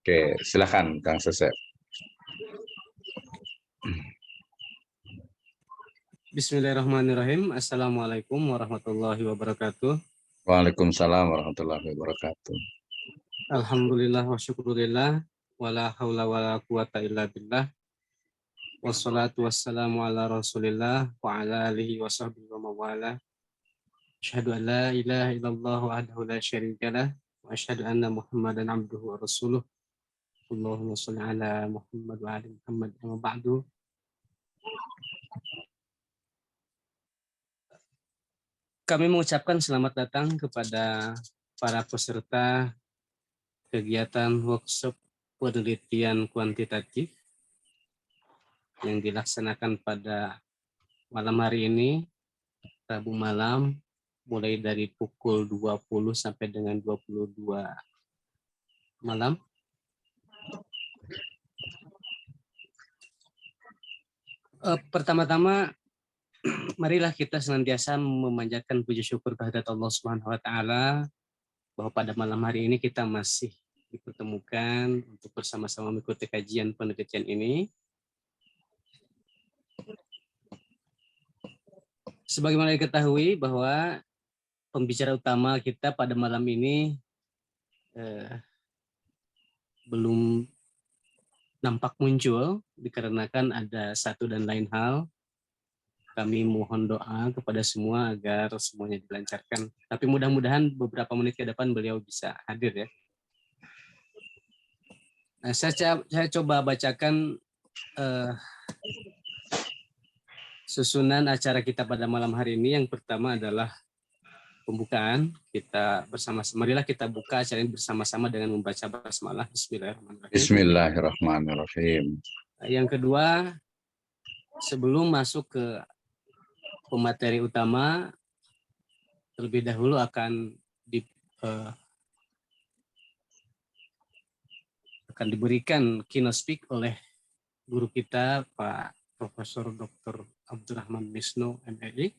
Oke, silakan Kang Sesep. Bismillahirrahmanirrahim. Assalamualaikum warahmatullahi wabarakatuh. Waalaikumsalam warahmatullahi wabarakatuh. Alhamdulillah wa syukurillah. Wala hawla wala quwata illa billah. Wassalatu wassalamu ala rasulillah wa ala alihi wa sahbihi wa mawala. Asyhadu an la ilaha illallah wahdahu la syarika lah. Wa asyhadu anna Muhammadan abduhu wa rasuluh. Allahumma shalli ala Muhammad wa ali Muhammad wa ba'du. Kami mengucapkan selamat datang kepada para peserta kegiatan workshop penelitian kuantitatif yang dilaksanakan pada malam hari ini, Rabu malam, mulai dari pukul 20 sampai dengan 22 malam. Pertama-tama, marilah kita senantiasa memanjatkan puji syukur kehadirat Allah Subhanahu wa taala bahwa pada malam hari ini kita masih dipertemukan untuk bersama-sama mengikuti kajian penelitian ini. Sebagaimana diketahui bahwa pembicara utama kita pada malam ini belum nampak muncul dikarenakan ada satu dan lain hal. Kami mohon doa kepada semua agar semuanya dilancarkan. Tapi mudah-mudahan beberapa menit ke depan beliau bisa hadir ya. Nah, saya coba bacakan susunan acara kita pada malam hari ini. Yang pertama adalah pembukaan. Kita bersama-sama, marilah kita buka acara ini bersama-sama dengan membaca basmalah. Bismillahirrahmanirrahim. Bismillahirrahmanirrahim. Yang kedua, sebelum masuk ke pemateri utama, terlebih dahulu akan diberikan keynote speak oleh guru kita, Pak Profesor Dr. Abdurrahman Misno, MLI.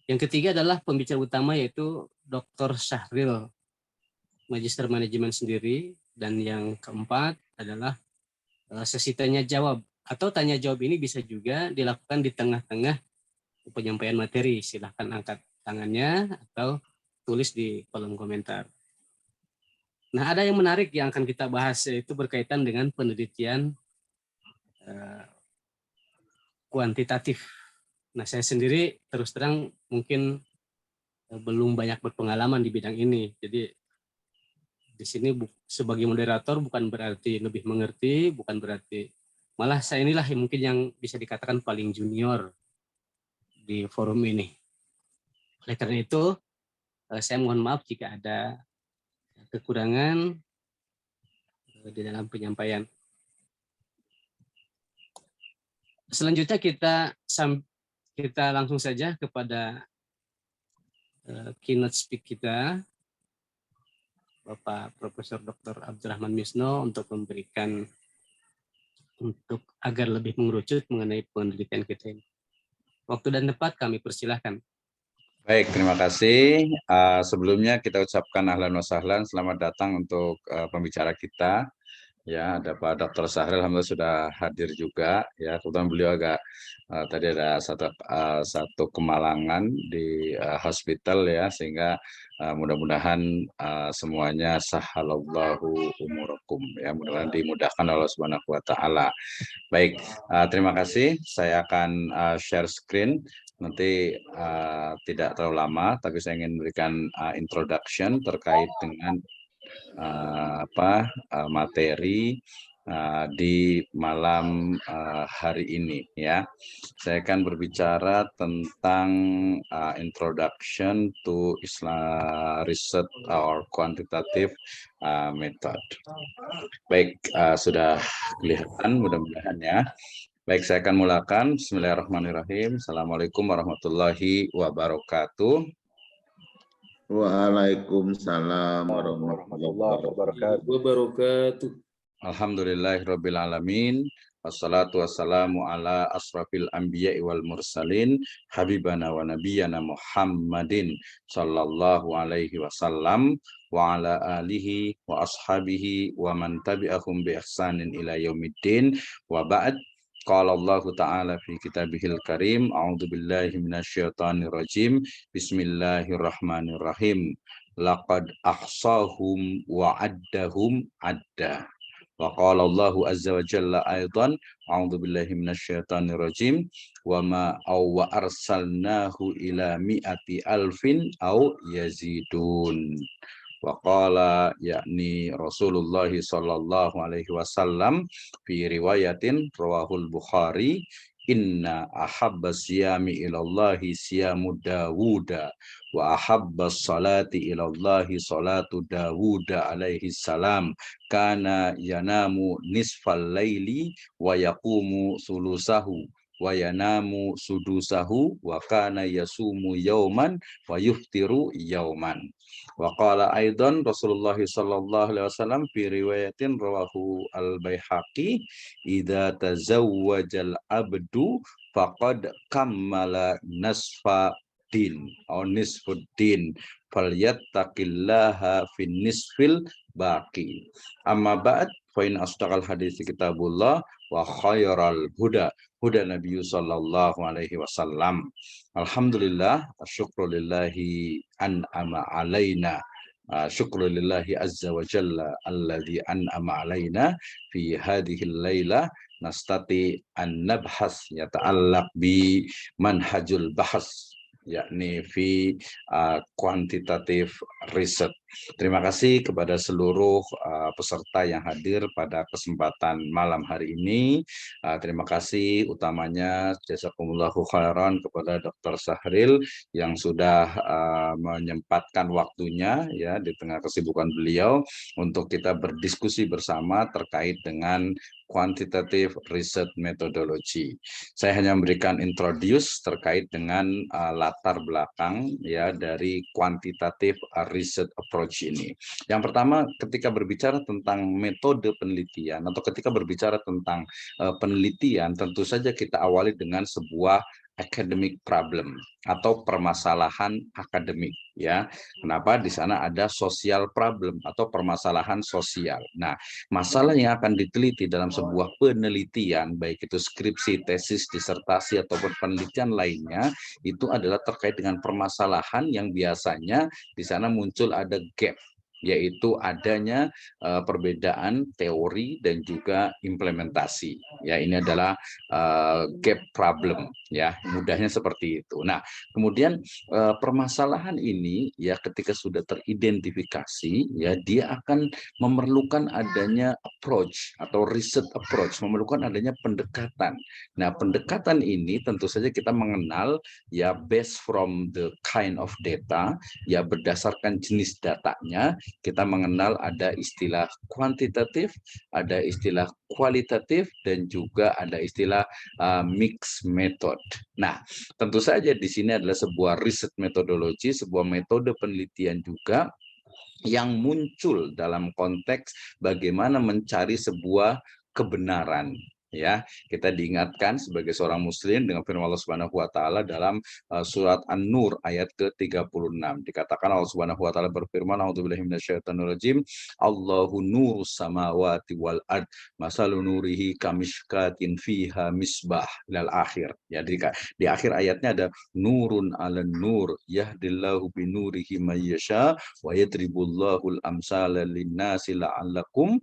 Yang ketiga adalah pembicara utama yaitu Dr. Syahril, Magister Manajemen sendiri. Dan yang keempat adalah sesi tanya jawab. Atau tanya jawab ini bisa juga dilakukan di tengah-tengah penyampaian materi. Silahkan angkat tangannya atau tulis di kolom komentar. Nah, ada yang menarik yang akan kita bahas, yaitu berkaitan dengan penelitian kuantitatif. Nah, saya sendiri terus terang mungkin belum banyak berpengalaman di bidang ini. Jadi di sini sebagai moderator bukan berarti lebih mengerti, bukan berarti malah saya inilah yang mungkin yang bisa dikatakan paling junior di forum ini. Oleh karena itu, saya mohon maaf jika ada kekurangan di dalam penyampaian. Selanjutnya kita langsung saja kepada keynote speak kita, Bapak Profesor Dr. Abdurrahman Misno, untuk memberikan agar lebih mengerucut mengenai penelitian kita ini. Waktu dan tempat kami persilahkan. Baik, terima kasih. Sebelumnya kita ucapkan ahlan wa sahlan, selamat datang untuk pembicara kita. Ya, ada Pak Dr. Syahril, alhamdulillah sudah hadir juga. Ya, kebetulan beliau agak tadi ada satu kemalangan di hospital ya, sehingga mudah-mudahan semuanya sahalallahu umurakum ya, mudah-mudahan dimudahkan Allah Subhanahu wa taala. Baik, terima kasih. Saya akan share screen. Nanti tidak terlalu lama, tapi saya ingin memberikan introduction terkait dengan materi di malam hari ini ya. Saya akan berbicara tentang introduction to Islam research or quantitative method. Baik, sudah kelihatan mudah-mudahan ya. Baik, saya akan mulakan. Bismillahirrahmanirrahim. Assalamualaikum warahmatullahi wabarakatuh. Waalaikumsalam warahmatullahi wabarakatuh. Alhamdulillahirabbil alamin. Wassalatu wassalamu ala asrafil anbiya'i wal mursalin habibana wa nabiyyana Muhammadin sallallahu alaihi wasallam wa ala alihi wa ashabihi wa man tabi'ahum bi ihsanin ila yaumiddin wa ba'd. Qala Allah ta'ala fi kitabihil karim, a'udzu billahi minasyaitonir rajim. Bismillahirrahmanirrahim. Laqad ahsahum wa addahum adda. Wa qala Allahu azza wa jalla aidan, a'udzu billahi minasyaitonir rajim, wa ma wa arsalnahu ila mi'ati alfin aw yazidun. Wa qala yakni Rasulullah sallallahu alaihi wasallam fi riwayatin rawahul Bukhari, inna ahabbas siyami ilallahi siyamu Dawuda wa ahabbas salati ilallahi salatu Dawuda alaihi salam, kana yanamu nisfal laili wa yaqumu sulusahu wa yanamu sudusahu wa kana yasumu yauman wa yuftiru yauman. Wa qala aidan Rasulullah sallallahu alaihi wasallam fi riwayatin rawahu al-Baihaqi, idza tazawwajal abdu faqad kammala nasfa din atau nisfuddin falyattaqillaha fin nisfil baqi. Amma ba'd, fa in asdaqal hadits kitabullah wa khairal huda huda Nabi sallallahu alaihi wasallam. Alhamdulillah, syukrulillahi an'ama alaina. Syukrulillahi azza wa jalla alladzi an'ama alaina fi hadhil laila nastati an nabhas yata'allaq bi manhajul bahas, yakni fi kuantitatif riset. Terima kasih kepada seluruh peserta yang hadir pada kesempatan malam hari ini. Terima kasih utamanya jazakumullahu khairan kepada Dr. Sahril yang sudah menyempatkan waktunya ya di tengah kesibukan beliau untuk kita berdiskusi bersama terkait dengan quantitative research methodology. Saya hanya memberikan introduce terkait dengan latar belakang ya dari quantitative research approach ini. Yang pertama, ketika berbicara tentang metode penelitian atau ketika berbicara tentang penelitian, tentu saja kita awali dengan sebuah academic problem atau permasalahan akademik ya. Kenapa? Di sana ada social problem atau permasalahan sosial. Nah, masalah yang akan diteliti dalam sebuah penelitian, baik itu skripsi, tesis, disertasi ataupun penelitian lainnya, itu adalah terkait dengan permasalahan yang biasanya di sana muncul ada gap, yaitu adanya perbedaan teori dan juga implementasi. Ya, ini adalah gap problem ya, mudahnya seperti itu. Nah, kemudian permasalahan ini ya ketika sudah teridentifikasi ya, dia akan memerlukan adanya approach atau riset approach, memerlukan adanya pendekatan. Nah, pendekatan ini tentu saja kita mengenal ya based from the kind of data, ya berdasarkan jenis datanya kita mengenal ada istilah kuantitatif, ada istilah kualitatif, dan juga ada istilah mixed method. Nah, tentu saja di sini adalah sebuah riset metodologi, sebuah metode penelitian juga yang muncul dalam konteks bagaimana mencari sebuah kebenaran. Ya, kita diingatkan sebagai seorang muslim dengan firman Allah Subhanahu wa taala dalam surat An-Nur ayat ke-36. Dikatakan Allah Subhanahu wa taala berfirman, a'udzubillahi minasyaitonirrajim, Allahu nurus samawati wal ard, masalu nurihi kamishkatin fiha misbah ilal akhir. Ya, di akhir ayatnya ada nurun 'alan nur yahdillahu binurihi may yasha wa yadribullahul amsala linnasi la'allakum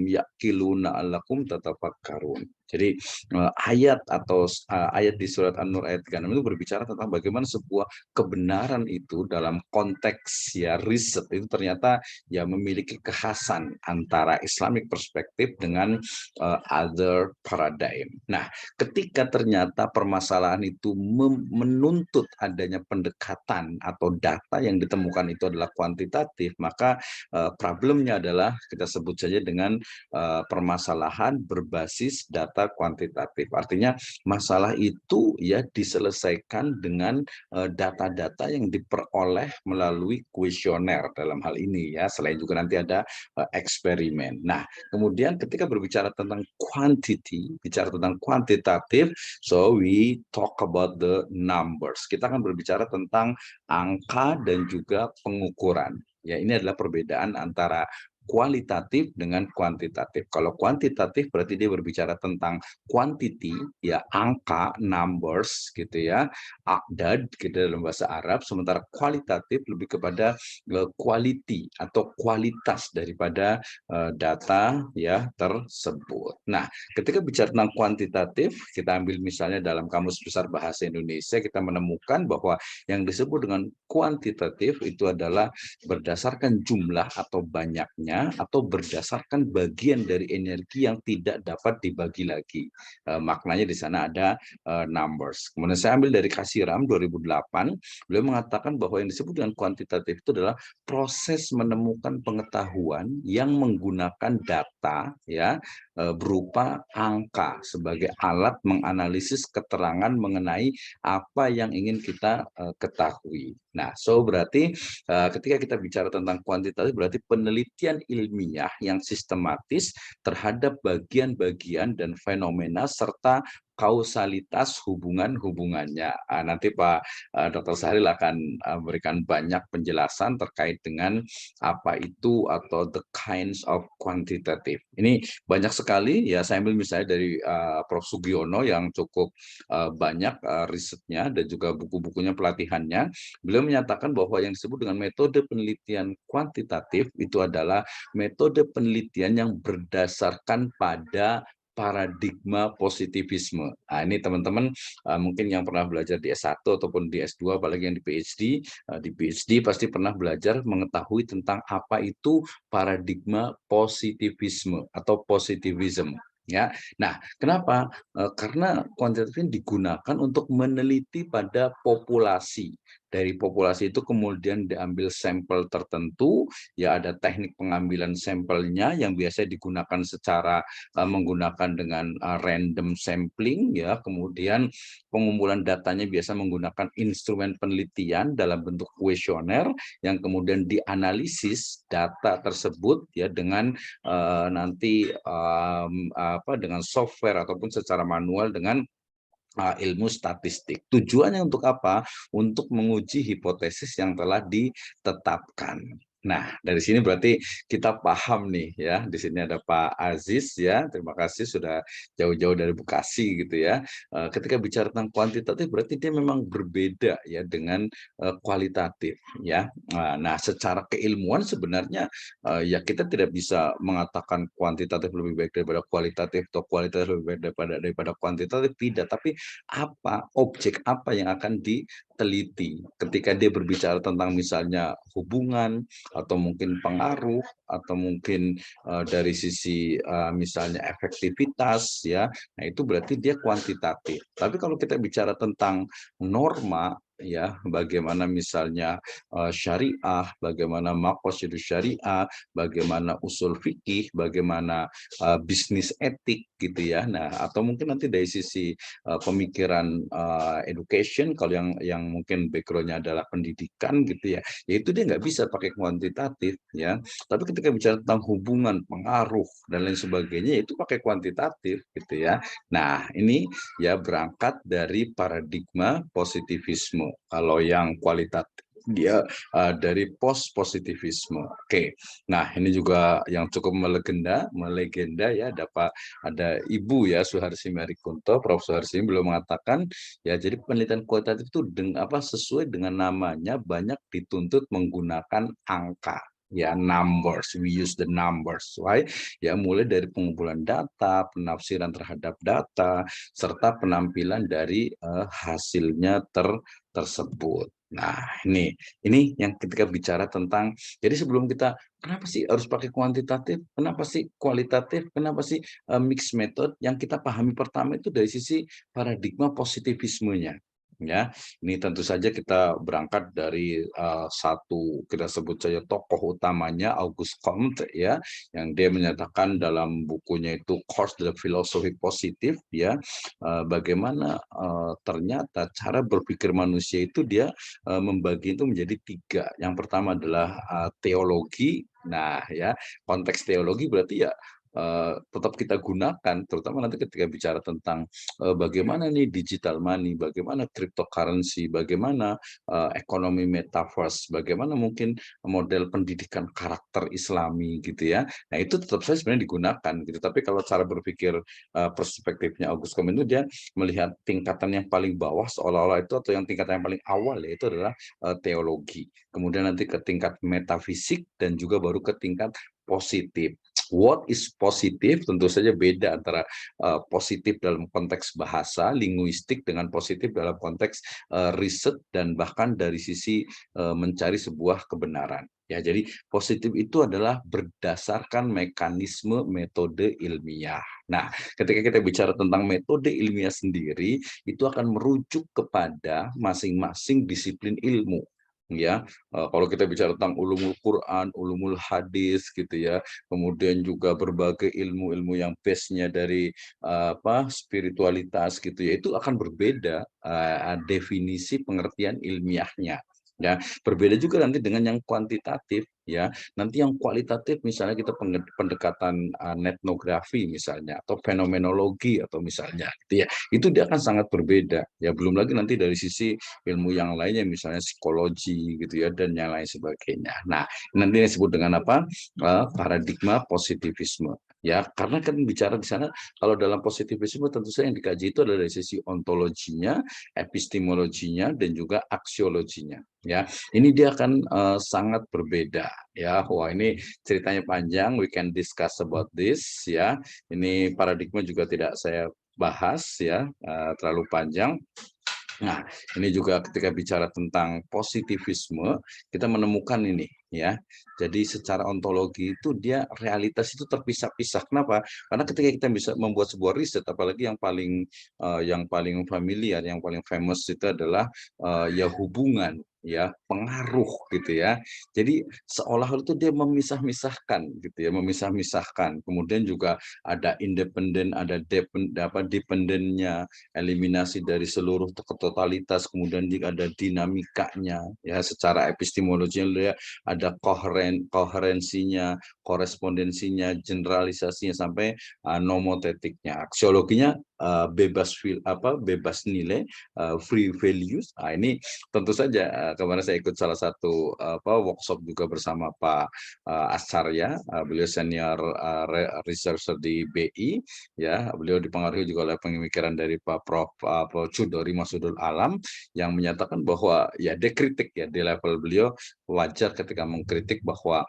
yaqiluna la'allakum tatafakkarun. Jadi ayat atau ayat di surat An-Nur ayat 36 itu berbicara tentang bagaimana sebuah kebenaran itu dalam konteks ya riset itu ternyata ya memiliki kekhasan antara Islamic perspektif dengan other paradigm. Nah, ketika ternyata permasalahan itu menuntut adanya pendekatan atau data yang ditemukan itu adalah kuantitatif, maka problemnya adalah kita sebut saja dengan permasalahan berbasis data data kuantitatif. Artinya masalah itu ya diselesaikan dengan data-data yang diperoleh melalui kuesioner dalam hal ini ya. Selain juga nanti ada eksperimen. Nah, kemudian ketika berbicara tentang quantity, bicara tentang kuantitatif, so we talk about the numbers. Kita akan berbicara tentang angka dan juga pengukuran. Ya, ini adalah perbedaan antara kualitatif dengan kuantitatif. Kalau kuantitatif berarti dia berbicara tentang quantity, ya angka, numbers gitu ya, akdad gitu dalam bahasa Arab, sementara kualitatif lebih kepada quality atau kualitas daripada data ya tersebut. Nah, ketika bicara tentang kuantitatif, kita ambil misalnya dalam Kamus Besar Bahasa Indonesia, kita menemukan bahwa yang disebut dengan kuantitatif itu adalah berdasarkan jumlah atau banyaknya atau berdasarkan bagian dari energi yang tidak dapat dibagi lagi. Maknanya di sana ada numbers. Kemudian saya ambil dari Kasiram 2008, beliau mengatakan bahwa yang disebut dengan kuantitatif itu adalah proses menemukan pengetahuan yang menggunakan data ya berupa angka sebagai alat menganalisis keterangan mengenai apa yang ingin kita ketahui. Nah, so berarti ketika kita bicara tentang kuantitatif berarti penelitian ilmiah yang sistematis terhadap bagian-bagian dan fenomena serta kausalitas hubungan-hubungannya. Nanti Pak Dr. Sahril akan memberikan banyak penjelasan terkait dengan apa itu atau the kinds of quantitative. Ini banyak sekali ya, saya ambil misalnya dari Prof. Sugiono yang cukup banyak risetnya dan juga buku-bukunya pelatihannya. Beliau menyatakan bahwa yang disebut dengan metode penelitian kuantitatif itu adalah metode penelitian yang berdasarkan pada paradigma positivisme. Nah, ini teman-teman mungkin yang pernah belajar di S1 ataupun di S2, apalagi yang di PhD, di PhD pasti pernah belajar mengetahui tentang apa itu paradigma positivisme atau positivism. Ya, nah, kenapa? Karena kuantitatif ini digunakan untuk meneliti pada populasi. Dari populasi itu kemudian diambil sampel tertentu, ya ada teknik pengambilan sampelnya yang biasanya digunakan secara menggunakan dengan random sampling, ya. Kemudian pengumpulan datanya biasa menggunakan instrumen penelitian dalam bentuk kuesioner yang kemudian dianalisis data tersebut ya dengan nanti dengan software ataupun secara manual dengan ilmu statistik. Tujuannya untuk apa? Untuk menguji hipotesis yang telah ditetapkan. Nah, dari sini berarti kita paham nih ya. Di sini ada Pak Aziz ya. Terima kasih sudah jauh-jauh dari Bekasi gitu ya. Ketika bicara tentang kuantitatif berarti dia memang berbeda ya dengan kualitatif ya. Nah, secara keilmuan sebenarnya ya kita tidak bisa mengatakan kuantitatif lebih baik daripada kualitatif atau kualitatif lebih baik daripada kuantitatif, tidak. Tapi apa objek apa yang akan diteliti ketika dia berbicara tentang misalnya hubungan atau mungkin pengaruh atau mungkin dari sisi misalnya efektivitas ya. Nah, itu berarti dia kuantitatif. Tapi kalau kita bicara tentang norma ya, bagaimana misalnya syariah, bagaimana maqasidus syariah, bagaimana usul fikih, bagaimana bisnis etik gitu ya. Nah, atau mungkin nanti dari sisi pemikiran education, kalau yang mungkin backgroundnya adalah pendidikan gitu ya, ya itu dia nggak bisa pakai kuantitatif ya. Tapi ketika bicara tentang hubungan, pengaruh dan lain sebagainya, itu pakai kuantitatif gitu ya. Nah, ini ya berangkat dari paradigma positivisme. Kalau yang kualitatif dia dari post positivisme. Oke. Nah, ini juga yang cukup melegenda ya, ada Ibu ya Suharsi Marikunto, Prof. Suharsi belum mengatakan ya, jadi penelitian kualitatif itu sesuai dengan namanya banyak dituntut menggunakan angka. Ya, numbers, we use the numbers, right? Ya, mulai dari pengumpulan data, penafsiran terhadap data, serta penampilan dari hasilnya tersebut. Nah, ini yang ketika bicara tentang, jadi sebelum kita, kenapa sih harus pakai kuantitatif, kenapa sih kualitatif, kenapa sih mixed method, yang kita pahami pertama itu dari sisi paradigma positivismenya. Ya, ini tentu saja kita berangkat dari satu kita sebut saja tokoh utamanya Auguste Comte ya, yang dia menyatakan dalam bukunya itu Course de Filosofi Positif ya, bagaimana ternyata cara berpikir manusia itu dia membagi itu menjadi tiga. Yang pertama adalah teologi. Nah ya, konteks teologi berarti ya tetap kita gunakan, terutama nanti ketika bicara tentang bagaimana nih digital money, bagaimana cryptocurrency, bagaimana ekonomi metaverse, bagaimana mungkin model pendidikan karakter Islami gitu ya. Nah itu tetap saja sebenarnya digunakan gitu. Tapi kalau cara berpikir perspektifnya August Comte itu dia melihat tingkatan yang paling bawah seolah-olah itu atau yang tingkatan yang paling awal ya itu adalah teologi. Kemudian nanti ke tingkat metafisik dan juga baru ke tingkat positif. What is positif tentu saja beda antara positif dalam konteks bahasa, linguistik dengan positif dalam konteks riset dan bahkan dari sisi mencari sebuah kebenaran. Ya, jadi positif itu adalah berdasarkan mekanisme metode ilmiah. Nah, ketika kita bicara tentang metode ilmiah sendiri, itu akan merujuk kepada masing-masing disiplin ilmu. Ya, kalau kita bicara tentang ulumul Quran, ulumul hadis gitu ya, kemudian juga berbagai ilmu-ilmu yang base-nya dari spiritualitas gitu ya, itu akan berbeda definisi pengertian ilmiahnya. Ya, berbeda juga nanti dengan yang kuantitatif ya. Nanti yang kualitatif misalnya kita pendekatan etnografi misalnya atau fenomenologi atau misalnya gitu ya. Itu dia akan sangat berbeda. Ya, belum lagi nanti dari sisi ilmu yang lainnya misalnya psikologi gitu ya dan yang lain sebagainya. Nah, nanti disebut dengan apa? Paradigma positivisme. Ya, karena kan bicara di sana kalau dalam positivisme tentu saja yang dikaji itu adalah dari sisi ontologinya, epistemologinya dan juga aksiologinya. Ya, ini dia akan sangat berbeda. Ya, wah ini ceritanya panjang. We can discuss about this. Ya, ini paradigma juga tidak saya bahas ya, terlalu panjang. Nah, ini juga ketika bicara tentang positivisme, kita menemukan ini ya. Jadi secara ontologi itu dia realitas itu terpisah-pisah. Kenapa? Karena ketika kita bisa membuat sebuah riset, apalagi yang paling familiar, yang paling famous itu adalah ya hubungan ya pengaruh gitu ya. Jadi seolah itu dia memisah-misahkan gitu ya, memisah-misahkan. Kemudian juga ada independen, ada dependennya, eliminasi dari seluruh totalitas, kemudian juga ada dinamikanya ya secara epistemologi ada koherensinya, korespondensinya, generalisasinya sampai nomotetiknya. Aksiologinya bebas nilai, free values. Nah, ini tentu saja kemarin saya ikut salah satu workshop juga bersama Pak Ascarya, beliau senior researcher di BI ya, beliau dipengaruhi juga oleh pemikiran dari Pak Prof. Chudori Masudul Alam yang menyatakan bahwa ya dekritik ya di level beliau wajar ketika mengkritik bahwa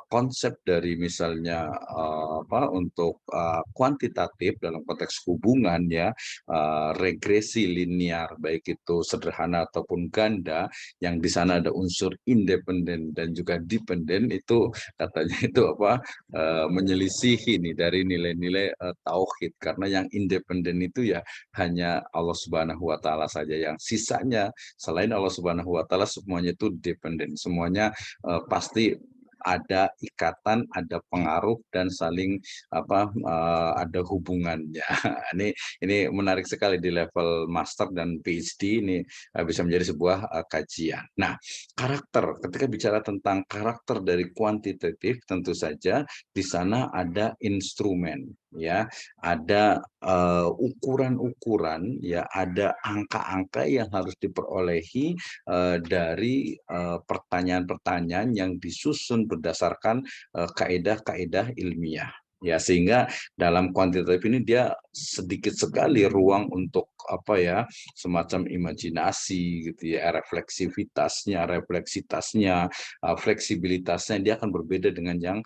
konsep dari misalnya untuk kuantitatif dalam konteks hubungan ya, regresi linear baik itu sederhana ataupun ganda yang di sana ada unsur independen dan juga dependen itu katanya itu menyelisihi nih dari nilai-nilai tauhid karena yang independen itu ya hanya Allah Subhanahu wa taala saja, yang sisanya selain Allah Subhanahu wa taala semuanya itu dependen, semuanya pasti ada ikatan, ada pengaruh dan saling ada hubungannya. Ini menarik sekali di level master dan PhD ini bisa menjadi sebuah kajian. Nah, karakter, ketika bicara tentang karakter dari kuantitatif tentu saja di sana ada instrumen ya, ada ukuran-ukuran ya, ada angka-angka yang harus diperolehi dari pertanyaan-pertanyaan yang disusun berdasarkan kaedah-kaedah ilmiah. Ya, sehingga dalam kuantitatif ini dia sedikit sekali ruang untuk semacam imajinasi gitu ya, refleksitasnya, fleksibilitasnya dia akan berbeda dengan yang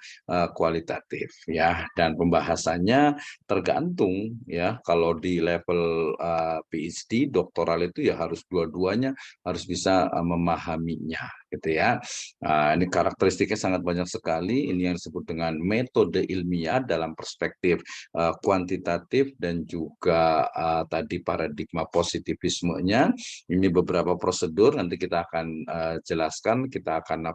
kualitatif ya, dan pembahasannya tergantung ya, kalau di level PhD doktoral itu ya harus dua-duanya harus bisa memahaminya gitu ya. Ini karakteristiknya sangat banyak sekali. Ini yang disebut dengan metode ilmiah dalam perspektif kuantitatif dan juga tadi paradigma paradigma positivismenya. Ini beberapa prosedur nanti kita akan jelaskan, kita akan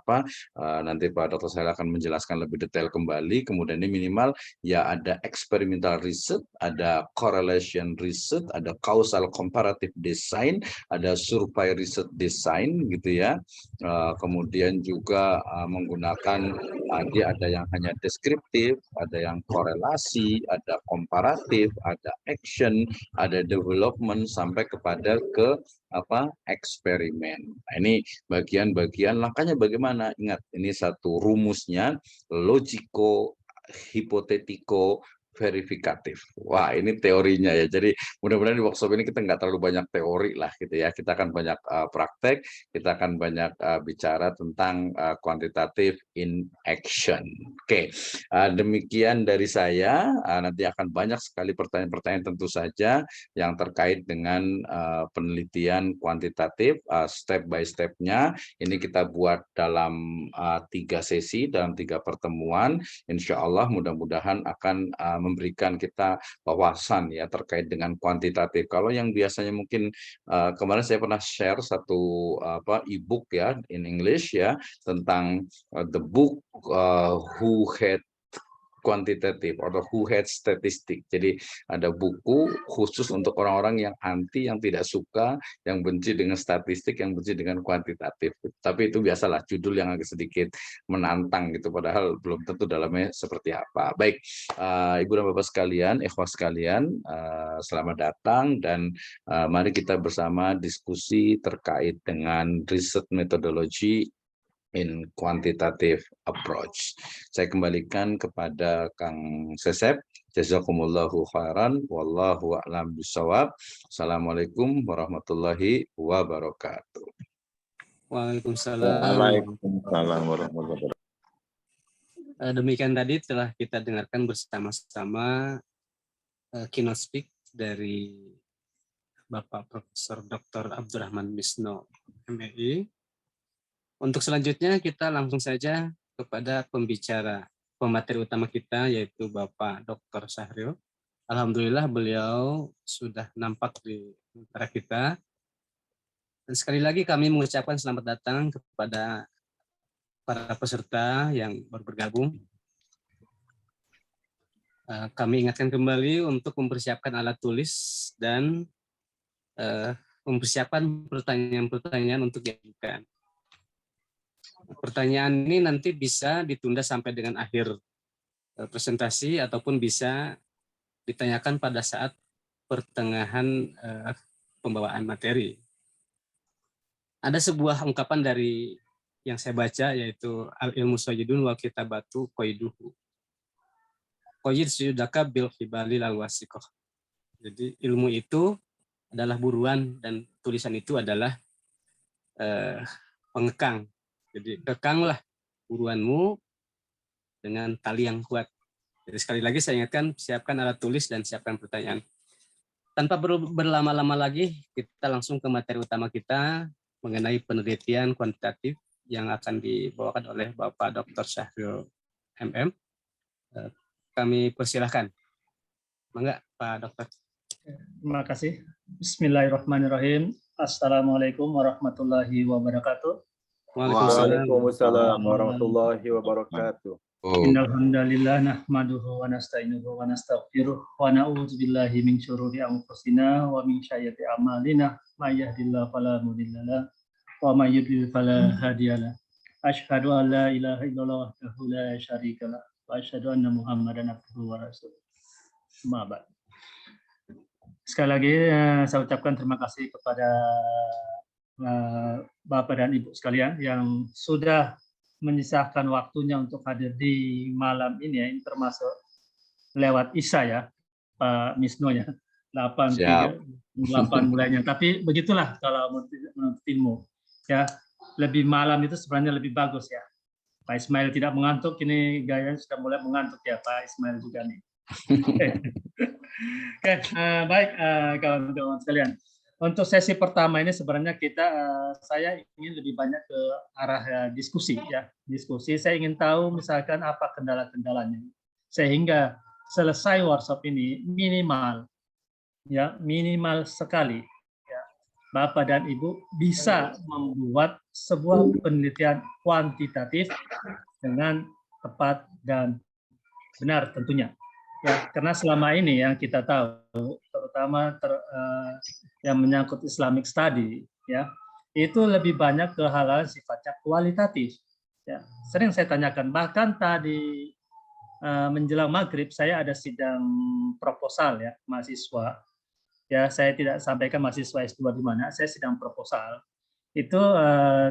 nanti Pak Dr. Sahel akan menjelaskan lebih detail kembali. Kemudian ini minimal ya ada experimental research, ada correlation research, ada causal comparative design, ada survey research design gitu ya. Kemudian juga menggunakan dia ada yang hanya deskriptif, ada yang korelasi, ada komparatif, ada action, ada development sampai kepada eksperimen. Nah, ini bagian-bagian langkahnya bagaimana? Ingat, ini satu rumusnya logiko hipotetiko verifikatif. Wah, ini teorinya ya. Jadi mudah-mudahan di workshop ini kita nggak terlalu banyak teori lah gitu ya. Kita akan banyak praktek, kita akan banyak bicara tentang kuantitatif in action. Oke, demikian dari saya. Nanti akan banyak sekali pertanyaan-pertanyaan tentu saja yang terkait dengan penelitian kuantitatif, step by step-nya. Ini kita buat dalam 3 sesi, dalam 3 pertemuan. Insya Allah mudah-mudahan akan memberikan kita wawasan ya terkait dengan kuantitatif. Kalau yang biasanya mungkin kemarin saya pernah share satu e-book ya in English ya tentang the book who had kuantitatif atau who had statistic. Jadi ada buku khusus untuk orang-orang yang anti, yang tidak suka, yang benci dengan statistik, yang benci dengan kuantitatif. Tapi itu biasalah judul yang agak sedikit menantang gitu, padahal belum tentu dalamnya seperti apa. Baik, Ibu dan Bapak sekalian, ikhwah sekalian, selamat datang dan mari kita bersama diskusi terkait dengan riset metodologi in quantitative approach. Saya kembalikan kepada Kang Sesep. Jazakumullahu khairan. Wallahu a'lam bishawab. Assalamualaikum warahmatullahi wabarakatuh. Waalaikumsalam. Waalaikumsalam warahmatullahi wabarakatuh. Demikian tadi telah kita dengarkan bersama-sama keynote speak dari Bapak Profesor Dr. Abdurrahman Misno, MSI. Untuk selanjutnya kita langsung saja kepada pemateri utama kita yaitu Bapak Dr. Syahril. Alhamdulillah beliau sudah nampak di antara kita. Dan sekali lagi kami mengucapkan selamat datang kepada para peserta yang baru bergabung. Kami ingatkan kembali untuk mempersiapkan alat tulis dan mempersiapkan pertanyaan-pertanyaan untuk diajukan. Pertanyaan ini nanti bisa ditunda sampai dengan akhir presentasi ataupun bisa ditanyakan pada saat pertengahan pembawaan materi. Ada sebuah ungkapan dari yang saya baca yaitu al-ilmu sajidun wal kitabatu qaiduhu. Qaid sujudaka bil hibali lal wasiqah. Jadi ilmu itu adalah buruan dan tulisan itu adalah pengekang. Jadi kekanglah buruanmu dengan tali yang kuat. Jadi sekali lagi saya ingatkan, siapkan alat tulis dan siapkan pertanyaan. Tanpa berlama-lama lagi, kita langsung ke materi utama kita mengenai penelitian kuantitatif yang akan dibawakan oleh Bapak Dr. Syahril MM. Kami persilahkan. Mangga Pak Dokter. Terima kasih. Bismillahirrahmanirrahim. Assalamualaikum warahmatullahi wabarakatuh. Waalaikumsalam warahmatullahi wabarakatuh. Innal hamdalillah nahmaduhu wa nasta'inuhu wa nastaghfiruh wa na'udzu billahi min syururi anfusina wa min sayyiati a'malina may yahdihillahu fala mudhillalah wa may yudlil fala hadiyalah. Asyhadu an la ilaha illallah wahdahu la syarikalah wa asyhadu anna Muhammadan abduhu wa rasuluh. Ma'bad. Sekali lagi saya ucapkan terima kasih kepada Bapak dan Ibu sekalian yang sudah menyisahkan waktunya untuk hadir di malam ini ya, ini termasuk lewat Isya ya Pak Misno ya, 8 mulainya. Tapi begitulah kalau menurut ilmu ya, lebih malam itu sebenarnya lebih bagus ya. Pak Ismail tidak mengantuk, ini gayanya sudah mulai mengantuk ya Pak Ismail juga nih. Oke, baik kawan-kawan sekalian. Untuk sesi pertama ini sebenarnya saya ingin lebih banyak ke arah diskusi ya. Diskusi, saya ingin tahu misalkan apa kendala-kendalanya. Sehingga selesai workshop ini minimal ya minimal sekali ya, Bapak dan Ibu bisa membuat sebuah penelitian kuantitatif dengan tepat dan benar tentunya. Ya, karena selama ini yang kita tahu, terutama yang menyangkut Islamic Study, ya, itu lebih banyak ke hal-hal sifatnya kualitatif. Ya, sering saya tanyakan, bahkan tadi menjelang maghrib saya ada sidang proposal ya mahasiswa. Ya, saya tidak sampaikan mahasiswa S2 di mana, saya sidang proposal. Itu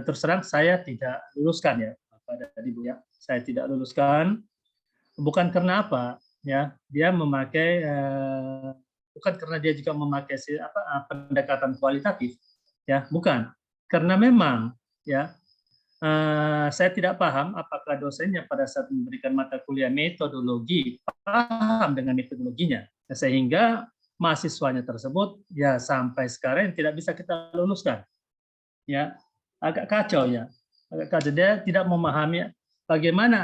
terus terang saya tidak luluskan ya, Bapak dan Ibu ya. Saya tidak luluskan bukan karena apa? Ya, dia memakai bukan karena dia juga memakai pendekatan kualitatif, ya, bukan. Karena memang, ya, saya tidak paham apakah dosennya pada saat memberikan mata kuliah metodologi paham dengan metodologinya, sehingga mahasiswanya tersebut, ya, sampai sekarang tidak bisa kita luluskan, ya, agak kacau ya, agak kacau. Dia tidak memahami bagaimana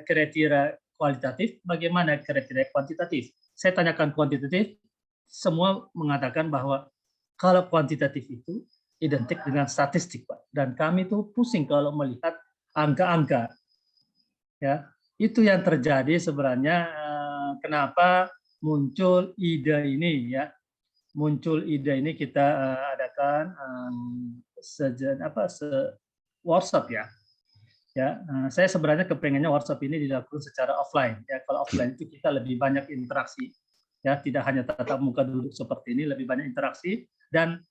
kriteria kualitatif, bagaimana kriteria kuantitatif. Saya tanyakan kuantitatif, semua mengatakan bahwa kalau kuantitatif itu identik dengan statistik, Pak. Dan kami itu pusing kalau melihat angka-angka. Ya, itu yang terjadi sebenarnya. Kenapa muncul ide ini ya? Muncul ide ini kita adakan workshop ya. Ya, saya sebenarnya kepengennya workshop ini dilakukan secara offline. Ya, kalau offline itu kita lebih banyak interaksi, ya, tidak hanya tatap muka duduk seperti ini, lebih banyak interaksi dan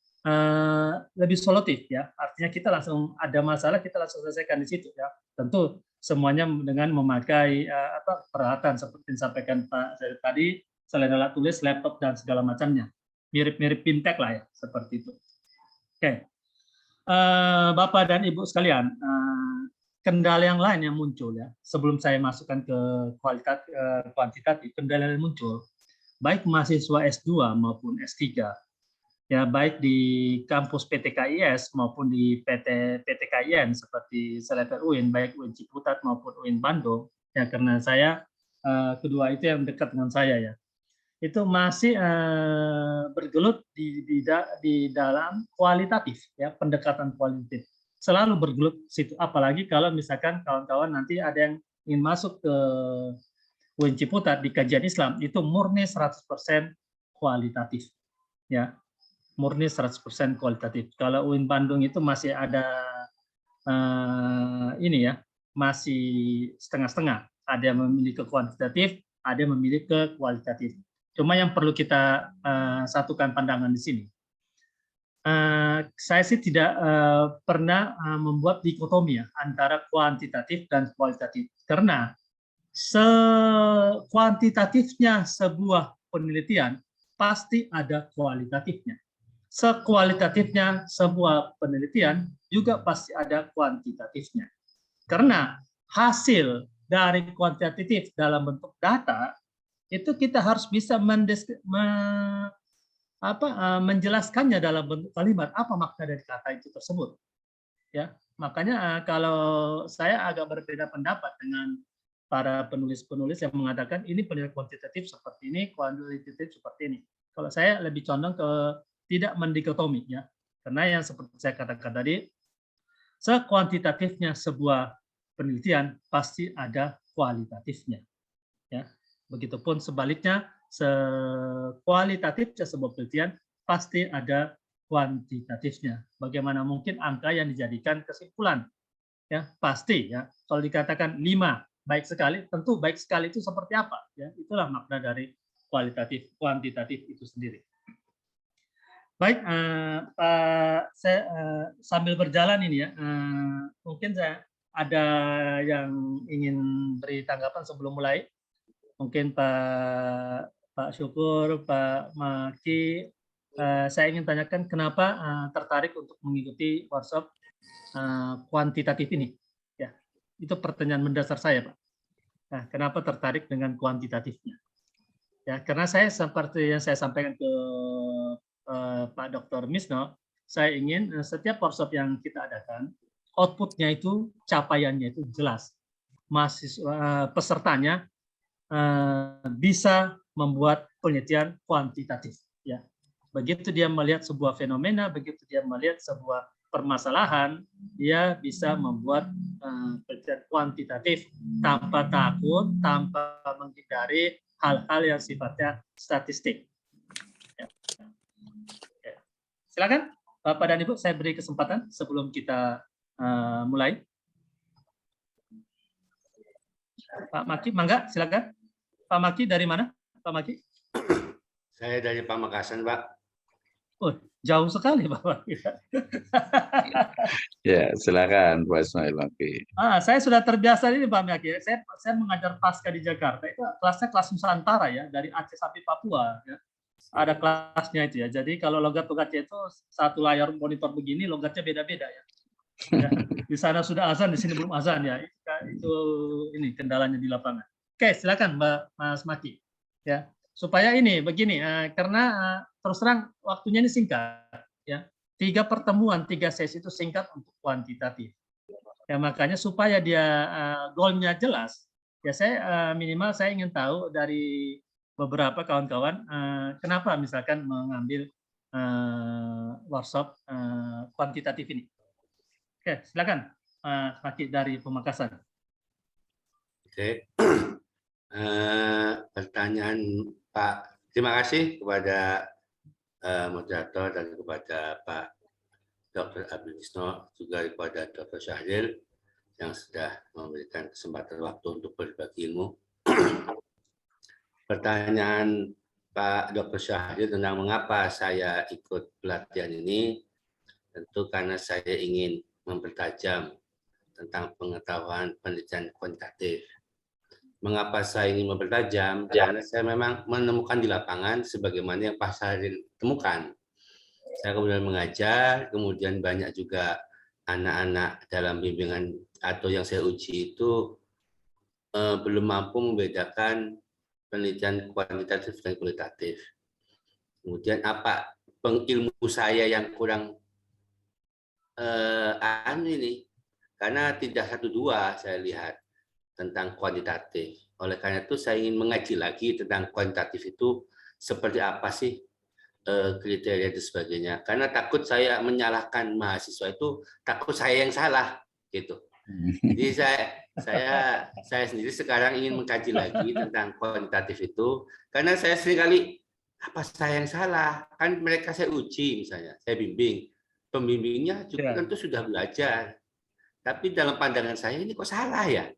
lebih solutif, ya. Artinya kita langsung ada masalah kita langsung selesaikan di situ, ya. Tentu semuanya dengan memakai peralatan seperti yang disampaikan Pak Zaid tadi, selain alat tulis, laptop dan segala macamnya, mirip-mirip fintech lah ya, seperti itu. Oke, Bapak dan Ibu sekalian. Kendala yang lain yang muncul ya sebelum saya masukkan ke kuantitatif, kendala yang muncul baik mahasiswa S2 maupun S3 ya, baik di kampus PTKIS maupun di PTKIN seperti selevel UIN, baik UIN Ciputat maupun UIN Bandung ya, karena saya kedua itu yang dekat dengan saya ya, itu masih bergelut di dalam kualitatif ya, pendekatan kualitatif. Selalu bergelut situ, apalagi kalau misalkan kawan-kawan nanti ada yang ingin masuk ke UIN Ciputat di kajian Islam, itu murni 100% kualitatif ya, murni 100% kualitatif. Kalau UIN Bandung itu masih ada ini ya, masih setengah-setengah, ada yang memilih ke kuantitatif, ada yang memilih ke kualitatif. Cuma yang perlu kita satukan pandangan di sini, saya sih tidak pernah membuat dikotomi ya, antara kuantitatif dan kualitatif, karena sekuantitatifnya sebuah penelitian pasti ada kualitatifnya. Sekualitatifnya sebuah penelitian juga pasti ada kuantitatifnya. Karena hasil dari kuantitatif dalam bentuk data itu kita harus bisa menjelaskannya dalam bentuk kalimat, apa makna dari kata itu tersebut. Ya, makanya kalau saya agak berbeda pendapat dengan para penulis-penulis yang mengatakan ini penelitian kuantitatif seperti ini, kualitatif seperti ini. Kalau saya lebih condong ke tidak mendikotomi ya. Karena yang seperti saya katakan tadi, sekuantitatifnya sebuah penelitian pasti ada kualitatifnya. Ya. Begitupun sebaliknya, sekualitatifnya sebuah penelitian pasti ada kuantitatifnya. Bagaimana mungkin angka yang dijadikan kesimpulan? Ya, pasti ya. Kalau dikatakan 5 baik sekali, tentu baik sekali itu seperti apa? Ya, itulah makna dari kualitatif, kuantitatif itu sendiri. Baik, Pak, saya sambil berjalan ini ya, mungkin saya ada yang ingin beri tanggapan sebelum mulai. Mungkin Pak Syukur, Pak Maki, saya ingin tanyakan kenapa tertarik untuk mengikuti workshop kuantitatif ini? Ya, itu pertanyaan mendasar saya, Pak. Nah, kenapa tertarik dengan kuantitatifnya? Ya, karena saya seperti yang saya sampaikan ke Pak Dr. Misno, saya ingin setiap workshop yang kita adakan, outputnya itu, capaiannya itu jelas. Mahasiswa pesertanya bisa membuat penelitian kuantitatif. Ya, begitu dia melihat sebuah fenomena, begitu dia melihat sebuah permasalahan, dia bisa membuat penelitian kuantitatif tanpa takut, tanpa menghindari hal-hal yang sifatnya statistik. Ya. Silakan Bapak dan Ibu, saya beri kesempatan sebelum kita mulai. Pak Maki, mangga, silakan. Pak Maki dari mana? Pak Maki? Saya dari Pamekasan, Pak. Oh, jauh sekali Pak Maki. Ya, silakan Pak Ismail Maki. Saya sudah terbiasa ini Pak Maki. Saya mengajar pasca di Jakarta. Itu kelasnya kelas Nusantara ya, dari Aceh sampai Papua. Ya. Ada kelasnya itu ya. Jadi kalau logat-logatnya itu satu layar monitor begini, logatnya beda-beda ya. Ya. Di sana sudah azan, di sini belum azan ya. Itu ini kendalanya di lapangan. Oke, silakan Mas Maki. Ya, supaya ini begini, karena terus terang waktunya ini singkat. Ya, 3 pertemuan, 3 sesi itu singkat untuk kuantitatif. Ya makanya supaya dia goalnya jelas, ya saya minimal saya ingin tahu dari beberapa kawan-kawan kenapa misalkan mengambil workshop kuantitatif ini. Oke, silakan Maki dari Pamekasan. Oke. Pertanyaan Pak, terima kasih kepada moderator dan kepada Pak Dr. Abdul Isno, juga kepada Dr. Syahril yang sudah memberikan kesempatan waktu untuk berbagi ilmu. Pertanyaan Pak Dr. Syahril tentang mengapa saya ikut pelatihan ini, tentu karena saya ingin mempertajam tentang pengetahuan penelitian kuantitatif. Mengapa saya ingin mempertajam? Karena saya memang menemukan di lapangan sebagaimana yang Pak Syahril temukan. Saya kemudian mengajar, kemudian banyak juga anak-anak dalam bimbingan atau yang saya uji itu belum mampu membedakan penelitian kuantitatif dan kualitatif. Kemudian apa ilmu saya yang kurang ini? Karena tidak 1-2 saya lihat tentang kuantitatif. Oleh karena itu saya ingin mengaji lagi tentang kuantitatif itu seperti apa sih kriteria dan sebagainya. Karena takut saya menyalahkan mahasiswa itu, takut saya yang salah gitu. Jadi saya sendiri sekarang ingin mengkaji lagi tentang kuantitatif itu, karena saya seringkali apa saya yang salah? Kan mereka saya uji misalnya, saya bimbing, pembimbingnya juga tentu sudah belajar, tapi dalam pandangan saya ini kok salah ya?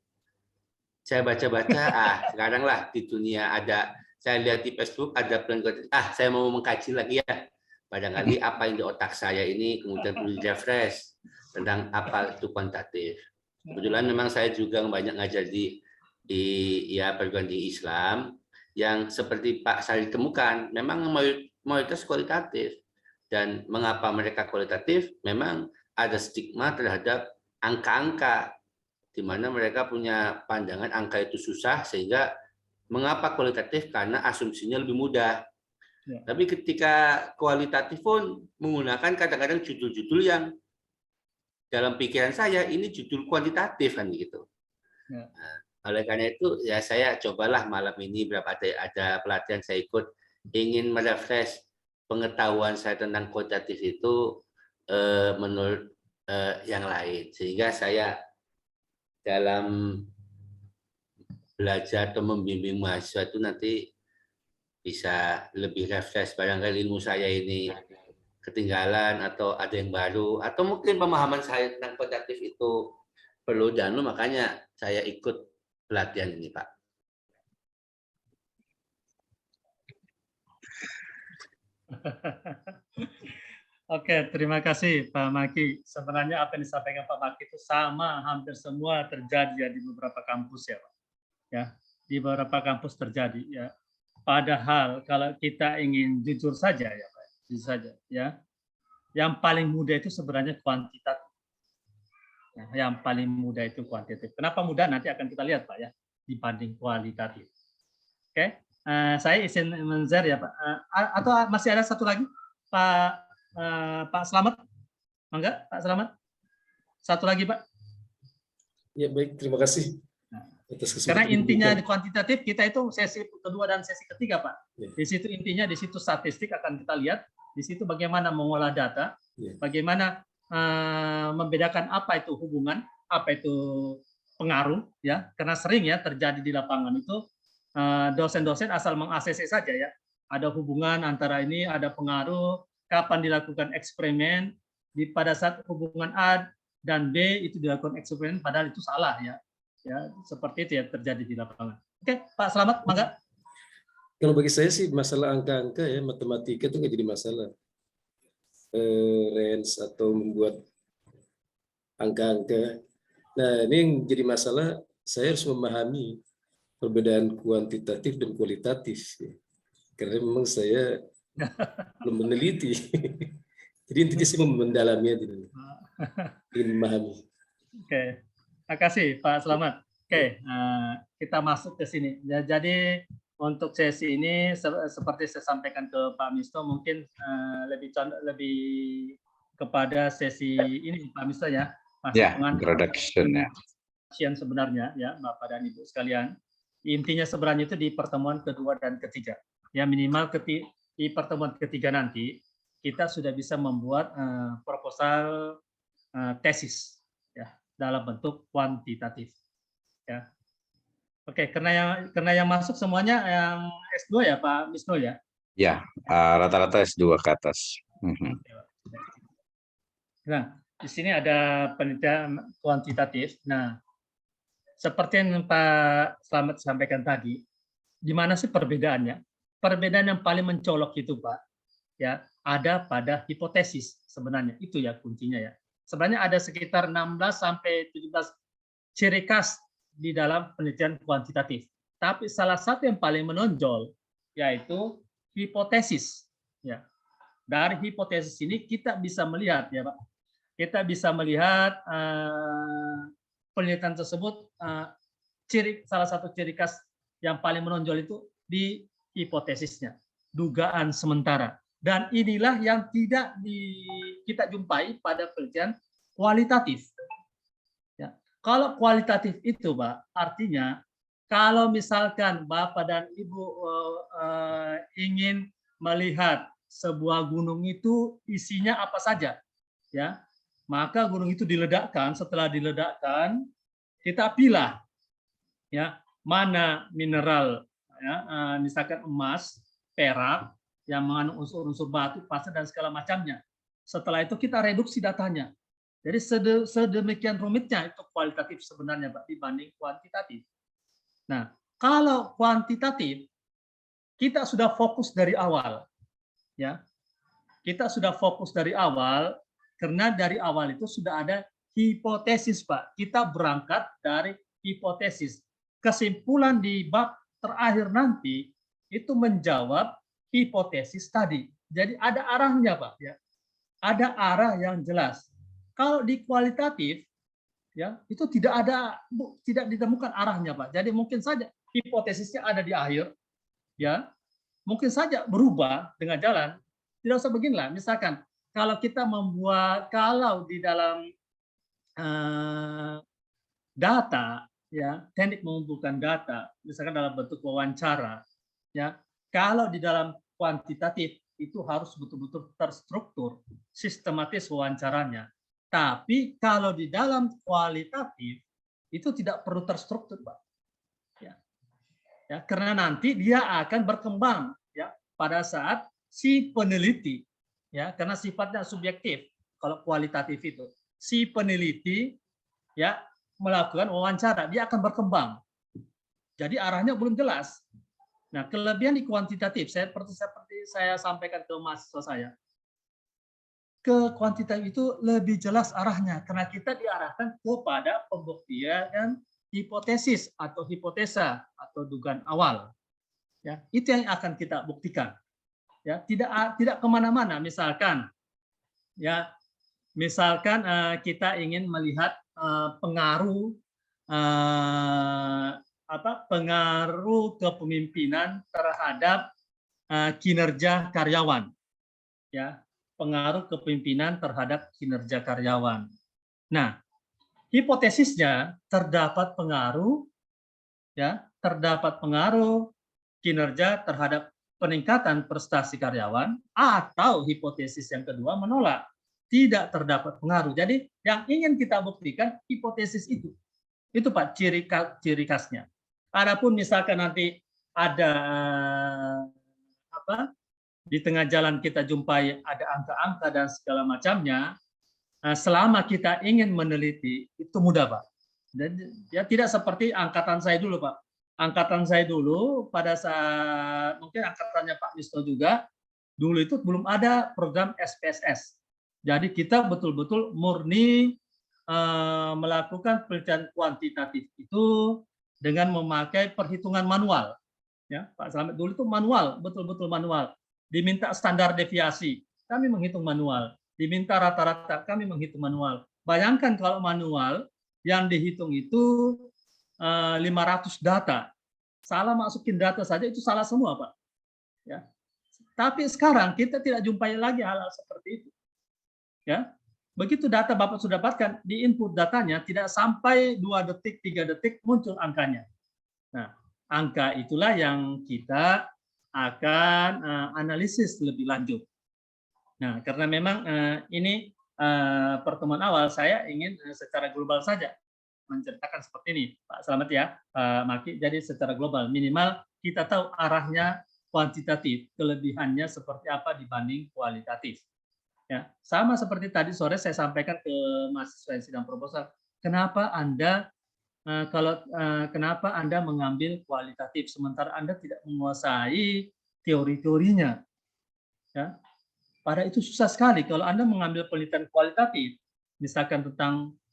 Saya baca-baca, sekarang lah di dunia ada, saya lihat di Facebook ada plan, saya mau mengkaji lagi ya. Barangkali apa yang di otak saya ini kemudian perlu di-refresh tentang apa itu kuantitatif. Kebetulan memang saya juga banyak ngajar di ya perguruan tinggi Islam yang seperti Pak Sari temukan, memang mayoritas kualitatif. Dan mengapa mereka kualitatif? Memang ada stigma terhadap angka-angka, di mana mereka punya pandangan angka itu susah, sehingga mengapa kualitatif? Karena asumsinya lebih mudah. Ya. Tapi ketika kualitatif pun menggunakan kadang-kadang judul-judul yang dalam pikiran saya ini judul kuantitatif kan gitu. Ya. Nah, oleh karena itu ya saya cobalah malam ini ada pelatihan saya ikut, ingin merefresh pengetahuan saya tentang kuantitatif itu menurut yang lain, sehingga saya dalam belajar atau membimbing mahasiswa itu nanti bisa lebih refresh, barangkali ilmu saya ini ketinggalan atau ada yang baru, atau mungkin pemahaman saya tentang kuantitatif itu perlu danu, makanya saya ikut pelatihan ini, Pak. Oke, terima kasih Pak Maki. Sebenarnya apa yang disampaikan Pak Maki itu sama, hampir semua terjadi ya di beberapa kampus ya, Pak. Ya, di beberapa kampus terjadi ya. Padahal kalau kita ingin jujur saja ya, Pak, jujur saja ya. Yang paling mudah itu sebenarnya kuantitatif. Ya, yang paling mudah itu kuantitatif. Kenapa mudah? Nanti akan kita lihat Pak ya, dibanding kualitatif. Oke, saya izin men-share ya Pak. Atau masih ada satu lagi, Pak Slamet? Enggak, Pak Slamet? Satu lagi, Pak. Ya, baik. Terima kasih. Karena intinya di kuantitatif kita itu sesi kedua dan sesi ketiga, Pak. Ya. Di situ intinya, di situ statistik akan kita lihat, di situ bagaimana mengolah data, Ya. bagaimana membedakan apa itu hubungan, apa itu pengaruh, ya. Karena sering ya terjadi di lapangan itu dosen-dosen asal meng-ACC saja ya. Ada hubungan antara ini, ada pengaruh, kapan dilakukan eksperimen, pada saat hubungan A dan B itu dilakukan eksperimen, padahal itu salah ya. Ya, seperti itu ya terjadi di lapangan. Oke, Pak Slamet, mangga. Kalau bagi saya sih masalah angka-angka ya, matematika itu nggak jadi masalah. Range atau membuat angka-angka. Nah, ini yang jadi masalah, saya harus memahami perbedaan kuantitatif dan kualitatif. Ya. Karena memang saya belum meneliti. Jadi intinya sih mendalami aja. Ingin memahami. Oke. Terima kasih Pak Slamet. Oke, kita masuk ke sini. Ya, jadi untuk sesi ini seperti saya sampaikan ke Pak Misto, mungkin lebih kepada sesi ini Pak Misto ya. Ya, introduction ya. Sebenarnya ya Bapak dan Ibu sekalian. Intinya sebenarnya itu di pertemuan kedua dan ketiga. Ya minimal di pertemuan ketiga nanti kita sudah bisa membuat proposal tesis ya dalam bentuk kuantitatif ya. Oke, karena yang masuk semuanya yang S2 ya Pak Misno ya. Ya, rata-rata S2 ke atas. Nah, di sini ada penelitian kuantitatif. Nah, seperti yang Pak Slamet sampaikan tadi, di mana sih perbedaannya? Perbedaan yang paling mencolok itu Pak, ya ada pada hipotesis sebenarnya. Itu ya kuncinya ya. Sebenarnya ada sekitar 16 sampai 17 ciri khas di dalam penelitian kuantitatif. Tapi salah satu yang paling menonjol yaitu hipotesis. Ya. Dari hipotesis ini kita bisa melihat ya Pak. Kita bisa melihat penelitian tersebut salah satu ciri khas yang paling menonjol itu di hipotesisnya, dugaan sementara. Dan inilah yang tidak kita jumpai pada penelitian kualitatif. Ya. Kalau kualitatif itu, Pak, artinya kalau misalkan Bapak dan Ibu ingin melihat sebuah gunung itu isinya apa saja, ya, maka gunung itu diledakkan. Setelah diledakkan, kita pilih, ya, mana mineral, ya, misalkan emas, perak, yang mengandung unsur-unsur batu, pasir, dan segala macamnya. Setelah itu kita reduksi datanya. Jadi sedemikian rumitnya itu kualitatif sebenarnya Pak dibanding kuantitatif. Nah, kalau kuantitatif kita sudah fokus dari awal. Ya. Kita sudah fokus dari awal karena dari awal itu sudah ada hipotesis, Pak. Kita berangkat dari hipotesis. Kesimpulan di bab terakhir nanti itu menjawab hipotesis tadi. Jadi ada arahnya, Pak, ya. Ada arah yang jelas. Kalau di kualitatif ya, itu tidak ditemukan arahnya, Pak. Jadi mungkin saja hipotesisnya ada di akhir ya. Mungkin saja berubah dengan jalan. Tidak usah beginilah. Misalkan kalau kita kalau di dalam data ya, teknik mengumpulkan data, misalkan dalam bentuk wawancara ya. Kalau di dalam kuantitatif itu harus betul-betul terstruktur, sistematis wawancaranya. Tapi kalau di dalam kualitatif itu tidak perlu terstruktur, Pak. Ya, karena nanti dia akan berkembang ya pada saat si peneliti, ya, karena sifatnya subjektif. Kalau kualitatif itu si peneliti ya melakukan wawancara, dia akan berkembang. Jadi arahnya belum jelas. Nah, kelebihan di kuantitatif, seperti saya sampaikan ke mahasiswa saya, ke kuantitatif itu lebih jelas arahnya karena kita diarahkan kepada pembuktian hipotesis atau hipotesa atau dugaan awal. Ya, itu yang akan kita buktikan. Ya, tidak kemana-mana. Misalkan, ya, kita ingin melihat pengaruh kepemimpinan terhadap kinerja karyawan. Ya, pengaruh kepemimpinan terhadap kinerja karyawan. Nah, hipotesisnya terdapat pengaruh ya, terdapat pengaruh kinerja terhadap peningkatan prestasi karyawan, atau hipotesis yang kedua menolak, tidak terdapat pengaruh. Jadi yang ingin kita buktikan hipotesis itu Pak ciri khasnya. Adapun misalkan nanti ada di tengah jalan kita jumpai ada angka-angka dan segala macamnya, selama kita ingin meneliti itu mudah, Pak. Dan ya tidak seperti angkatan saya dulu, Pak. Angkatan saya dulu pada saat mungkin angkatannya Pak Yusto juga, dulu itu belum ada program SPSS. Jadi kita betul-betul murni melakukan penelitian kuantitatif itu dengan memakai perhitungan manual. Ya, Pak Slamet dulu itu manual, betul-betul manual. Diminta standar deviasi, kami menghitung manual. Diminta rata-rata, kami menghitung manual. Bayangkan kalau manual yang dihitung itu 500 data. Salah masukin data saja itu salah semua, Pak. Ya. Tapi sekarang kita tidak jumpai lagi hal-hal seperti itu. Ya. Begitu data Bapak sudah dapatkan, di input datanya tidak sampai 2 detik, 3 detik muncul angkanya. Nah, angka itulah yang kita akan analisis lebih lanjut. Nah, karena memang ini pertemuan awal saya ingin secara global saja menceritakan seperti ini, Pak Slamet ya, Pak Maki. Jadi secara global minimal kita tahu arahnya kuantitatif, kelebihannya seperti apa dibanding kualitatif. Ya, sama seperti tadi sore saya sampaikan ke mahasiswa yang sidang proposal, kenapa Anda kenapa Anda mengambil kualitatif sementara Anda tidak menguasai teori-teorinya? Ya, pada itu susah sekali kalau Anda mengambil penelitian kualitatif, misalkan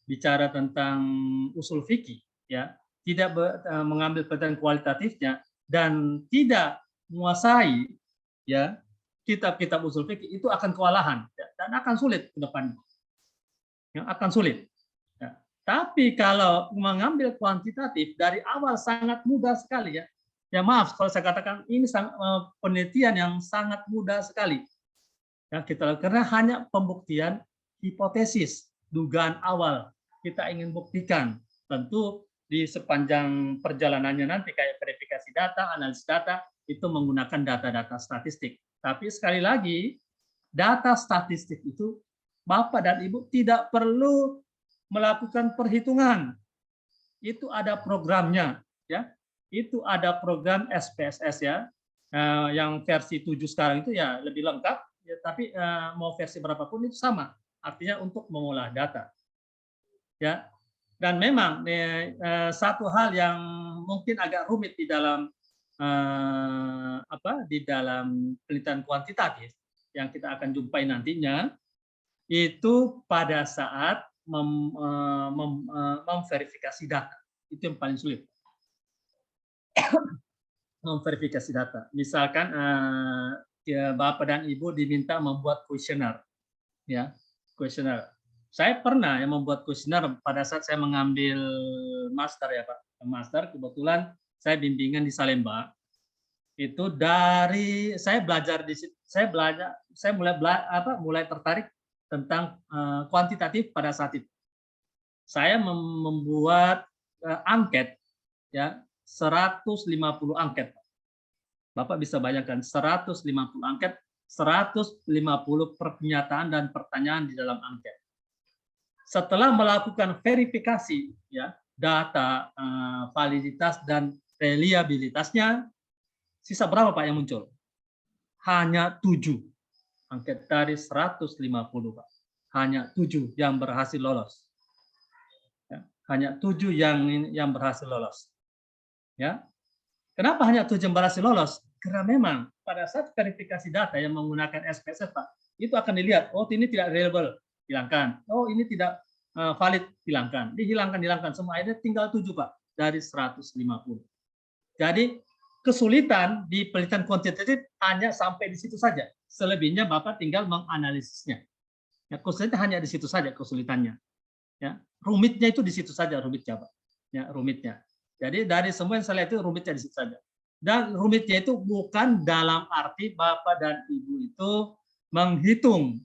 bicara tentang usul fikih, ya, tidak mengambil penelitian kualitatifnya dan tidak menguasai ya kitab-kitab usul fikih, itu akan kewalahan ya, dan akan sulit ke depannya. Ya, akan sulit. Ya. Tapi kalau mengambil kuantitatif dari awal sangat mudah sekali ya. Ya maaf kalau saya katakan ini penelitian yang sangat mudah sekali. Ya, kita karena hanya pembuktian hipotesis, dugaan awal kita ingin buktikan. Tentu di sepanjang perjalanannya nanti kayak verifikasi data, analisis data itu menggunakan data-data statistik. Tapi sekali lagi data statistik itu Bapak dan Ibu tidak perlu melakukan perhitungan. Itu ada programnya ya. Itu ada program SPSS ya. Yang versi 7 sekarang itu ya lebih lengkap ya, tapi mau versi berapapun itu sama. Artinya untuk mengolah data. Ya. Dan memang satu hal yang mungkin agak rumit di dalam di dalam penelitian kuantitatif yang kita akan jumpai nantinya itu pada saat memverifikasi data. Itu yang paling sulit. Memverifikasi data. Misalkan ya, Bapak dan Ibu diminta membuat kuesioner. Ya, kuesioner. Saya pernah yang membuat kuesioner pada saat saya mengambil master ya Pak. Master kebetulan saya bimbingan di Salemba. Itu dari saya belajar di saya mulai tertarik tentang kuantitatif pada saat itu. Saya membuat angket ya 150 angket. Bapak bisa bayangkan 150 angket, 150 pernyataan dan pertanyaan di dalam angket. Setelah melakukan verifikasi ya data, validitas dan reliabilitasnya, sisa berapa Pak yang muncul? Hanya 7 angket dari 150 Pak. Hanya 7 yang berhasil lolos. Ya, hanya 7 yang berhasil lolos. Ya. Kenapa hanya 7 yang berhasil lolos? Karena memang pada saat verifikasi data yang menggunakan SPSS Pak, itu akan dilihat, oh ini tidak reliable, hilangkan. Oh ini tidak valid, hilangkan. Dihilangkan semua. Akhirnya tinggal 7 Pak dari 150. Jadi kesulitan di penelitian kuantitatif hanya sampai di situ saja. Selebihnya Bapak tinggal menganalisisnya. Ya, kesulitan hanya di situ saja kesulitannya. Ya, rumitnya itu di situ saja rumitnya Pak. Ya, rumitnya. Jadi dari semua yang saya lihat itu rumitnya di situ saja. Dan rumitnya itu bukan dalam arti Bapak dan Ibu itu menghitung,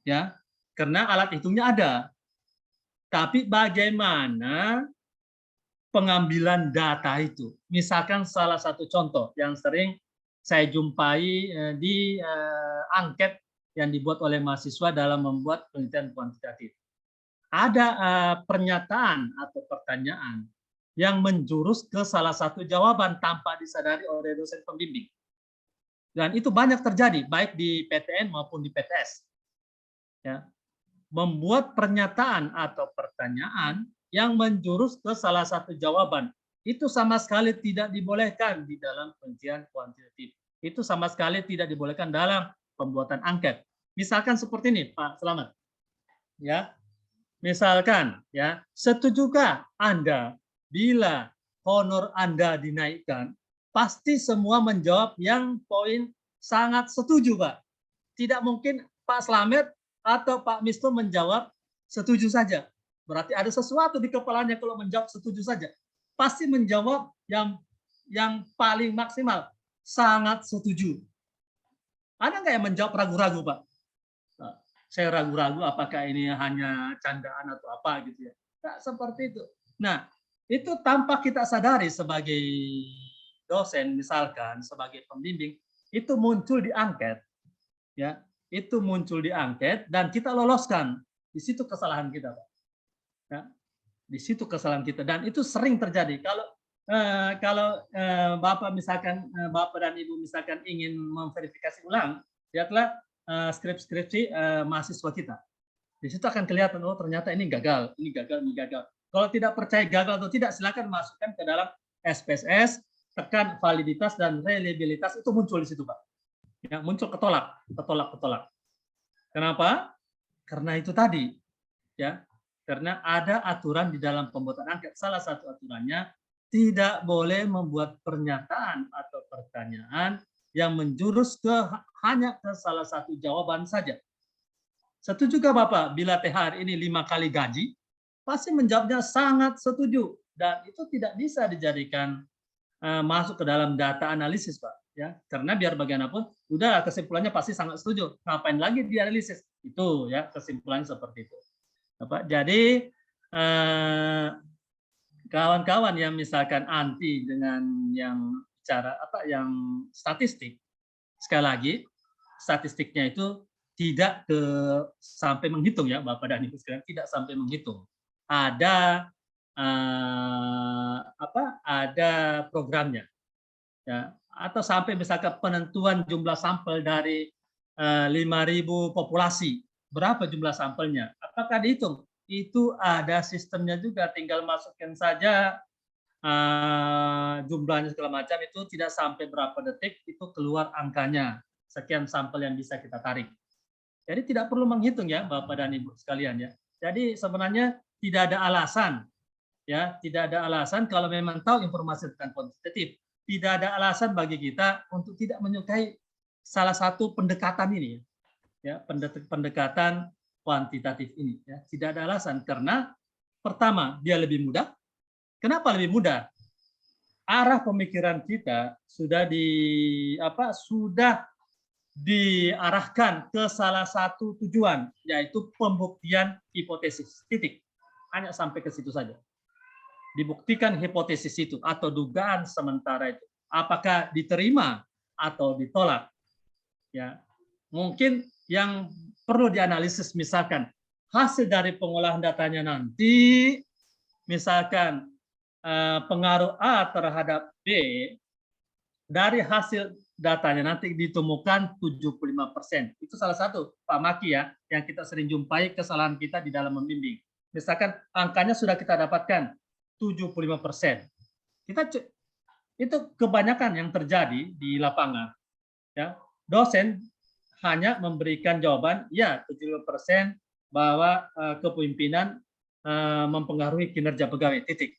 ya, karena alat hitungnya ada. Tapi bagaimana pengambilan data itu. Misalkan salah satu contoh yang sering saya jumpai di angket yang dibuat oleh mahasiswa dalam membuat penelitian kuantitatif. Ada pernyataan atau pertanyaan yang menjurus ke salah satu jawaban tanpa disadari oleh dosen pembimbing. Dan itu banyak terjadi, baik di PTN maupun di PTS. Ya. Membuat pernyataan atau pertanyaan yang menjurus ke salah satu jawaban. Itu sama sekali tidak dibolehkan di dalam penelitian kuantitatif. Itu sama sekali tidak dibolehkan dalam pembuatan angket. Misalkan seperti ini, Pak Selamat. Ya. Misalkan, ya, setujukah Anda bila honor Anda dinaikkan? Pasti semua menjawab yang poin sangat setuju, Pak. Tidak mungkin Pak Slamet atau Pak Misto menjawab setuju saja. Berarti ada sesuatu di kepalanya kalau menjawab setuju saja. Pasti menjawab yang paling maksimal, sangat setuju. Ada nggak yang menjawab ragu-ragu, Pak? Saya ragu-ragu apakah ini hanya candaan atau apa gitu ya. Nggak seperti itu. Nah, itu tanpa kita sadari sebagai dosen misalkan, sebagai pembimbing, itu muncul di angket. Ya, itu muncul di angket dan kita loloskan. Di situ kesalahan kita, Pak. Ya, di situ kesalahan kita dan itu sering terjadi. Kalau Bapak misalkan Bapak dan Ibu misalkan ingin memverifikasi ulang, lihatlah skripsi mahasiswa kita. Di situ akan kelihatan, oh ternyata ini gagal, ini gagal, ini gagal. Kalau tidak percaya gagal atau tidak, silakan masukkan ke dalam SPSS, tekan validitas dan reliabilitas, itu muncul di situ, Pak. Ya, muncul ketolak. Kenapa? Karena itu tadi, ya, karena ada aturan di dalam pembuatan angket. Salah satu aturannya tidak boleh membuat pernyataan atau pertanyaan yang menjurus hanya ke salah satu jawaban saja. Setuju juga Bapak bila THR ini 5 kali gaji? Pasti menjawabnya sangat setuju dan itu tidak bisa dijadikan masuk ke dalam data analisis, Pak. Ya, karena biar bagaimanapun, udah kesimpulannya pasti sangat setuju. Ngapain lagi dianalisis? Itu ya kesimpulannya seperti itu. Bapak, jadi kawan-kawan yang misalkan anti dengan yang yang statistik, sekali lagi statistiknya itu tidak sampai menghitung ya Bapak dan Ibu sekalian, tidak sampai menghitung. Ada ada programnya ya, atau sampai misalkan penentuan jumlah sampel dari 5.000 populasi, berapa jumlah sampelnya, apakah dihitung? Itu ada sistemnya juga, tinggal masukkan saja jumlahnya segala macam, itu tidak sampai berapa detik itu keluar angkanya, sekian sampel yang bisa kita tarik. Jadi tidak perlu menghitung ya Bapak dan Ibu sekalian ya. Jadi sebenarnya tidak ada alasan ya, tidak ada alasan kalau memang tahu informasi tentang kuantitatif, tidak ada alasan bagi kita untuk tidak menyukai salah satu pendekatan ini ya, pendekatan kuantitatif ini ya. Tidak ada alasan karena pertama dia lebih mudah. Kenapa lebih mudah? Arah pemikiran kita sudah diarahkan ke salah satu tujuan, yaitu pembuktian hipotesis. Titik. Hanya sampai ke situ saja. Dibuktikan hipotesis itu atau dugaan sementara itu. Apakah diterima atau ditolak? Ya. Mungkin yang perlu dianalisis misalkan hasil dari pengolahan datanya nanti, misalkan pengaruh A terhadap B, dari hasil datanya nanti ditemukan 75%. Itu salah satu, Pak Maki ya, yang kita sering jumpai kesalahan kita di dalam membimbing. Misalkan angkanya sudah kita dapatkan 75%. Itu kebanyakan yang terjadi di lapangan. Ya, dosen hanya memberikan jawaban, ya 75% bahwa kepemimpinan mempengaruhi kinerja pegawai, titik.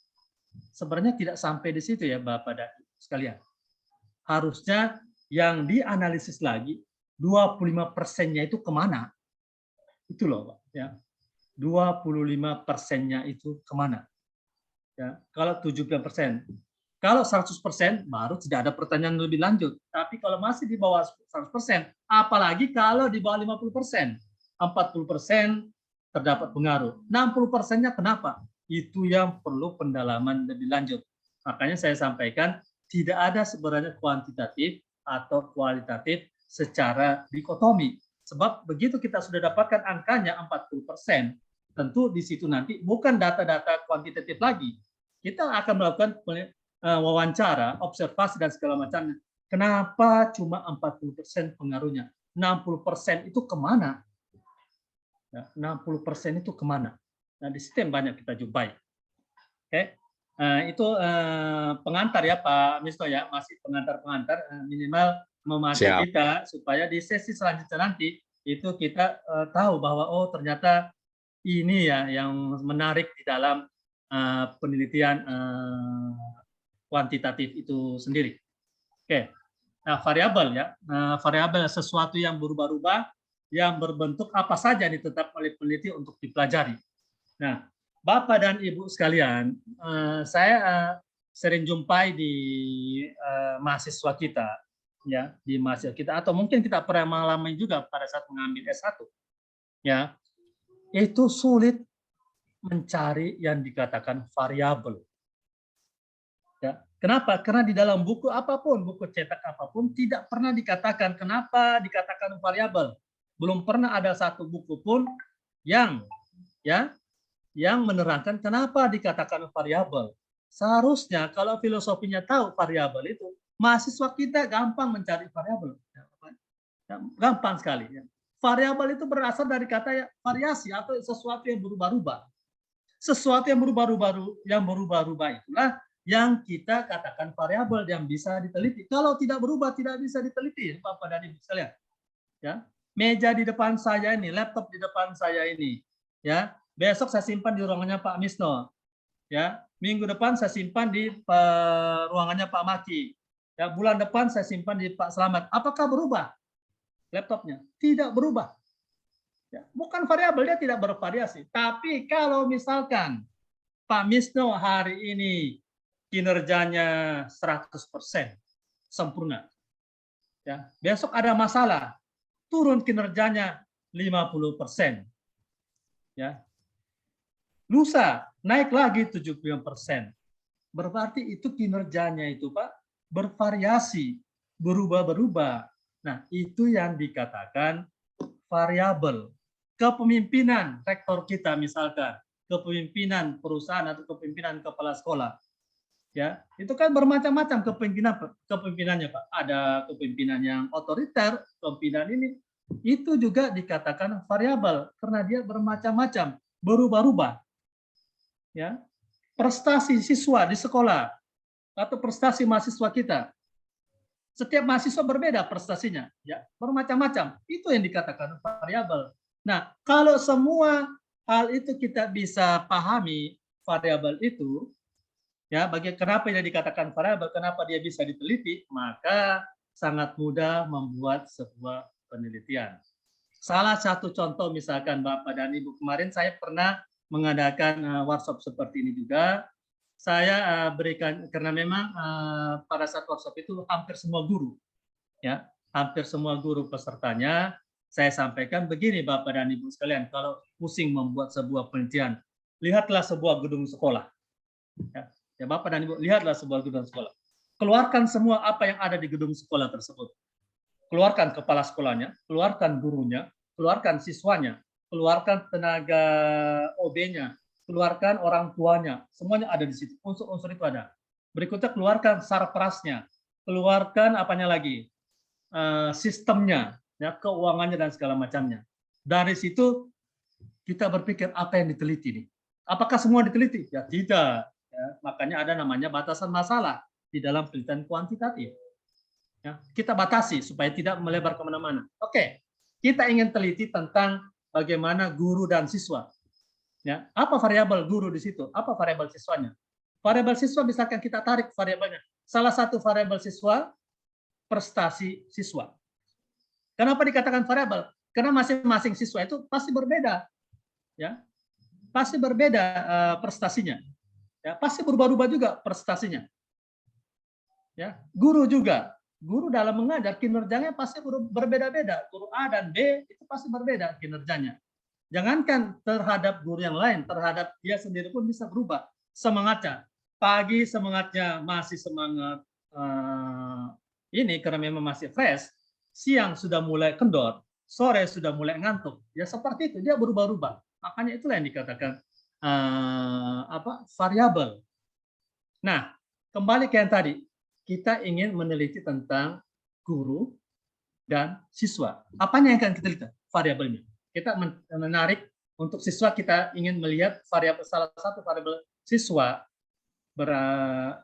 Sebenarnya tidak sampai di situ ya Bapak dan sekalian. Harusnya yang dianalisis lagi 25%-nya itu kemana? Itu loh Pak. Ya. 25%-nya itu kemana? Ya, kalau 70%. Kalau 100% baru tidak ada pertanyaan lebih lanjut. Tapi kalau masih di bawah 100%, apalagi kalau di bawah 50%, 40% terdapat pengaruh. 60%-nya kenapa? Itu yang perlu pendalaman lebih lanjut. Makanya saya sampaikan tidak ada sebenarnya kuantitatif atau kualitatif secara dikotomi. Sebab begitu kita sudah dapatkan angkanya 40%, tentu di situ nanti bukan data-data kuantitatif lagi. Kita akan melakukan wawancara, observasi dan segala macamnya. Kenapa cuma 40% pengaruhnya? 60% itu kemana? Ya, 60% itu kemana? Nah, di situ yang banyak kita jumpai. Oke, itu pengantar ya Pak Misto ya, masih pengantar-pengantar, minimal memacu kita supaya di sesi selanjutnya nanti itu kita tahu bahwa oh ternyata ini ya yang menarik di dalam penelitian kuantitatif itu sendiri. Oke. Nah, variabel ya, variabel sesuatu yang berubah-ubah, yang berbentuk apa saja ditetap oleh peneliti untuk dipelajari. Nah, Bapak dan Ibu sekalian, saya sering jumpai di mahasiswa kita, ya, di mahasiswa kita, atau mungkin kita pernah mengalami juga pada saat mengambil S1, ya, itu sulit mencari yang dikatakan variabel. Ya. Kenapa? Karena di dalam buku apapun, buku cetak apapun, tidak pernah dikatakan kenapa dikatakan variabel. Belum pernah ada satu buku pun yang menerangkan kenapa dikatakan variabel. Seharusnya kalau filosofinya tahu variabel itu, mahasiswa kita gampang mencari variabel. Gampang sekali. Variabel itu berasal dari kata variasi atau sesuatu yang berubah-ubah. Sesuatu yang berubah-ubah itulah yang kita katakan variabel yang bisa diteliti. Kalau tidak berubah, tidak bisa diteliti, Bapak dan Ibu sekalian. Ya, meja di depan saya ini, laptop di depan saya ini, ya, besok saya simpan di ruangannya Pak Misno, ya, minggu depan saya simpan di ruangannya Pak Maki, ya, bulan depan saya simpan di Pak Selamat. Apakah berubah laptopnya? Tidak berubah. Ya, bukan variabel, dia tidak bervariasi. Tapi kalau misalkan Pak Misno hari ini kinerjanya 100% sempurna, ya, besok ada masalah, turun kinerjanya 50%, ya, lusa naik lagi 75%, berarti itu kinerjanya itu Pak bervariasi, berubah-berubah. Nah, itu yang dikatakan variabel. Kepemimpinan rektor kita misalkan, kepemimpinan perusahaan atau kepemimpinan kepala sekolah, ya, itu kan bermacam-macam kepemimpinannya Pak. Ada kepemimpinan yang otoriter, kepemimpinan ini itu juga dikatakan variabel karena dia bermacam-macam, berubah-ubah. Ya, prestasi siswa di sekolah atau prestasi mahasiswa kita, setiap mahasiswa berbeda prestasinya, ya, bermacam-macam. Itu yang dikatakan variabel. Nah, kalau semua hal itu kita bisa pahami variabel itu, ya, kenapa dia dikatakan variabel, kenapa dia bisa diteliti, maka sangat mudah membuat sebuah penelitian. Salah satu contoh misalkan Bapak dan Ibu, kemarin saya pernah mengadakan workshop seperti ini juga. Saya berikan, karena memang pada saat workshop itu hampir semua guru, ya, hampir semua guru pesertanya, saya sampaikan begini Bapak dan Ibu sekalian, kalau pusing membuat sebuah penelitian, lihatlah sebuah gedung sekolah. Ya, Bapak dan Ibu, lihatlah sebuah gedung sekolah. Keluarkan semua apa yang ada di gedung sekolah tersebut. Keluarkan kepala sekolahnya, keluarkan gurunya, keluarkan siswanya, keluarkan tenaga OB-nya, keluarkan orang tuanya, semuanya ada di situ. Unsur-unsur itu ada. Berikutnya keluarkan sarprasnya, keluarkan apanya lagi, sistemnya, ya, keuangannya dan segala macamnya. Dari situ kita berpikir apa yang diteliti nih. Apakah semua diteliti? Ya tidak. Ya, makanya ada namanya batasan masalah di dalam penelitian kuantitatif. Ya, kita batasi supaya tidak melebar kemana-mana. Oke, kita ingin teliti tentang bagaimana guru dan siswa. Ya, apa variabel guru di situ? Apa variabel siswanya? Variabel siswa misalkan kita tarik variabelnya. Salah satu variabel siswa prestasi siswa. Kenapa dikatakan variabel? Karena masing-masing siswa itu pasti berbeda, ya, pasti berbeda prestasinya. Ya, pasti berubah-ubah juga prestasinya. Ya, guru juga. Guru dalam mengajar kinerjanya pasti berbeda-beda. Guru A dan B itu pasti berbeda kinerjanya. Jangankan terhadap guru yang lain, terhadap dia sendiri pun bisa berubah semangatnya. Pagi semangatnya masih semangat ini karena memang masih fresh, siang sudah mulai kendor, sore sudah mulai ngantuk. Ya seperti itu, dia berubah-ubah. Makanya itulah yang dikatakan variabel. Nah, kembali ke yang tadi, kita ingin meneliti tentang guru dan siswa. Apanya yang akan kita lihat? Variabelnya. Kita menarik untuk siswa, kita ingin melihat variabel, salah satu variabel siswa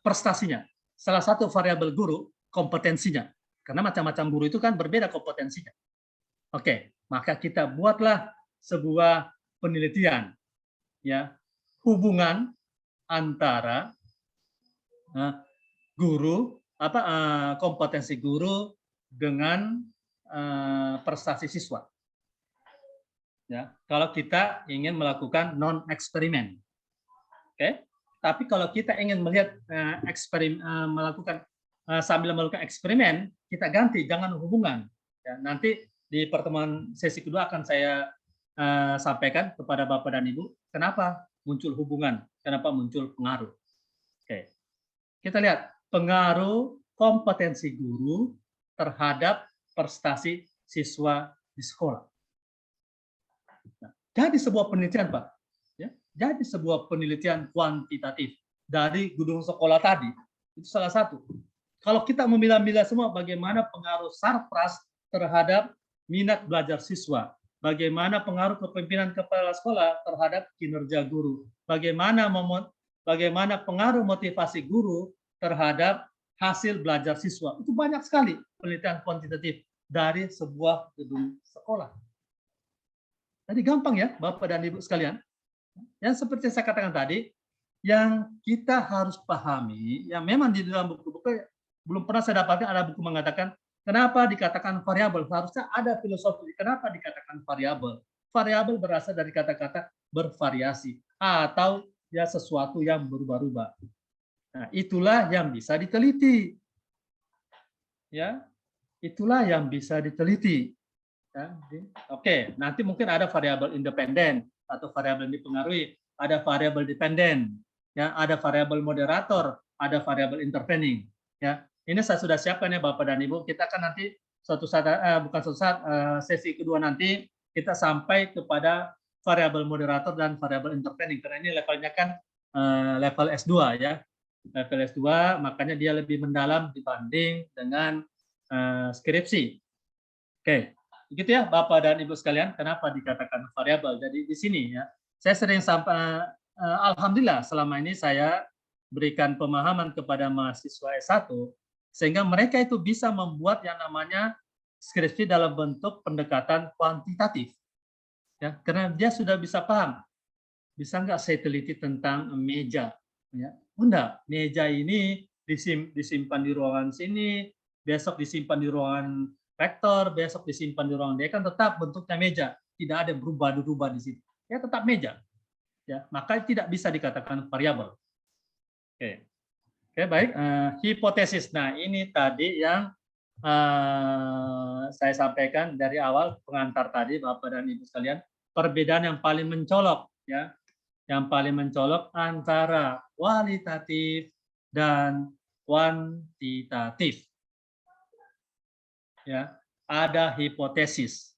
prestasinya. Salah satu variabel guru kompetensinya. Karena macam-macam guru itu kan berbeda kompetensinya. Oke, maka kita buatlah sebuah penelitian, ya, hubungan antara guru kompetensi guru dengan prestasi siswa. Ya, kalau kita ingin melakukan non eksperimen, oke. Tapi kalau kita ingin melihat sambil melakukan eksperimen, kita ganti, jangan hubungan. Ya, nanti di pertemuan sesi kedua akan saya sampaikan kepada Bapak dan Ibu kenapa muncul hubungan, kenapa muncul pengaruh. Oke, kita lihat pengaruh kompetensi guru terhadap prestasi siswa di sekolah. Nah, jadi sebuah penelitian, Pak. Ya, jadi sebuah penelitian kuantitatif dari gedung sekolah tadi, itu salah satu. Kalau kita memilah-milah semua bagaimana pengaruh sarpras terhadap minat belajar siswa, bagaimana pengaruh kepemimpinan kepala sekolah terhadap kinerja guru, bagaimana pengaruh motivasi guru terhadap hasil belajar siswa. Itu banyak sekali penelitian kuantitatif dari sebuah gedung sekolah. Jadi gampang ya, Bapak dan Ibu sekalian. Yang seperti saya katakan tadi, yang kita harus pahami, yang memang di dalam buku-buku belum pernah saya dapatkan ada buku mengatakan kenapa dikatakan variabel. Harusnya ada filosofi kenapa dikatakan variabel. Variabel berasal dari kata-kata bervariasi atau ya sesuatu yang berubah-ubah. Nah, itulah yang bisa diteliti. Ya, itulah yang bisa diteliti. Ya, oke, nanti mungkin ada variabel independen atau variabel dipengaruhi, ada variabel dependen, ya, ada variabel moderator, ada variabel intervening. Ya, ini saya sudah siapkan ya Bapak dan Ibu. Kita akan nanti sesi kedua nanti kita sampai kepada variabel moderator dan variabel intervening karena ini levelnya kan level S2 ya. Level S2 makanya dia lebih mendalam dibanding dengan skripsi. Oke. Begitu ya Bapak dan Ibu sekalian, kenapa dikatakan variabel. Jadi di sini ya, saya sering alhamdulillah selama ini saya berikan pemahaman kepada mahasiswa S1 sehingga mereka itu bisa membuat yang namanya skripsi dalam bentuk pendekatan kuantitatif. Ya, karena dia sudah bisa paham. Bisa nggak saya teliti tentang meja? Ya, enggak, meja ini disimpan di ruangan sini, besok disimpan di ruangan rektor, besok disimpan di ruangan dekan, tetap bentuknya meja, tidak ada berubah-ubah di situ. Ya tetap meja. Ya, maka tidak bisa dikatakan variabel. Oke. Oke, baik. Hipotesis. Nah, ini tadi yang saya sampaikan dari awal pengantar tadi Bapak dan Ibu sekalian, perbedaan yang paling mencolok ya. Yang paling mencolok antara kualitatif dan kuantitatif. Ya, ada hipotesis.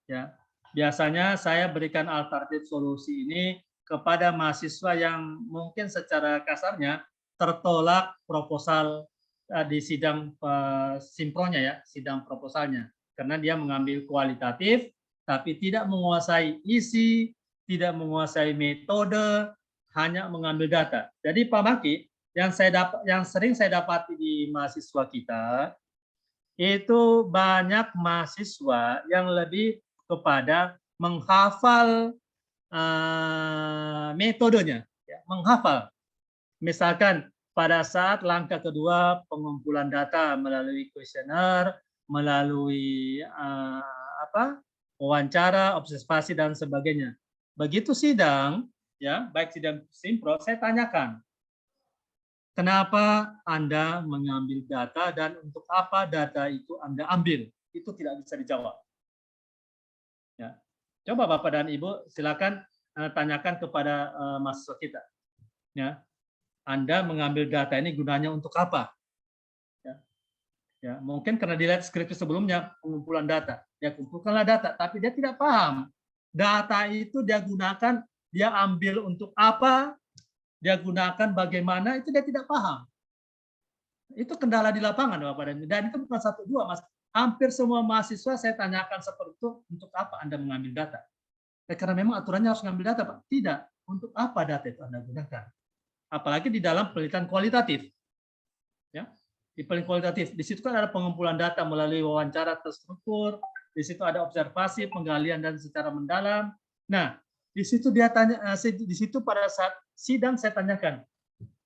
Ya, biasanya saya berikan alternatif solusi ini kepada mahasiswa yang mungkin secara kasarnya tertolak proposal di sidang simpronya ya, sidang proposalnya, karena dia mengambil kualitatif tapi tidak menguasai isi, tidak menguasai metode, hanya mengambil data. Jadi Pak Maki, yang sering saya dapati di mahasiswa kita itu banyak mahasiswa yang lebih kepada menghafal metodenya, ya, menghafal. Misalkan pada saat langkah kedua pengumpulan data melalui kuesioner, melalui wawancara, observasi dan sebagainya. Begitu sidang, ya baik sidang simpro, saya tanyakan. Kenapa Anda mengambil data dan untuk apa data itu Anda ambil? Itu tidak bisa dijawab. Ya. Coba Bapak dan Ibu silakan tanyakan kepada mahasiswa kita. Ya, Anda mengambil data ini gunanya untuk apa? Ya, mungkin karena dilihat skripsi sebelumnya pengumpulan data, dia kumpulkanlah data, tapi dia tidak paham data itu dia gunakan, dia ambil untuk apa, dia gunakan bagaimana, itu dia tidak paham. Itu kendala di lapangan, Bapak dan itu bukan 1 2, Mas. Hampir semua mahasiswa saya tanyakan seperti itu, untuk apa Anda mengambil data? Karena memang aturannya harus mengambil data, Pak. Tidak, untuk apa data itu Anda gunakan? Apalagi di dalam penelitian kualitatif. Ya. Di penelitian kualitatif, di situ kan ada pengumpulan data melalui wawancara terstruktur, di situ ada observasi, penggalian dan secara mendalam. Nah, di situ dia tanya, di situ pada saat sidang saya tanyakan,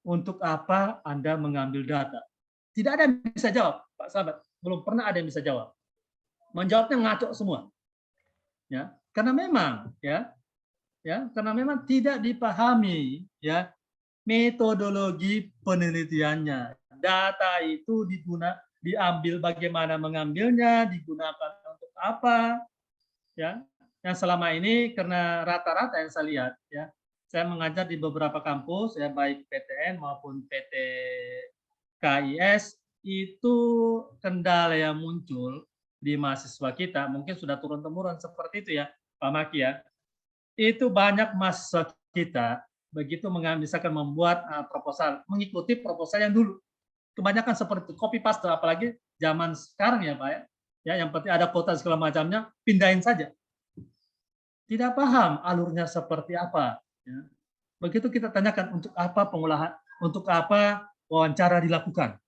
untuk apa Anda mengambil data? Tidak ada yang bisa jawab, Pak sahabat. Belum pernah ada yang bisa jawab. Menjawabnya ngaco semua. Ya, karena memang karena memang tidak dipahami ya metodologi penelitiannya. Data itu diambil bagaimana mengambilnya, digunakan untuk apa, ya. Yang selama ini karena rata-rata yang saya lihat, ya, saya mengajar di beberapa kampus, ya, baik PTN maupun PT KIS, itu kendala yang muncul di mahasiswa kita, mungkin sudah turun-temurun seperti itu ya, Pak Maki ya. Itu banyak mahasiswa kita begitu misalkan membuat proposal, mengikuti proposal yang dulu. Kebanyakan seperti itu, copy paste, apalagi zaman sekarang ya Pak ya, yang penting ada kota segala macamnya, pindahin saja. Tidak paham alurnya seperti apa. Ya. Begitu kita tanyakan untuk apa pengolahan, untuk apa wawancara dilakukan.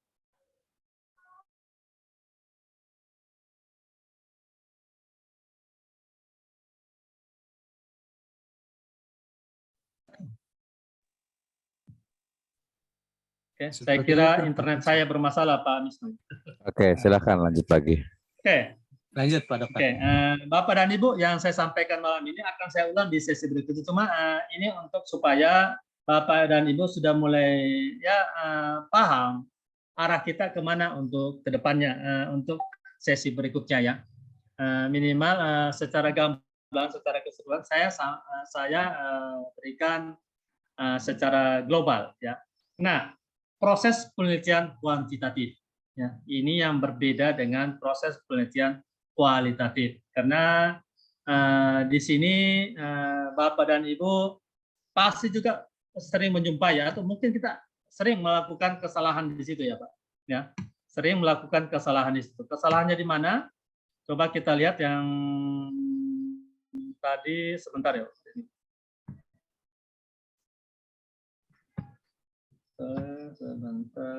Oke, saya kira internet saya bermasalah, Pak Misnu. Oke, silakan lanjut lagi. Oke, Lanjut Pak Dokter. Oke, Bapak dan Ibu, yang saya sampaikan malam ini akan saya ulang di sesi berikutnya. Cuma ini untuk supaya Bapak dan Ibu sudah mulai paham arah kita kemana untuk kedepannya, untuk sesi berikutnya ya. Minimal secara gamblang, secara keseluruhan saya berikan secara global ya. Nah, proses penelitian kuantitatif ya, ini yang berbeda dengan proses penelitian kualitatif, karena di sini Bapak dan Ibu pasti juga sering menjumpai atau mungkin kita sering melakukan kesalahan di situ ya Pak ya, sering melakukan kesalahan di situ. Kesalahannya di mana? Coba kita lihat yang tadi sebentar ya. Sebentar.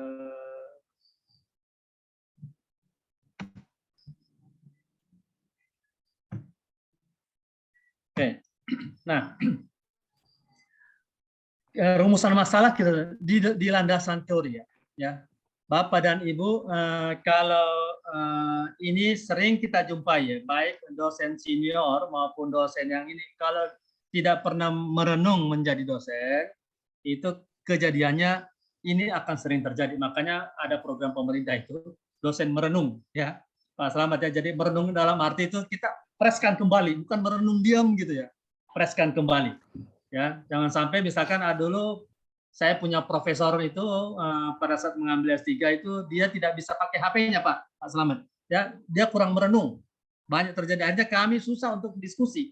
Oke, nah rumusan masalah kita di landasan teori ya. Bapak dan Ibu, kalau ini sering kita jumpai ya, baik dosen senior maupun dosen yang ini, kalau tidak pernah merenung menjadi dosen, itu kejadiannya ini akan sering terjadi. Makanya ada program pemerintah itu dosen merenung ya, Pak Slamet ya. Jadi merenung dalam arti itu kita preskan kembali, bukan merenung diam gitu ya, preskan kembali ya. Jangan sampai misalkan dulu saya punya profesor itu pada saat mengambil S3 itu dia tidak bisa pakai HP-nya Pak Slamet ya, dia kurang merenung, banyak terjadi. Akhirnya kami susah untuk diskusi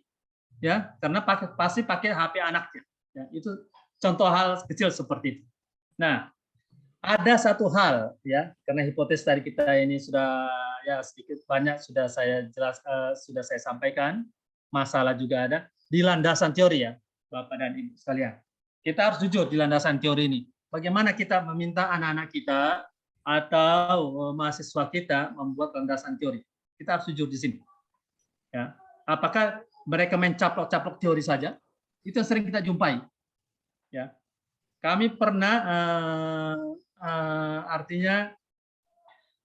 ya, karena pasti pakai HP anaknya ya. Itu contoh hal kecil seperti itu. Nah, ada satu hal ya, karena hipotesis tadi kita ini sudah ya sedikit banyak sudah saya sudah saya sampaikan, masalah juga ada di landasan teori ya, Bapak dan Ibu sekalian. Kita harus jujur di landasan teori ini. Bagaimana kita meminta anak-anak kita atau mahasiswa kita membuat landasan teori? Kita harus jujur di sini. Ya, apakah mereka main caplok-caplok teori saja? Itu yang sering kita jumpai. Ya, kami pernah artinya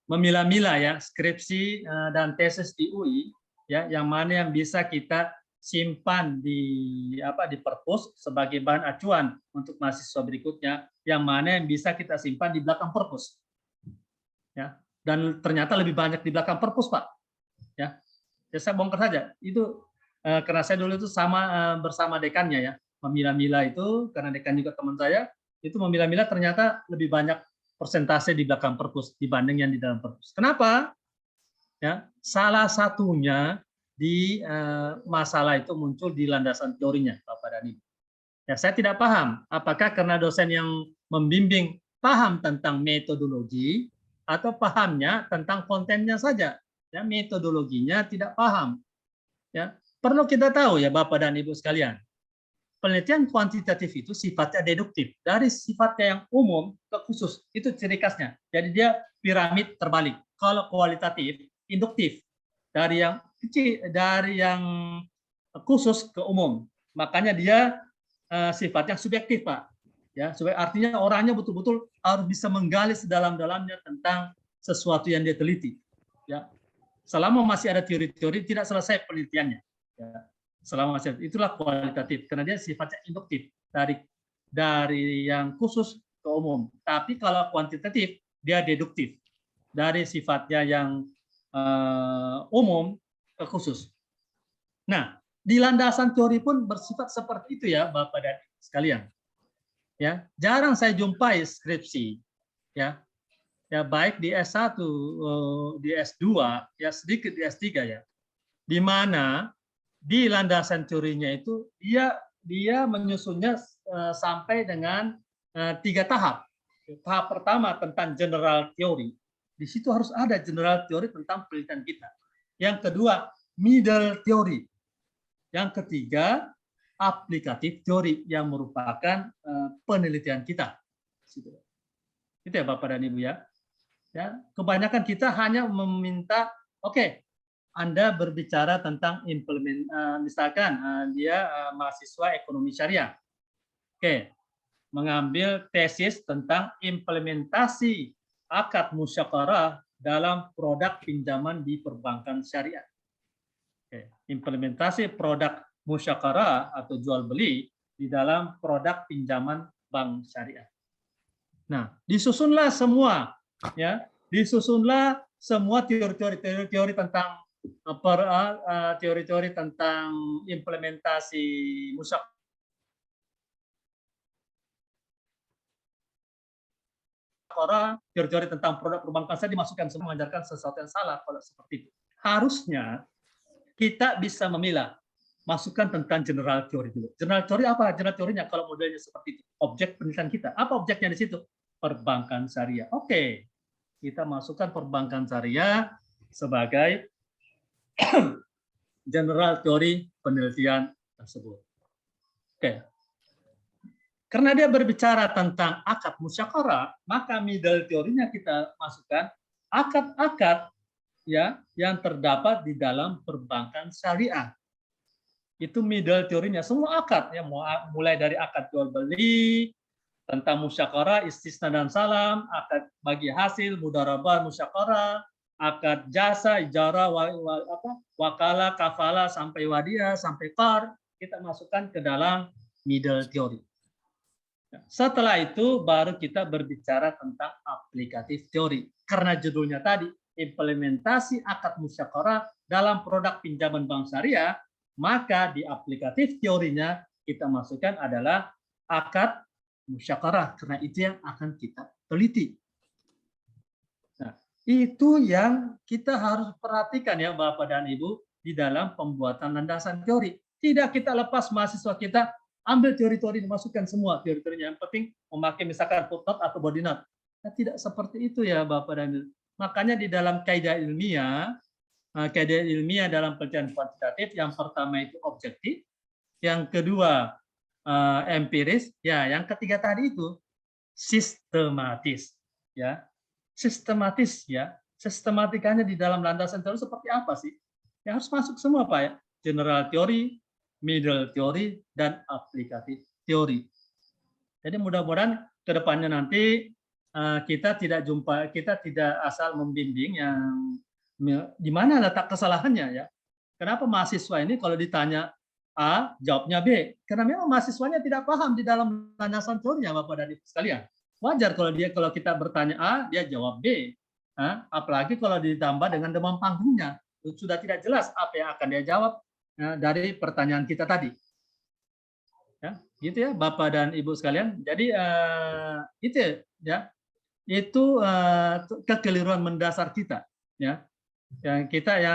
memilah-milah ya skripsi dan tesis di UI ya, yang mana yang bisa kita simpan di perpus sebagai bahan acuan untuk mahasiswa berikutnya, yang mana yang bisa kita simpan di belakang perpus ya, dan ternyata lebih banyak di belakang perpus Pak ya. Ya saya bongkar saja itu karena saya dulu itu bersama dekannya ya, memilah-milah itu, karena dekan juga teman saya, itu memilah-milah ternyata lebih banyak persentase di belakang perpus dibanding yang di dalam perpus. Kenapa? Ya, salah satunya di masalah itu muncul di landasan teorinya, Bapak dan Ibu. Ya, saya tidak paham apakah karena dosen yang membimbing paham tentang metodologi atau pahamnya tentang kontennya saja. Ya, metodologinya tidak paham. Ya, perlu kita tahu ya Bapak dan Ibu sekalian. Penelitian kuantitatif itu sifatnya deduktif. Dari sifatnya yang umum ke khusus, itu ciri khasnya. Jadi dia piramid terbalik. Kalau kualitatif, induktif. Dari yang kecil, dari yang khusus ke umum. Makanya dia sifatnya subjektif, Pak. Ya, artinya orangnya betul-betul harus bisa menggali sedalam-dalamnya tentang sesuatu yang dia teliti. Ya, selama masih ada teori-teori, tidak selesai penelitiannya. Ya, selama masih itulah kualitatif, karena dia sifatnya induktif dari yang khusus ke umum. Tapi kalau kuantitatif, dia deduktif dari sifatnya yang umum ke khusus. Nah, di landasan teori pun bersifat seperti itu ya, Bapak dan sekalian. Ya, jarang saya jumpai skripsi, ya baik di S1, di S2, ya sedikit di S3 ya, di mana di landasan teorinya itu dia menyusunnya sampai dengan 3 tahap. Tahap pertama tentang general theory. Di situ harus ada general theory tentang penelitian kita. Yang kedua, middle theory. Yang ketiga, aplikatif teori yang merupakan penelitian kita. Itu ya Bapak dan Ibu ya. Ya, kebanyakan kita hanya meminta, oke, Anda berbicara tentang misalkan dia mahasiswa ekonomi syariah. Oke, mengambil tesis tentang implementasi akad musyawarah dalam produk pinjaman di perbankan syariah. Oke, implementasi produk musyawarah atau jual beli di dalam produk pinjaman bank syariah. Nah, disusunlah semua ya, disusunlah semua teori-teori tentang teori-teori tentang implementasi musyawarah, teori-teori tentang produk perbankan saya dimasukkan semua, mengajarkan sesuatu yang salah kalau seperti itu. Harusnya kita bisa memilah, masukkan tentang general theory dulu. General theory apa? General teorinya kalau modelnya seperti itu. Objek penelitian kita. Apa objeknya di situ? Perbankan syariah. Oke. Kita masukkan perbankan syariah sebagai general teori penelitian tersebut. Oke. Karena dia berbicara tentang akad musyawarah, maka middle teorinya kita masukkan akad-akad ya yang terdapat di dalam perbankan syariah. Itu middle teorinya, semua akad ya, mulai dari akad jual beli, tentang musyawarah, istisna dan salam, akad bagi hasil, mudharabah, musyawarah, akad jasa, ijarah, wakalah, kafalah, sampai wadiah, sampai qard, kita masukkan ke dalam middle teori. Setelah itu baru kita berbicara tentang aplikatif teori. Karena judulnya tadi, implementasi akad musyawarah dalam produk pinjaman bank syariah, maka di aplikatif teorinya kita masukkan adalah akad musyawarah, karena itu yang akan kita teliti. Nah, itu yang kita harus perhatikan ya Bapak dan Ibu di dalam pembuatan landasan teori. Tidak kita lepas mahasiswa kita ambil teori-teori dimasukkan semua teori-teorinya. Yang penting memakai misalkan footnote atau body note. Nah, tidak seperti itu ya Bapak dan Ibu. Makanya di dalam kaidah ilmiah dalam penelitian kuantitatif, yang pertama itu objektif, yang kedua empiris, ya, yang ketiga tadi itu sistematis, ya, sistematis, ya, sistematikanya di dalam landasan teori seperti apa sih? Ya harus masuk semua Pak ya, general teori, middle teori, dan aplikatif teori. Jadi mudah-mudahan kedepannya nanti kita tidak asal membimbing yang di mana letak kesalahannya ya. Kenapa mahasiswa ini kalau ditanya A, jawabnya B. Karena memang mahasiswanya tidak paham di dalam landasan teorinya, Bapak dan Ibu sekalian. Wajar kalau kita bertanya A, dia jawab B. Apalagi kalau ditambah dengan demam panggungnya. Sudah tidak jelas apa yang akan dia jawab, dari pertanyaan kita tadi. Ya, gitu ya Bapak dan Ibu sekalian. Jadi itu ya, itu kekeliruan mendasar kita, ya. Yang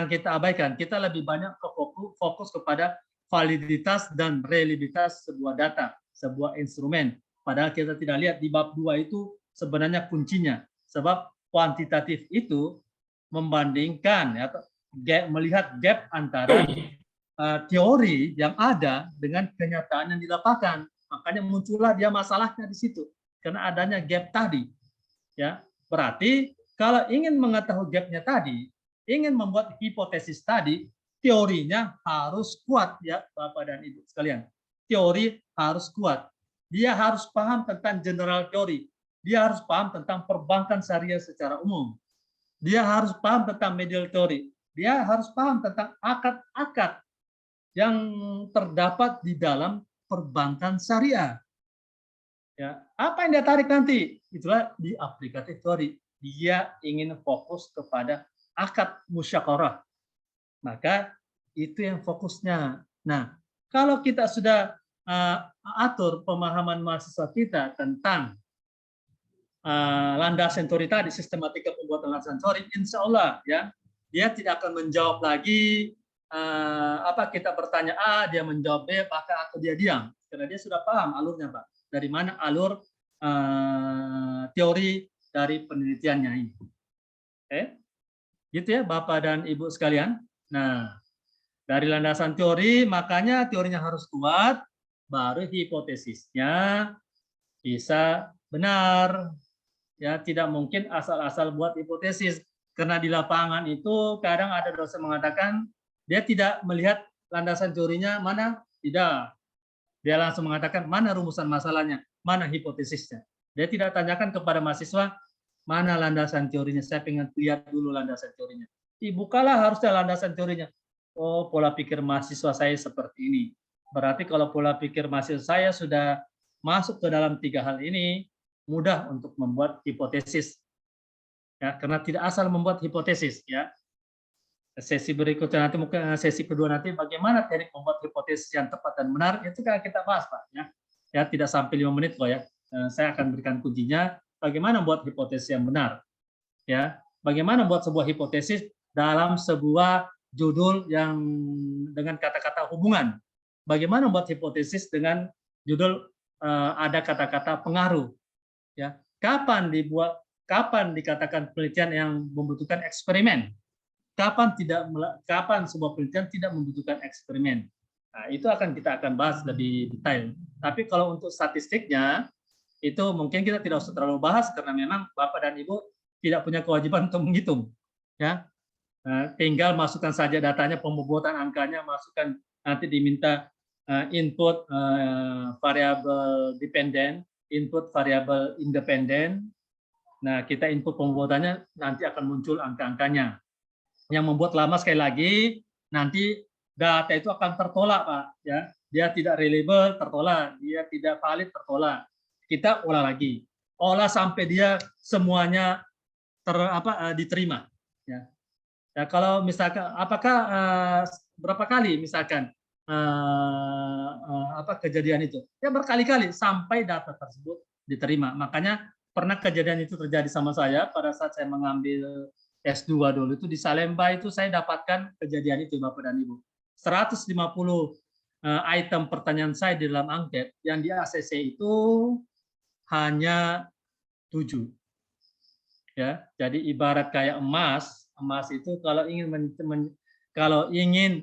kita abaikan. Kita lebih banyak fokus kepada validitas dan reliabilitas sebuah data, sebuah instrumen. Padahal kita tidak lihat di bab 2 itu sebenarnya kuncinya. Sebab kuantitatif itu membandingkan atau melihat gap antara teori yang ada dengan kenyataan yang di lapangan. Makanya muncullah dia masalahnya di situ karena adanya gap tadi. Ya, berarti kalau ingin mengetahui gapnya tadi, ingin membuat hipotesis tadi, teorinya harus kuat ya Bapak dan Ibu sekalian. Teori harus kuat. Dia harus paham tentang general teori. Dia harus paham tentang perbankan syariah secara umum. Dia harus paham tentang medial teori. Dia harus paham tentang akad-akad yang terdapat di dalam perbankan syariah. Ya, apa yang dia tarik nanti? Itulah di aplikatif teori. Dia ingin fokus kepada akad musyawarah. Maka itu yang fokusnya. Nah, kalau kita sudah atur pemahaman mahasiswa kita tentang landasan teori tadi, sistematika pembuatan landasan teori, insya Allah ya, dia tidak akan menjawab lagi kita bertanya A, dia menjawab B, atau dia diam. Karena dia sudah paham alurnya, Pak. Dari mana alur teori dari penelitiannya ini. Gitu ya, Bapak dan Ibu sekalian. Nah, dari landasan teori, makanya teorinya harus kuat, baru hipotesisnya bisa benar. Ya, tidak mungkin asal-asal buat hipotesis. Karena di lapangan itu kadang ada dosen mengatakan, dia tidak melihat landasan teorinya mana, tidak. Dia langsung mengatakan mana rumusan masalahnya, mana hipotesisnya. Dia tidak tanyakan kepada mahasiswa, mana landasan teorinya, saya pengen lihat dulu landasan teorinya. Dibukalah harusnya landasan teorinya. Oh, pola pikir mahasiswa saya seperti ini. Berarti kalau pola pikir mahasiswa saya sudah masuk ke dalam 3 hal ini, mudah untuk membuat hipotesis. Ya, karena tidak asal membuat hipotesis, ya. Sesi berikutnya nanti, mungkin sesi kedua nanti bagaimana teknik membuat hipotesis yang tepat dan benar, itu kan kita bahas, Pak, ya. Ya, tidak sampai 5 menit kok ya. Saya akan berikan kuncinya bagaimana membuat hipotesis yang benar. Ya, bagaimana membuat sebuah hipotesis dalam sebuah judul yang dengan kata-kata hubungan. Bagaimana membuat hipotesis dengan judul ada kata-kata pengaruh. Ya, kapan dikatakan penelitian yang membutuhkan eksperimen? Kapan sebuah penelitian tidak membutuhkan eksperimen? Nah, itu kita akan bahas lebih detail. Tapi kalau untuk statistiknya itu mungkin kita tidak usah terlalu bahas karena memang Bapak dan Ibu tidak punya kewajiban untuk menghitung. Ya, tinggal masukkan saja datanya, pembobotan angkanya, masukkan, nanti diminta input variabel dependen, input variabel independen. Nah, kita input pembobotannya, nanti akan muncul angka-angkanya. Yang membuat lama sekali lagi, nanti data itu akan tertolak, Pak. Ya, dia tidak reliable, tertolak. Dia tidak valid, tertolak. Kita olah lagi, olah sampai dia semuanya diterima. Ya. Ya, kalau misalkan, apakah berapa kali misalkan kejadian itu? Ya berkali-kali sampai data tersebut diterima. Makanya pernah kejadian itu terjadi sama saya pada saat saya mengambil S2 dulu itu di Salemba, itu saya dapatkan kejadian itu, Bapak dan Ibu. 150 item pertanyaan saya di dalam angket, yang di ACC itu hanya 7. Ya, jadi ibarat kayak emas itu kalau ingin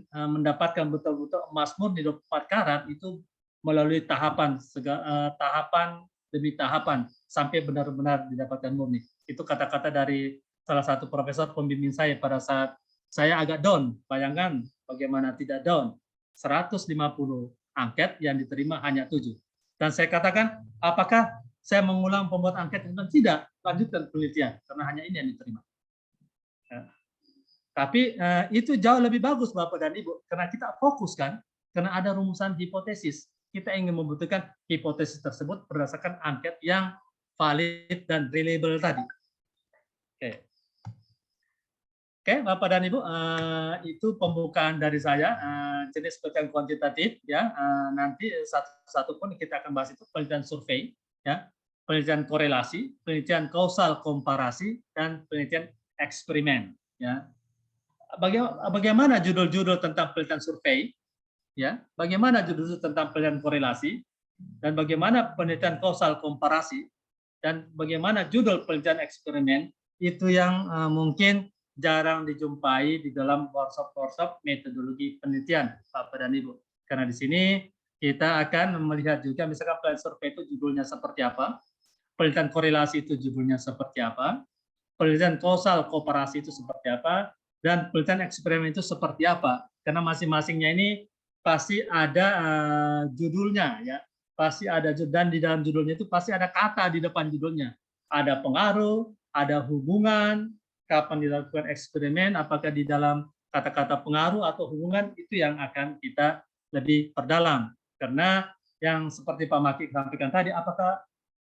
mendapatkan betul-betul emas murni 24 karat itu melalui tahapan demi tahapan sampai benar-benar didapatkan murni. Itu kata-kata dari salah satu profesor pembimbing saya pada saat saya agak down. Bayangkan bagaimana tidak down. 150 angket yang diterima hanya 7. Dan saya katakan, apakah saya mengulang pembuat angket? Tidak, lanjutkan penelitian karena hanya ini yang diterima. Ya. Tapi itu jauh lebih bagus Bapak dan Ibu karena kita fokus kan, karena ada rumusan hipotesis. Kita ingin membutuhkan hipotesis tersebut berdasarkan angket yang valid dan reliable tadi. Oke. Oke, Bapak dan Ibu, itu pembukaan dari saya, jenis penelitian kuantitatif ya. Nanti satu-satu pun kita akan bahas itu penelitian survei, ya, penelitian korelasi, penelitian kausal komparasi, dan penelitian eksperimen. Ya, bagaimana judul-judul tentang penelitian survei, ya, bagaimana judul-judul tentang penelitian korelasi, dan bagaimana penelitian kausal komparasi, dan bagaimana judul penelitian eksperimen itu yang mungkin jarang dijumpai di dalam workshop-workshop metodologi penelitian, Bapak dan Ibu. Karena di sini kita akan melihat juga misalkan penelitian survei itu judulnya seperti apa, penelitian korelasi itu judulnya seperti apa, penelitian kausal komparasi itu seperti apa, dan penelitian eksperimen itu seperti apa. Karena masing-masingnya ini pasti ada judulnya, ya, pasti ada, dan di dalam judulnya itu pasti ada kata di depan judulnya. Ada pengaruh, ada hubungan, kapan dilakukan eksperimen, apakah di dalam kata-kata pengaruh atau hubungan, itu yang akan kita lebih perdalam. Karena yang seperti Pak Maki sampaikan tadi, apakah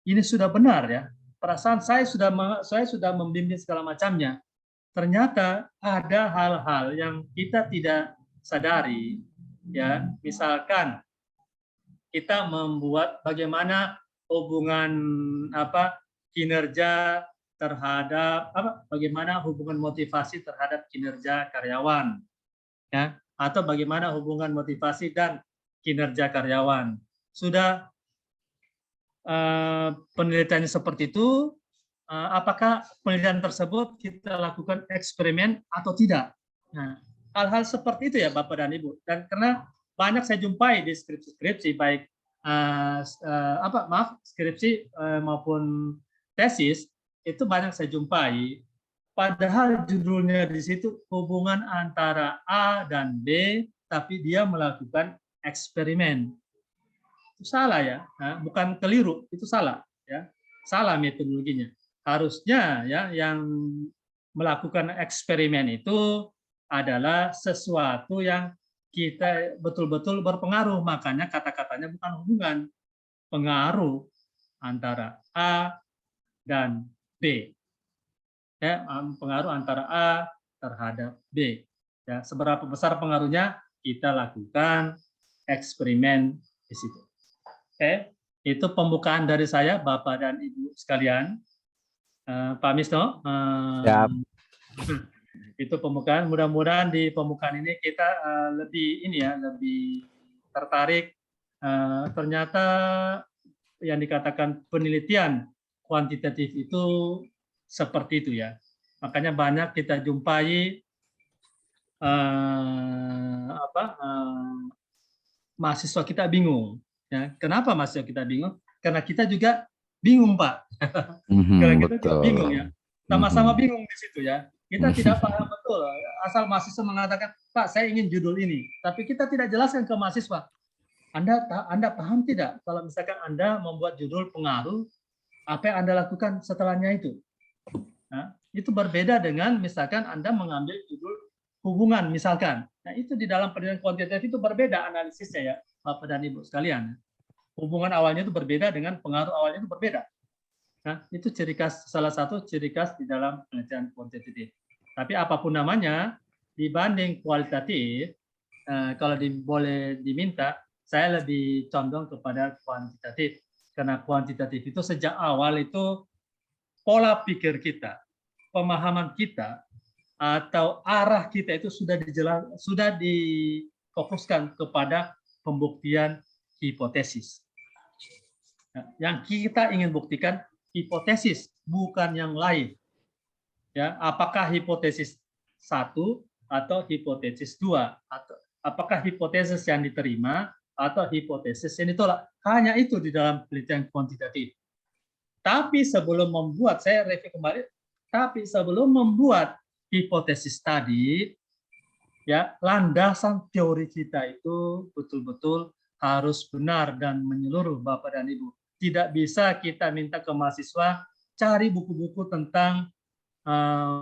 ini sudah benar ya? Perasaan saya sudah membimbing segala macamnya. Ternyata ada hal-hal yang kita tidak sadari, ya. Misalkan kita membuat bagaimana hubungan kinerja terhadap bagaimana hubungan motivasi terhadap kinerja karyawan, ya, atau bagaimana hubungan motivasi dan kinerja karyawan. Sudah penelitiannya seperti itu, apakah penelitian tersebut kita lakukan eksperimen atau tidak? Nah, hal-hal seperti itu ya Bapak dan Ibu. Dan karena banyak saya jumpai di skripsi-skripsi baik skripsi maupun tesis, itu banyak saya jumpai, padahal judulnya di situ hubungan antara A dan B, tapi dia melakukan eksperimen. Itu salah ya, bukan keliru, itu salah ya, salah metodologinya. Harusnya ya yang melakukan eksperimen itu adalah sesuatu yang kita betul-betul berpengaruh, makanya kata-katanya bukan hubungan, pengaruh antara A dan B, ya, pengaruh antara A terhadap B, ya, seberapa besar pengaruhnya kita lakukan eksperimen di situ. Oke, itu pembukaan dari saya Bapak dan Ibu sekalian. Pak Misno, itu pembukaan. Mudah-mudahan di pembukaan ini kita lebih tertarik. Ternyata yang dikatakan penelitian kuantitatif itu seperti itu ya. Makanya banyak kita jumpai mahasiswa kita bingung. Ya. Kenapa mahasiswa kita bingung? Karena kita juga bingung, Pak. Karena kita juga bingung ya. Sama-sama bingung di situ ya. Kita tidak paham betul. Asal mahasiswa mengatakan, Pak, saya ingin judul ini. Tapi kita tidak jelaskan ke mahasiswa. Anda paham tidak kalau misalkan Anda membuat judul pengaruh, apa yang Anda lakukan setelahnya itu? Nah, itu berbeda dengan misalkan Anda mengambil judul hubungan misalkan. Nah, itu di dalam penelitian kuantitatif itu berbeda analisisnya ya, Bapak dan Ibu sekalian. Hubungan awalnya itu berbeda dengan pengaruh awalnya itu berbeda. Nah, itu salah satu ciri khas di dalam penelitian kuantitatif. Tapi apapun namanya, dibanding kualitatif, kalau boleh diminta, saya lebih condong kepada kuantitatif. Karena kuantitatif itu sejak awal itu pola pikir kita, pemahaman kita, atau arah kita itu sudah difokuskan kepada pembuktian hipotesis. Nah, yang kita ingin buktikan hipotesis, bukan yang lain. Ya, apakah hipotesis 1 atau hipotesis 2, atau apakah hipotesis yang diterima atau hipotesis yang ditolak. Hanya itu di dalam penelitian kuantitatif. Tapi sebelum membuat, saya review kembali, tapi sebelum membuat hipotesis tadi, ya, landasan teori kita itu betul-betul harus benar dan menyeluruh Bapak dan Ibu. Tidak bisa kita minta ke mahasiswa cari buku-buku tentang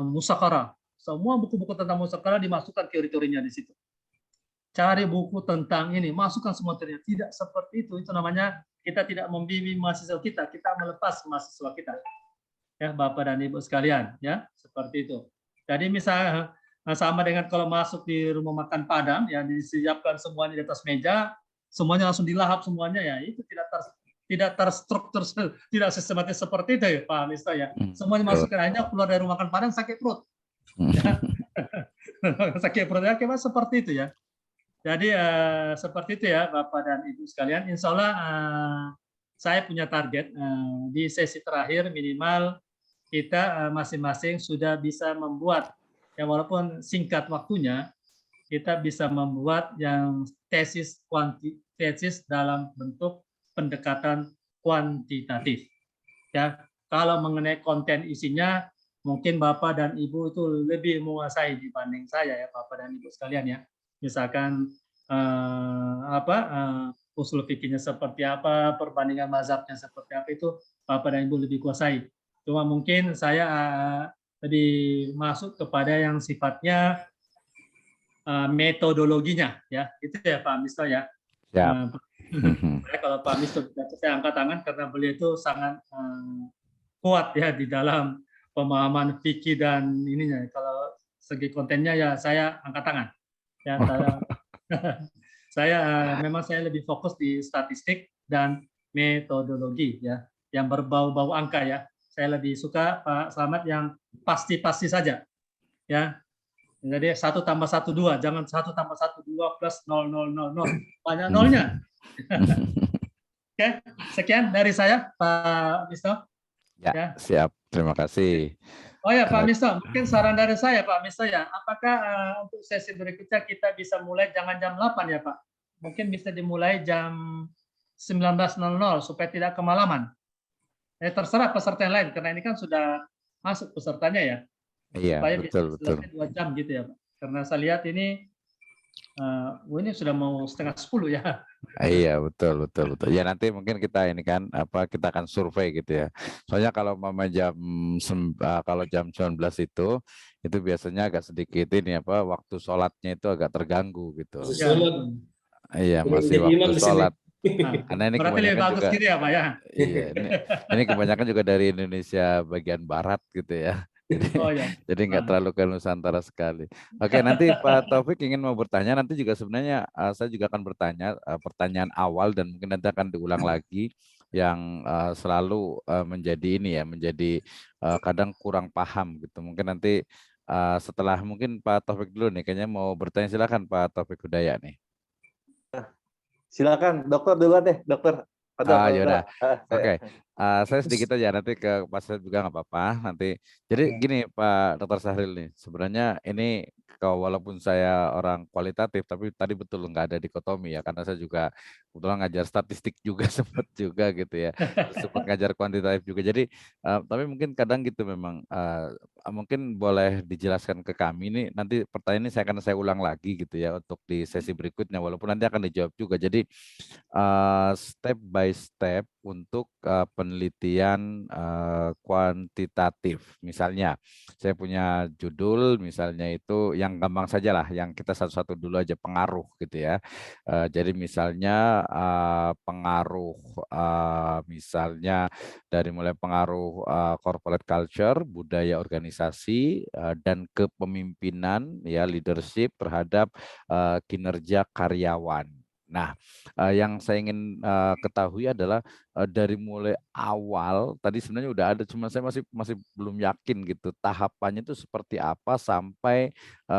musakarah. Semua buku-buku tentang musakarah dimasukkan teori-teorinya di situ. Cari buku tentang ini, masukkan semua teorinya. Tidak seperti itu. Itu namanya kita tidak membimbing mahasiswa kita melepas mahasiswa kita. Ya, Bapak dan Ibu sekalian, ya, seperti itu. Jadi misalnya Nah, sama dengan kalau masuk di rumah makan Padang, ya disiapkan semuanya di atas meja, semuanya langsung dilahap semuanya, ya itu tidak terstruktur, tidak sistematis seperti itu ya Pak Misto ya. Semuanya masukkan aja, keluar dari rumah makan Padang sakit perut. Ya. Sakit perut ya, seperti itu ya. Jadi seperti itu ya Bapak dan Ibu sekalian. Insya Allah saya punya target di sesi terakhir minimal kita masing-masing sudah bisa membuat, ya walaupun singkat waktunya, kita bisa membuat yang tesis dalam bentuk pendekatan kuantitatif. Ya, kalau mengenai konten isinya, mungkin Bapak dan Ibu itu lebih menguasai dibanding saya ya Bapak dan Ibu sekalian ya. Misalkan usul fikihnya seperti apa, perbandingan mazhabnya seperti apa, itu Bapak dan Ibu lebih kuasai. Cuma mungkin saya lebih masuk kepada yang sifatnya metodologinya ya, itu ya Pak Misto ya. Kalau Pak Misto saya angkat tangan karena beliau itu sangat kuat ya di dalam pemahaman fikih dan ininya. Kalau segi kontennya ya saya angkat tangan. Ya, memang saya lebih fokus di statistik dan metodologi ya, yang berbau-bau angka ya. Saya lebih suka Pak Slamet yang pasti-pasti saja ya. Jadi 1 tambah 1 2, jangan 1 tambah 1 2 plus 0 0 0 0, banyak nolnya. Oke, sekian dari saya Pak Misto. Ya, siap. Terima kasih. Oh ya Pak Misto, mungkin saran dari saya Pak Misto ya, apakah untuk sesi berikutnya kita bisa mulai jangan jam 8 ya Pak? Mungkin bisa dimulai jam 19.00 supaya tidak kemalaman. Terserah peserta yang lain, karena ini kan sudah masuk pesertanya ya. Iya, supaya betul, bisa selesai 2 jam gitu ya Pak. Karena saya lihat ini sudah mau 9:30 ya. Iya, betul. Ya nanti mungkin kita ini kan kita akan survei gitu ya. Soalnya kalau kalau jam 19 itu biasanya agak sedikit ini waktu sholatnya itu agak terganggu gitu. Iya, masih waktu sholat. Karena ini berarti lebih bagus gitu ya Pak ya. Iya, ini kebanyakan juga dari Indonesia bagian barat gitu ya. Jadi nggak terlalu ke Nusantara sekali. Oke, nanti Pak Taufik ingin mau bertanya, nanti juga sebenarnya saya juga akan bertanya pertanyaan awal dan mungkin nanti akan diulang lagi yang selalu menjadi kadang kurang paham gitu. Mungkin nanti setelah mungkin Pak Taufik dulu nih, kayaknya mau bertanya, silakan Pak Taufik Hudaya nih. Silakan dokter duluan deh, dokter. Yaudah. Oke. Saya sedikit aja, nanti ke Pak Sahril juga nggak apa-apa nanti. Jadi gini Pak Dr. Sahril nih, sebenarnya ini walaupun saya orang kualitatif, tapi tadi betul nggak ada dikotomi ya, karena saya juga kebetulan ngajar statistik juga sempat juga gitu ya, sempat ngajar kuantitatif juga. Jadi tapi mungkin kadang gitu memang mungkin boleh dijelaskan ke kami nih, nanti pertanyaan ini saya ulang lagi gitu ya untuk di sesi berikutnya, walaupun nanti akan dijawab juga. Jadi step by step untuk penelitian kuantitatif. Misalnya, saya punya judul, misalnya itu yang gampang saja lah, yang kita satu-satu dulu aja, pengaruh gitu ya. Jadi misalnya pengaruh, misalnya dari mulai pengaruh corporate culture, budaya organisasi, dan kepemimpinan ya, leadership terhadap kinerja karyawan. Nah, yang saya ingin ketahui adalah dari mulai awal tadi sebenarnya udah ada, cuma saya masih belum yakin gitu tahapannya itu seperti apa sampai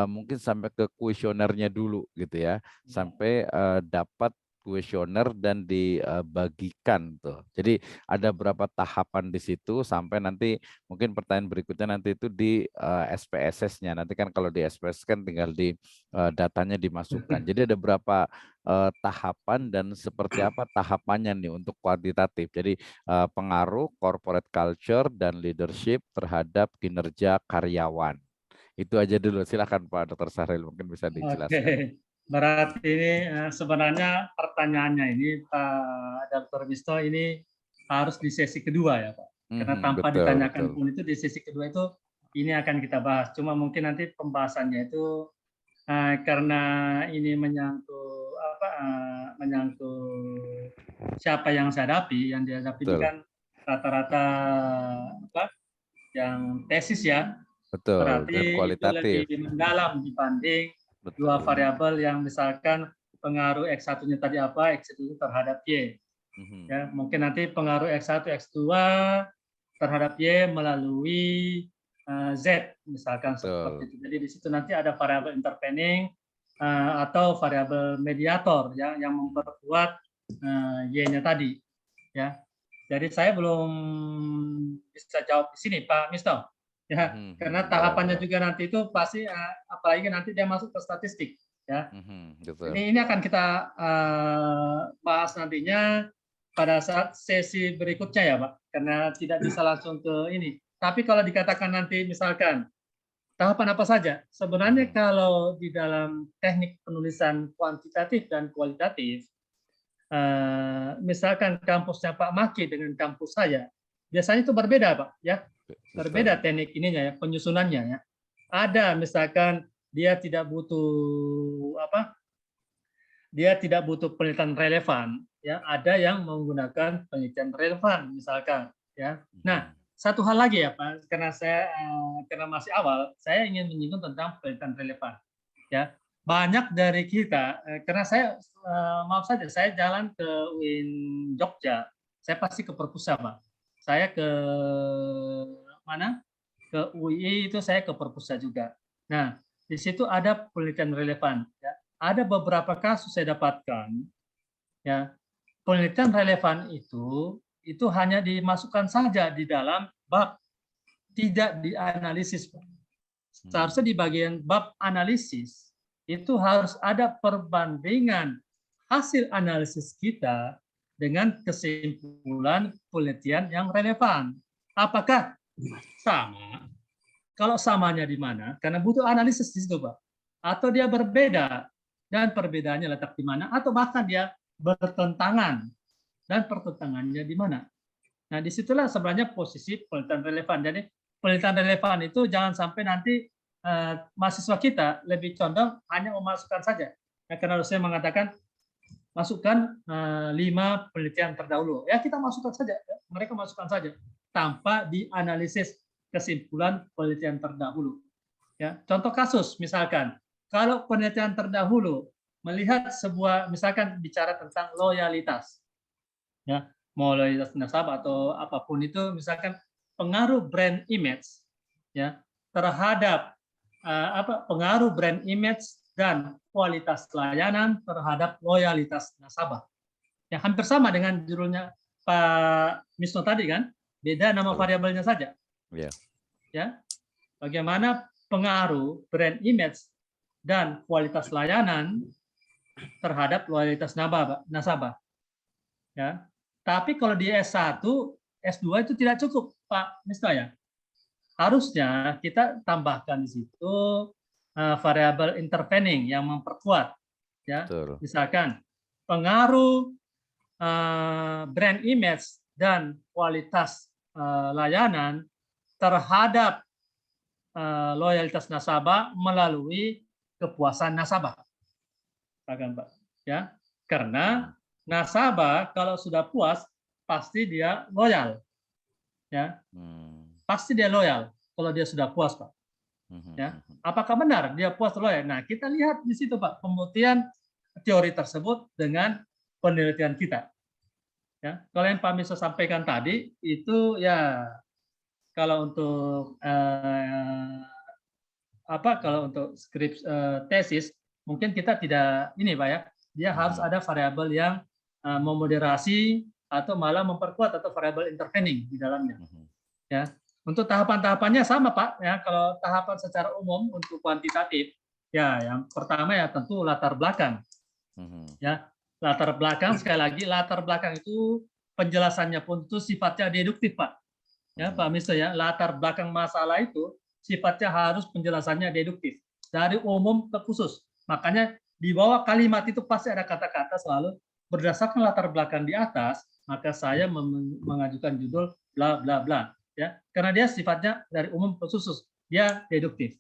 mungkin sampai ke kuesionernya dulu gitu ya, sampai dapat kuesioner dan dibagikan tuh. Jadi ada berapa tahapan di situ sampai nanti mungkin pertanyaan berikutnya nanti itu di SPSS-nya. Nanti kan kalau di SPSS kan tinggal di datanya dimasukkan. Jadi ada berapa tahapan dan seperti apa tahapannya nih untuk kuantitatif. Jadi pengaruh corporate culture dan leadership terhadap kinerja karyawan. Itu aja dulu. Silakan Pak Dr. Sahril, mungkin bisa dijelaskan. Oke. Berarti ini sebenarnya pertanyaannya ini Pak Dr. Misto ini harus di sesi kedua ya Pak. Karena tanpa ditanyakan pun itu di sesi kedua itu ini akan kita bahas. Cuma mungkin nanti pembahasannya itu karena ini menyangkut siapa yang saya hadapi, yang dihadapi ini kan rata-rata yang tesis ya. Betul, Berarti dan itu kualitatif. lebih mendalam dibanding dua Betul. variabel yang misalkan pengaruh X1-nya tadi apa, X1 terhadap Y. Mhm. Ya, mungkin nanti pengaruh X1, X2 terhadap Y melalui Z, misalkan seperti Betul. itu. Jadi di situ nanti ada variabel intervening atau variabel mediator ya, yang memperkuat Y-nya tadi. Ya, jadi saya belum bisa jawab di sini, Pak Misto. Ya, karena tahapannya juga nanti itu pasti, apalagi nanti dia masuk ke statistik. Ya, Betul. ini akan kita bahas nantinya pada saat sesi berikutnya ya, Pak. Karena tidak bisa langsung ke ini. Tapi kalau dikatakan nanti misalkan tahapan apa saja, sebenarnya kalau di dalam teknik penulisan kuantitatif dan kualitatif, misalkan kampusnya Pak Maki dengan kampus saya, biasanya itu berbeda, Pak. Ya, berbeda teknik ininya ya, penyusunannya ya. Ada misalkan dia tidak butuh apa? Dia tidak butuh penelitian relevan, ya. Ada yang menggunakan penelitian relevan, misalkan, ya. Nah, satu hal lagi ya, Pak, karena saya karena masih awal, saya ingin menyinggung tentang penelitian relevan, ya. Banyak dari kita, karena saya maaf saja, saya jalan ke UIN Jogja, saya pasti ke perpusat, Pak. Saya ke mana? Ke UI itu saya ke perpusat juga. Nah, di situ ada penelitian relevan, ya. Ada beberapa kasus saya dapatkan, ya, penelitian relevan itu hanya dimasukkan saja di dalam bab, tidak dianalisis. Seharusnya di bagian bab analisis itu harus ada perbandingan hasil analisis kita dengan kesimpulan penelitian yang relevan. Apakah sama? Kalau samanya di mana? Karena butuh analisis di situ, Pak. Atau dia berbeda, dan perbedaannya letak di mana, atau bahkan dia bertentangan, dan pertentangannya di mana. Nah, disitulah sebenarnya posisi penelitian relevan. Jadi penelitian relevan itu jangan sampai nanti mahasiswa kita lebih condong hanya memasukkan saja. Ya, karena saya mengatakan masukkan 5 penelitian terdahulu. Ya, kita masukkan saja, mereka masukkan saja tanpa dianalisis kesimpulan penelitian terdahulu. Ya, contoh kasus misalkan, kalau penelitian terdahulu melihat sebuah, misalkan bicara tentang loyalitas, ya, mau loyalitas nasabah atau apapun itu, misalkan pengaruh brand image, ya, terhadap pengaruh brand image dan kualitas layanan terhadap loyalitas nasabah. Ya, hampir sama dengan judulnya Pak Misno tadi kan, beda nama variabelnya saja. Ya, bagaimana pengaruh brand image dan kualitas layanan terhadap loyalitas nasabah. Ya, tapi kalau di S1, S2 itu tidak cukup, Pak Misno ya. Harusnya kita tambahkan di situ variabel intervening yang memperkuat, ya. Misalkan pengaruh brand image dan kualitas layanan terhadap loyalitas nasabah melalui kepuasan nasabah, Pak. Ya, karena nasabah kalau sudah puas pasti dia loyal, ya, pasti dia loyal kalau dia sudah puas, Pak. Ya, apakah benar dia puas loyal? Nah, kita lihat di situ, Pak, pembuktian teori tersebut dengan penelitian kita. Ya, kalau yang Pak Miso sampaikan tadi itu ya. Kalau untuk kalau untuk skrip tesis mungkin kita tidak ini, Pak ya, dia harus ada variabel yang memoderasi atau malah memperkuat atau variabel intervening di dalamnya. Ya, untuk tahapan-tahapannya sama, Pak ya. Kalau tahapan secara umum untuk kuantitatif, ya yang pertama ya tentu latar belakang. Ya, latar belakang, sekali lagi latar belakang itu penjelasannya pun itu sifatnya deduktif, Pak. Ya, Pak Mister ya, latar belakang masalah itu sifatnya harus penjelasannya deduktif dari umum ke khusus. Makanya di bawah kalimat itu pasti ada kata-kata selalu berdasarkan latar belakang di atas, maka saya mengajukan judul bla bla bla, ya, karena dia sifatnya dari umum ke khusus, dia deduktif.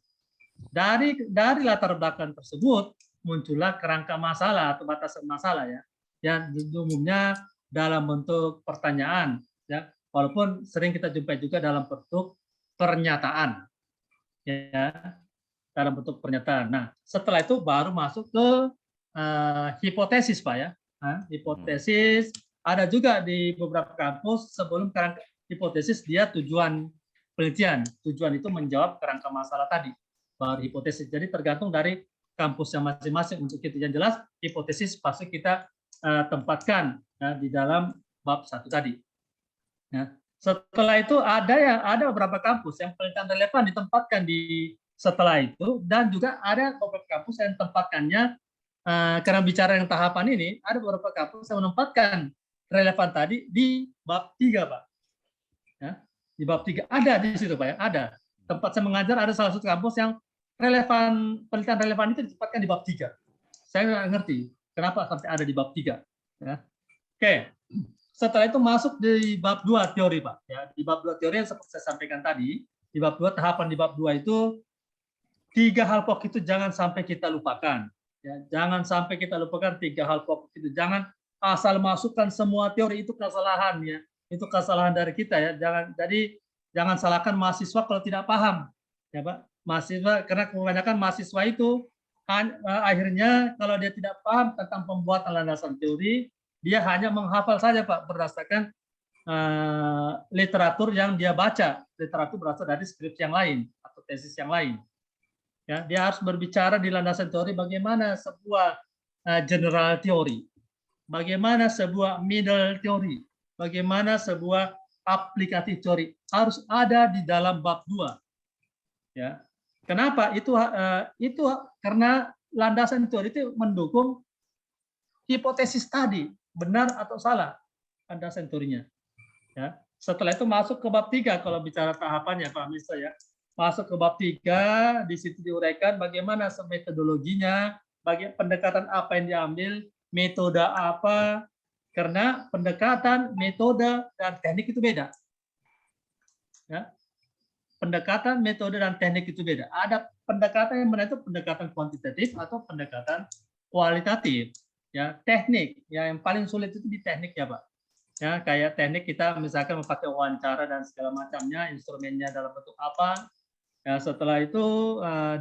Dari latar belakang tersebut muncullah kerangka masalah atau batasan masalah, ya, yang umumnya dalam bentuk pertanyaan, ya. Walaupun sering kita jumpai juga dalam bentuk pernyataan. ya, dalam bentuk pernyataan. Nah, setelah itu baru masuk ke hipotesis, Pak ya. Nah, hipotesis ada juga di beberapa kampus sebelum kerangka hipotesis dia tujuan penelitian. Tujuan itu menjawab kerangka masalah tadi. Baru hipotesis. Jadi tergantung dari kampusnya masing-masing. Untuk kita yang jelas, hipotesis pasti kita tempatkan ya, di dalam bab 1 tadi. Ya. Setelah itu ada beberapa kampus yang penelitian relevan ditempatkan di setelah itu, dan juga ada beberapa kampus yang tempatkannya karena bicara yang tahapan ini, ada beberapa kampus yang menempatkan relevan tadi di bab 3, Pak. Ya, di bab 3 ada di situ, Pak ya, ada. Tempat saya mengajar ada salah satu kampus yang relevan, penelitian relevan itu ditempatkan di bab 3. Saya nggak ngerti kenapa sampai ada di bab 3. Ya. Oke. Setelah itu masuk di bab 2 teori, Pak. Ya, di bab 2 teori yang seperti saya sampaikan tadi, di bab 2 tahapan di bab 2 itu 3 hal pokok itu jangan sampai kita lupakan. Ya, jangan sampai kita lupakan 3 hal pokok itu. Jangan asal masukkan semua teori, itu kesalahan ya. Itu kesalahan dari kita ya. Jangan salahkan mahasiswa kalau tidak paham. Ya, Pak. Mahasiswa, karena kebanyakan mahasiswa itu akhirnya kalau dia tidak paham tentang pembuatan landasan teori, dia hanya menghafal saja, Pak, berdasarkan literatur yang dia baca. Literatur berasal dari skripsi yang lain atau tesis yang lain. Ya, dia harus berbicara di landasan teori bagaimana sebuah general teori, bagaimana sebuah middle teori, bagaimana sebuah aplikatif teori, harus ada di dalam bab 2. Ya. Kenapa? Itu karena landasan teori itu mendukung hipotesis tadi, benar atau salah landasan teorinya. Ya. Setelah itu masuk ke bab 3 kalau bicara tahapannya, Pak Mister ya. Masuk ke bab 3, di situ diuraikan bagaimana metodologinya, pendekatan apa yang diambil, metode apa, karena pendekatan, metode, dan teknik itu beda. Ya. Pendekatan, metode, dan teknik itu beda. Ada pendekatan yang benar itu pendekatan kuantitatif atau pendekatan kualitatif. Ya, teknik, ya, yang paling sulit itu di teknik ya, Pak. Ya, kayak teknik kita misalkan memakai wawancara dan segala macamnya, instrumennya dalam bentuk apa. Ya, setelah itu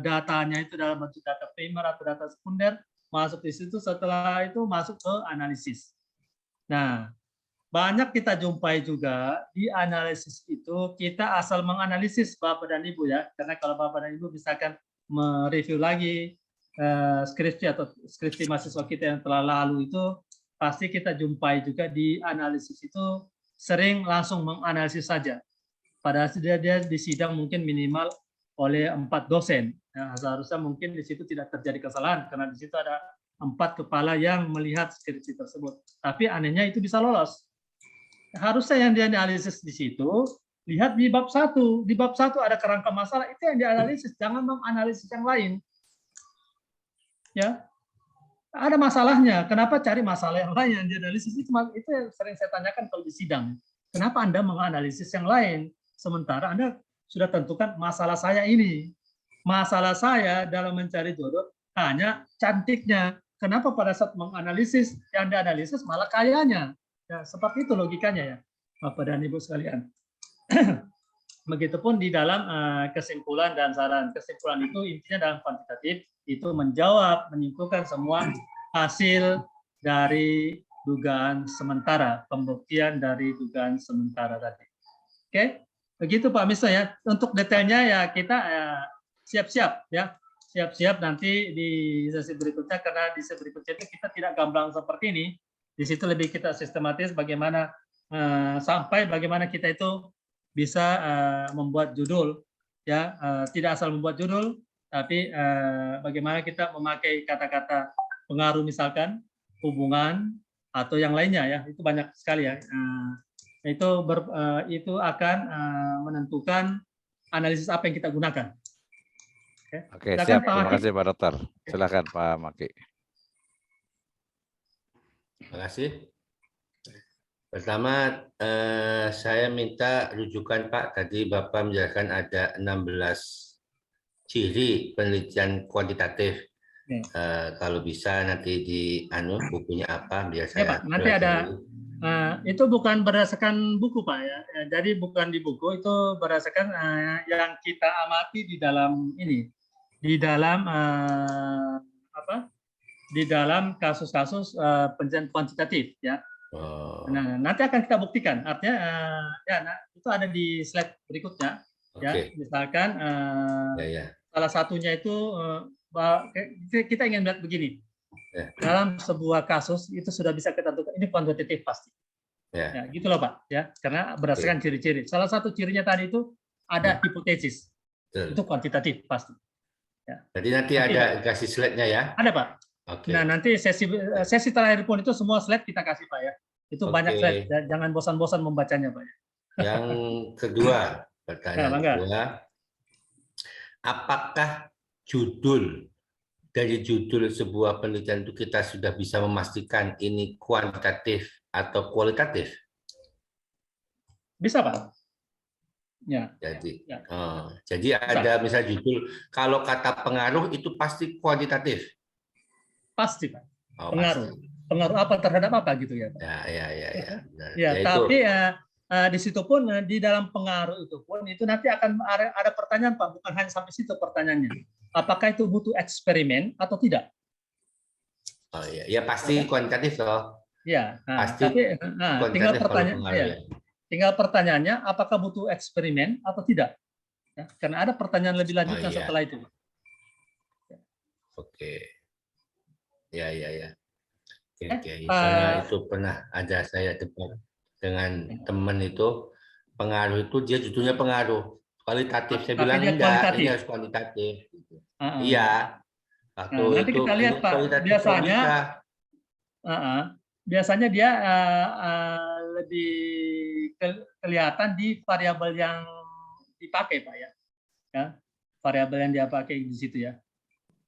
datanya itu dalam bentuk data primer atau data sekunder, masuk di situ, setelah itu masuk ke analisis. Nah, banyak kita jumpai juga di analisis itu kita asal menganalisis Bapak dan Ibu ya, karena kalau Bapak dan Ibu misalkan mereview lagi skripsi atau skripsi mahasiswa kita yang telah lalu itu, pasti kita jumpai juga di analisis itu sering langsung menganalisis saja. Padahal dia di sidang mungkin minimal oleh 4 dosen. Ya, seharusnya mungkin di situ tidak terjadi kesalahan karena di situ ada 4 kepala yang melihat skripsi tersebut. Tapi anehnya itu bisa lolos. Harusnya yang dianalisis di situ lihat di bab 1. Di bab 1 ada kerangka masalah, itu yang dianalisis, jangan menganalisis yang lain. Ya. Ada masalahnya. Kenapa cari masalah yang lain yang dianalisis? Itu yang sering saya tanyakan kalau di sidang. Kenapa Anda menganalisis yang lain sementara Anda sudah tentukan masalah saya ini. Masalah saya dalam mencari jodoh hanya cantiknya. Kenapa pada saat menganalisis yang dianalisis malah kayanya? Ya, seperti itu logikanya ya, Bapak dan Ibu sekalian. Begitupun di dalam kesimpulan dan saran. Kesimpulan itu intinya dalam kuantitatif itu menjawab, menyimpulkan semua hasil dari dugaan sementara, pembuktian dari dugaan sementara tadi. Oke, begitu Pak Mister ya. Untuk detailnya ya kita siap-siap ya, siap-siap nanti di sesi berikutnya, karena di sesi berikutnya itu kita tidak gamblang seperti ini. Di situ lebih kita sistematis bagaimana sampai bagaimana kita itu bisa membuat judul ya, tidak asal membuat judul, tapi bagaimana kita memakai kata-kata pengaruh misalkan, hubungan atau yang lainnya ya, itu banyak sekali ya. Itu akan menentukan analisis apa yang kita gunakan. Oke, siap. Terima kasih Pak Dokter. Silakan Pak Maki. Terima kasih. Pertama, saya minta rujukan Pak. Tadi Bapak menjelaskan ada 16 ciri penelitian kuantitatif. Kalau bisa nanti di bukunya apa biar saya. Ya, Pak. Nanti Itu bukan berdasarkan buku Pak ya. Jadi bukan di buku, itu berdasarkan yang kita amati di dalam ini, di dalam di dalam kasus-kasus penelitian kuantitatif ya. Nah, nanti akan kita buktikan. Artinya itu ada di slide berikutnya. Ya, misalkan salah satunya itu kita ingin lihat begini. Dalam sebuah kasus itu sudah bisa kita tentukan ini kuantitatif pasti. Ya, gitu loh Pak. Ya, karena berdasarkan ciri-ciri. Salah satu cirinya tadi itu ada hipotesis. Itu kuantitatif pasti. Ya. Jadi nanti ada kasih slide-nya ya. Ada Pak. Nah, nanti sesi terakhir pun itu semua slide kita kasih Pak ya. Itu banyak slide. Jangan bosan-bosan membacanya Pak. Yang kedua, pertanyaan kedua, apakah dari judul sebuah penelitian itu kita sudah bisa memastikan ini kuantitatif atau kualitatif? Bisa Pak. Ya. Jadi ada misal judul, kalau kata pengaruh itu pasti kuantitatif. Pasti Pak. Pengaruh. Pasti. Pengaruh apa terhadap apa gitu ya Pak. Ya, tapi di situ pun di dalam pengaruh itu pun itu nanti akan ada pertanyaan Pak, bukan hanya sampai situ pertanyaannya. Apakah itu butuh eksperimen atau tidak? Oh iya, ya pasti kuantitatif loh. Ya, pasti. Tapi tinggal pertanyaannya apakah butuh eksperimen atau tidak? Ya, karena ada pertanyaan lebih lanjutnya setelah itu. Oke. Ya. Soalnya itu pernah ada saya debat dengan teman itu, pengaruh itu dia judulnya pengaruh kualitatif, saya bilang enggak, ini harus kuantitatif. Iya. Nanti kita lihat Pak, biasanya dia lebih kelihatan di variabel yang dipakai Pak ya, variabel yang dia pakai di situ ya.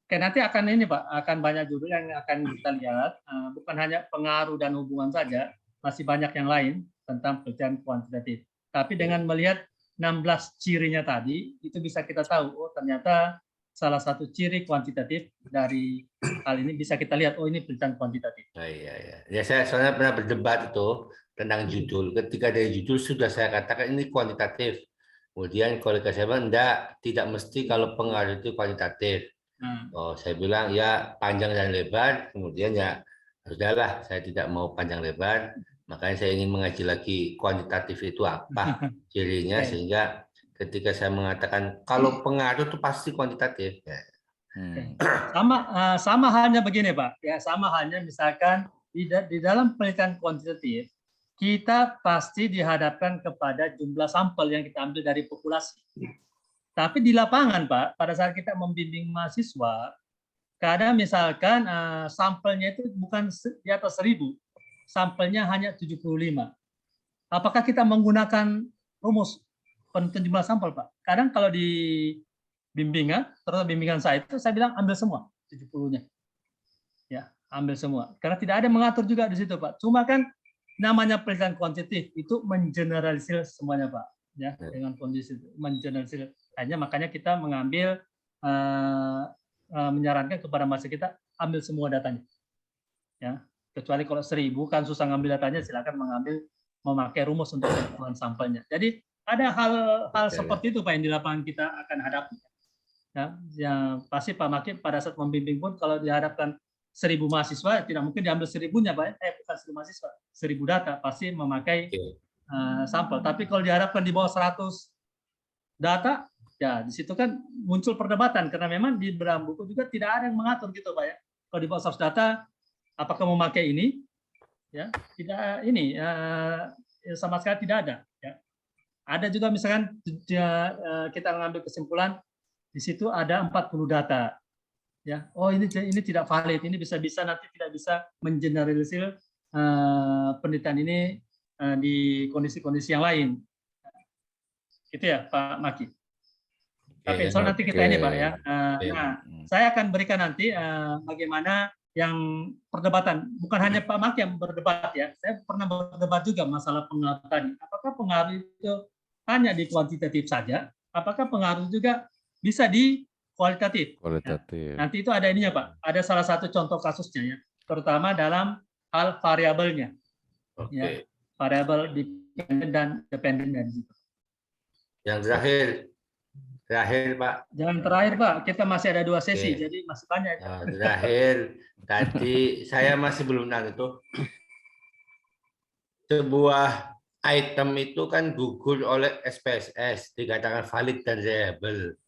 Oke, nanti akan ini Pak, akan banyak judul yang akan kita lihat, bukan hanya pengaruh dan hubungan saja, masih banyak yang lain tentang penelitian kuantitatif. Tapi dengan melihat 16 cirinya tadi, itu bisa kita tahu, oh ternyata salah satu ciri kuantitatif dari hal ini bisa kita lihat, oh ini penelitian kuantitatif. Iya. Ya saya soalnya pernah berdebat itu tentang judul. Ketika dari judul sudah saya katakan ini kuantitatif. Kemudian kolega saya bilang, tidak mesti kalau pengaruh itu kuantitatif. Oh, saya bilang ya panjang dan lebar. Kemudian ya sudahlah, saya tidak mau panjang lebar. Makanya saya ingin mengaji lagi kuantitatif itu apa cirinya, sehingga ketika saya mengatakan kalau pengaruh itu pasti kuantitatif. Sama halnya begini Pak. Ya, sama halnya misalkan di dalam penelitian kuantitatif kita pasti dihadapkan kepada jumlah sampel yang kita ambil dari populasi. Tapi di lapangan Pak, pada saat kita membimbing mahasiswa, kadang misalkan sampelnya itu bukan di atas 1000, sampelnya hanya 75. Apakah kita menggunakan rumus penentuan jumlah sampel Pak? Kadang kalau di bimbingan, terutama bimbingan saya itu saya bilang ambil semua 70-nya. Ya, ambil semua. Karena tidak ada yang mengatur juga di situ Pak. Cuma kan namanya penelitian kuantitatif itu mengeneralisir semuanya Pak. Ya, dengan kondisi mengeneralisir. Hanya makanya kita mengambil menyarankan kepada mahasiswa kita ambil semua datanya. Ya, kecuali kalau 1000 kan susah ngambil datanya, silakan memakai rumus untuk penentuan sampelnya. Jadi ada hal seperti itu Pak yang di lapangan kita akan hadapi. Ya, pasti Pak Maki pada saat membimbing pun kalau dihadapkan 1000 mahasiswa tidak mungkin diambil 1000-nya Pak. Bukan 1000 mahasiswa, 1000 data pasti memakai sampel. Tapi kalau dihadapkan di bawah 100 data, ya di situ kan muncul perdebatan karena memang di dalam buku juga tidak ada yang mengatur gitu Pak ya. Kalau di bawah 100 data apakah memakai ini? Ya, tidak ini sama sekali tidak ada ya. Ada juga misalkan kita mengambil kesimpulan di situ ada 40 data. Ya, oh ini tidak valid, ini bisa nanti tidak bisa mengeneralisir penelitian ini di kondisi-kondisi yang lain. Gitu ya Pak Maki. Tapi soal nanti kita ini Pak ya. Nah, saya akan berikan nanti bagaimana yang perdebatan. Bukan hanya Pak Maki yang berdebat ya. Saya pernah berdebat juga masalah pengaruh tadi. Apakah pengaruh itu hanya di kuantitatif saja? Apakah pengaruh juga bisa di kualitatif? Kualitatif. Nanti itu ada ininya Pak. Ada salah satu contoh kasusnya ya. Terutama dalam hal variabelnya. Oke. Variabel dependent dan dependent. Yang terakhir Pak. Jangan terakhir Pak, kita masih ada 2 sesi, Oke. jadi masih banyak. Terakhir tadi saya masih belum nanya tuh. Sebuah item itu kan gugur oleh SPSS, dikatakan valid dan reliable.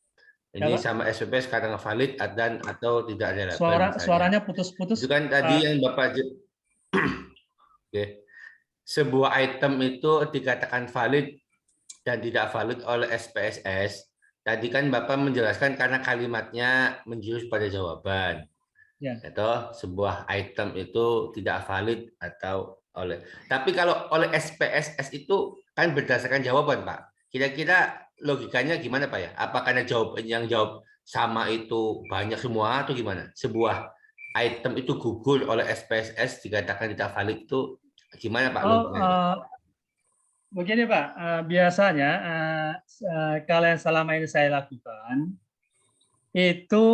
Ini Ya, Pak. sama SPSS katakan valid dan atau tidak reliable. Suaranya putus-putus. Itu kan tadi yang Bapak Oke. Sebuah item itu dikatakan valid dan tidak valid oleh SPSS. Tadi kan Bapak menjelaskan karena kalimatnya menjurus pada jawaban. Ya. Atau sebuah item itu tidak valid atau oleh. Tapi kalau oleh SPSS itu kan berdasarkan jawaban, Pak. Kira-kira logikanya gimana, Pak ya? Apa karena jawaban yang jawab sama itu banyak semua atau gimana? Sebuah item itu gugur oleh SPSS dikatakan tidak valid itu gimana, Pak? Begini Pak, biasanya kalau yang selama ini saya lakukan itu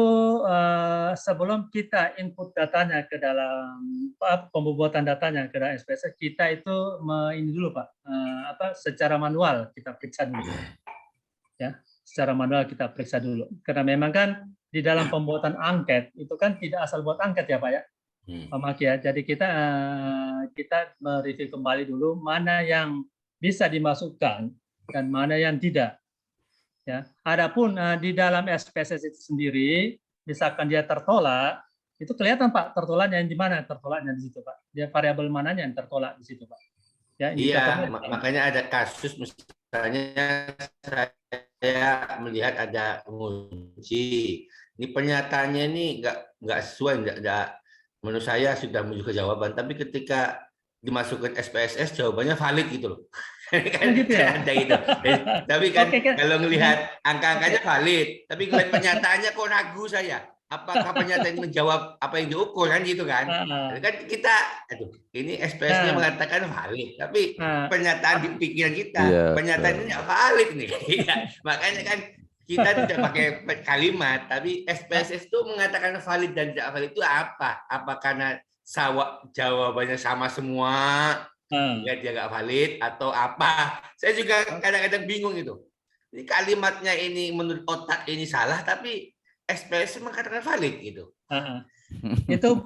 sebelum kita input datanya ke dalam pembuatan datanya ke dalam SPSS, kita itu ini dulu Pak, secara manual kita periksa dulu, ya, secara manual kita periksa dulu. Karena memang kan di dalam pembuatan angket itu kan tidak asal buat angket ya Pak ya, Pak Maki ya. Jadi kita mereview kembali dulu mana yang bisa dimasukkan dan mana yang tidak. Ya, adapun di dalam SPSS itu sendiri, misalkan dia tertolak, itu kelihatan Pak tertolaknya yang di mana, tertolaknya di situ Pak. Dia variabel mananya yang tertolak di situ Pak. Ya, iya, makanya ada kasus misalnya saya melihat ada mengunci. Ini pernyataannya ini nggak sesuai, menurut saya sudah menuju ke jawaban, tapi ketika dimasukkan SPSS jawabannya valid gitu loh. Kan gitu ya? ada gitu. Tapi kan kalau ngelihat angka-angkanya valid, tapi ngelihat pernyataannya kok ragu saya. Apakah pernyataan menjawab apa yang diukur kan gitu kan? Kan kita, ini SPSS-nya mengatakan valid, tapi pernyataan di pikiran kita, pernyataan ini nggak valid nih. Makanya kan kita tidak pakai kalimat, tapi SPSS itu mengatakan valid dan tidak valid itu apa? Apa karena jawabannya sama semua? Dia nggak valid atau apa? Saya juga kadang-kadang bingung itu. Ini kalimatnya ini menurut otak ini salah, tapi SPS mengatakan valid gitu.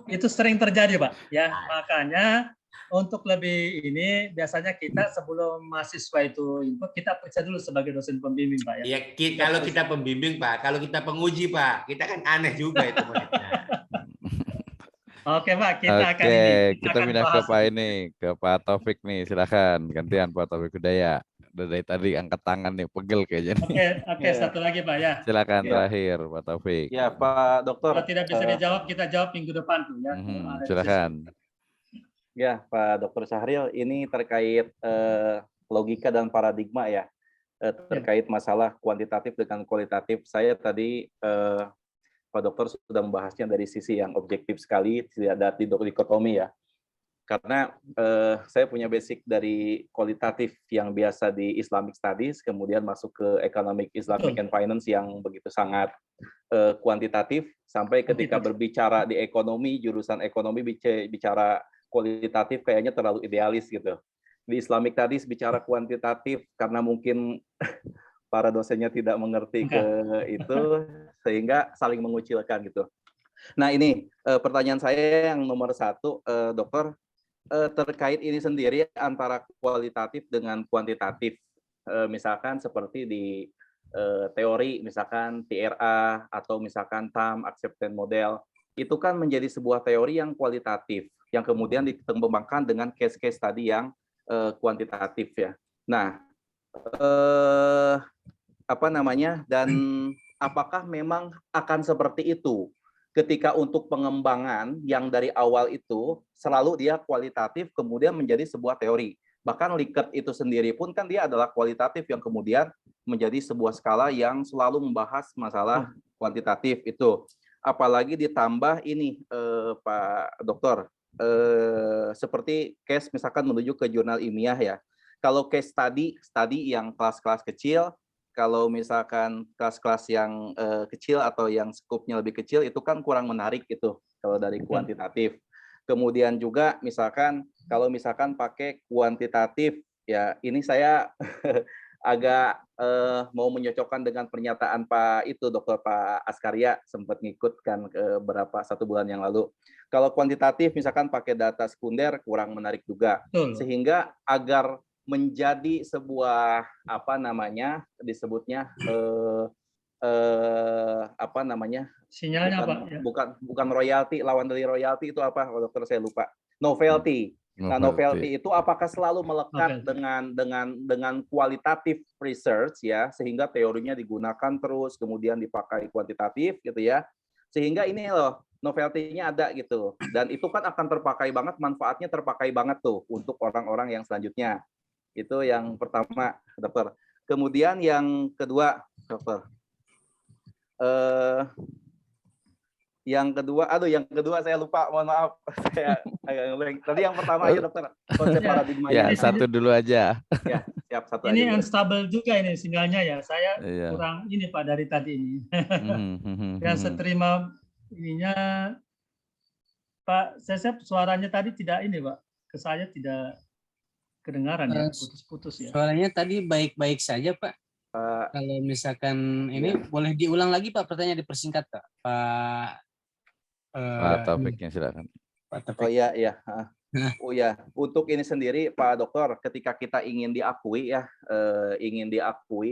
Itu sering terjadi Pak. Ya makanya untuk lebih ini biasanya kita sebelum mahasiswa itu input kita periksa dulu sebagai dosen pembimbing Pak ya. Ya kalau kita pembimbing Pak, kalau kita penguji Pak, kita kan aneh juga itu maksudnya. Oke Pak, kita pindah ke Pak ini, ke Pak Taufik nih, silakan gantian Pak Taufik Hidayat. Dari tadi angkat tangan nih, pegel kayaknya. Oke, satu lagi Pak ya. Silakan terakhir Pak Taufik. Ya Pak Dokter. Kalau tidak bisa dijawab, kita jawab minggu depan tuh ya. Silakan. Ya Pak Dokter Syahril, ini terkait logika dan paradigma ya, terkait masalah kuantitatif dengan kualitatif. Saya tadi Pak Dokter sudah membahasnya dari sisi yang objektif sekali, tidak ada dikotomi ya. Karena saya punya basic dari kualitatif yang biasa di Islamic Studies, kemudian masuk ke Economic Islamic and Finance yang begitu sangat kuantitatif, sampai ketika berbicara di ekonomi, jurusan ekonomi bicara kualitatif kayaknya terlalu idealis gitu. Di Islamic Studies bicara kuantitatif karena mungkin para dosennya tidak mengerti ke itu, sehingga saling mengucilkan gitu. Nah ini pertanyaan saya yang nomor 1, Dokter, terkait ini sendiri antara kualitatif dengan kuantitatif. Misalkan seperti di teori, misalkan TRA, atau misalkan TAM, Acceptance Model, itu kan menjadi sebuah teori yang kualitatif, yang kemudian dikembangkan dengan case-case tadi yang kuantitatif ya. Nah, dan apakah memang akan seperti itu ketika untuk pengembangan yang dari awal itu selalu dia kualitatif kemudian menjadi sebuah teori. Bahkan Likert itu sendiri pun kan dia adalah kualitatif yang kemudian menjadi sebuah skala yang selalu membahas masalah kuantitatif itu. Apalagi ditambah ini Pak Dokter, seperti case misalkan menuju ke jurnal ilmiah ya. Kalau case study yang kelas-kelas kecil, kalau misalkan kelas-kelas yang kecil atau yang skupnya lebih kecil itu kan kurang menarik itu kalau dari kuantitatif. Kemudian juga misalkan kalau misalkan pakai kuantitatif, ya ini saya agak mau menyocokkan dengan pernyataan Pak Askaria, sempat ngikutkan ke satu bulan yang lalu. Kalau kuantitatif misalkan pakai data sekunder kurang menarik juga. Betul. Sehingga agar menjadi sebuah disebutnya Sinyalnya apa? Ya. bukan royalti, lawan dari royalti itu apa, dokter, saya lupa. Novelty. Nah, novelty itu apakah selalu melekat dengan kualitatif research ya, sehingga teorinya digunakan terus, kemudian dipakai kuantitatif gitu ya. Sehingga ini loh, novelty-nya ada gitu. Dan itu kan akan terpakai banget, manfaatnya terpakai banget tuh untuk orang-orang yang selanjutnya. Itu yang pertama, dokter. Kemudian yang kedua, dokter. Yang kedua saya lupa, mohon maaf, saya agak ngeblank. Tadi yang pertama aja, dokter, konsep paradigma. Ya, satu dulu aja. Ya, siap, satu Ini aja. unstable juga ini sinyalnya ya. Saya kurang ini Pak dari tadi ini. Yang saya terima ininya Pak Sesep, suaranya tadi tidak ini Pak. Ke saya tidak kedengaran ya, putus-putus ya. Suaranya tadi baik-baik saja Pak. Kalau misalkan ini boleh diulang lagi Pak, pertanyaan dipersingkat Pak. Pak Taufiknya silakan. Pak Taufik. Oh iya, iya. Oh ya, untuk ini sendiri Pak Dokter, ketika kita ingin diakui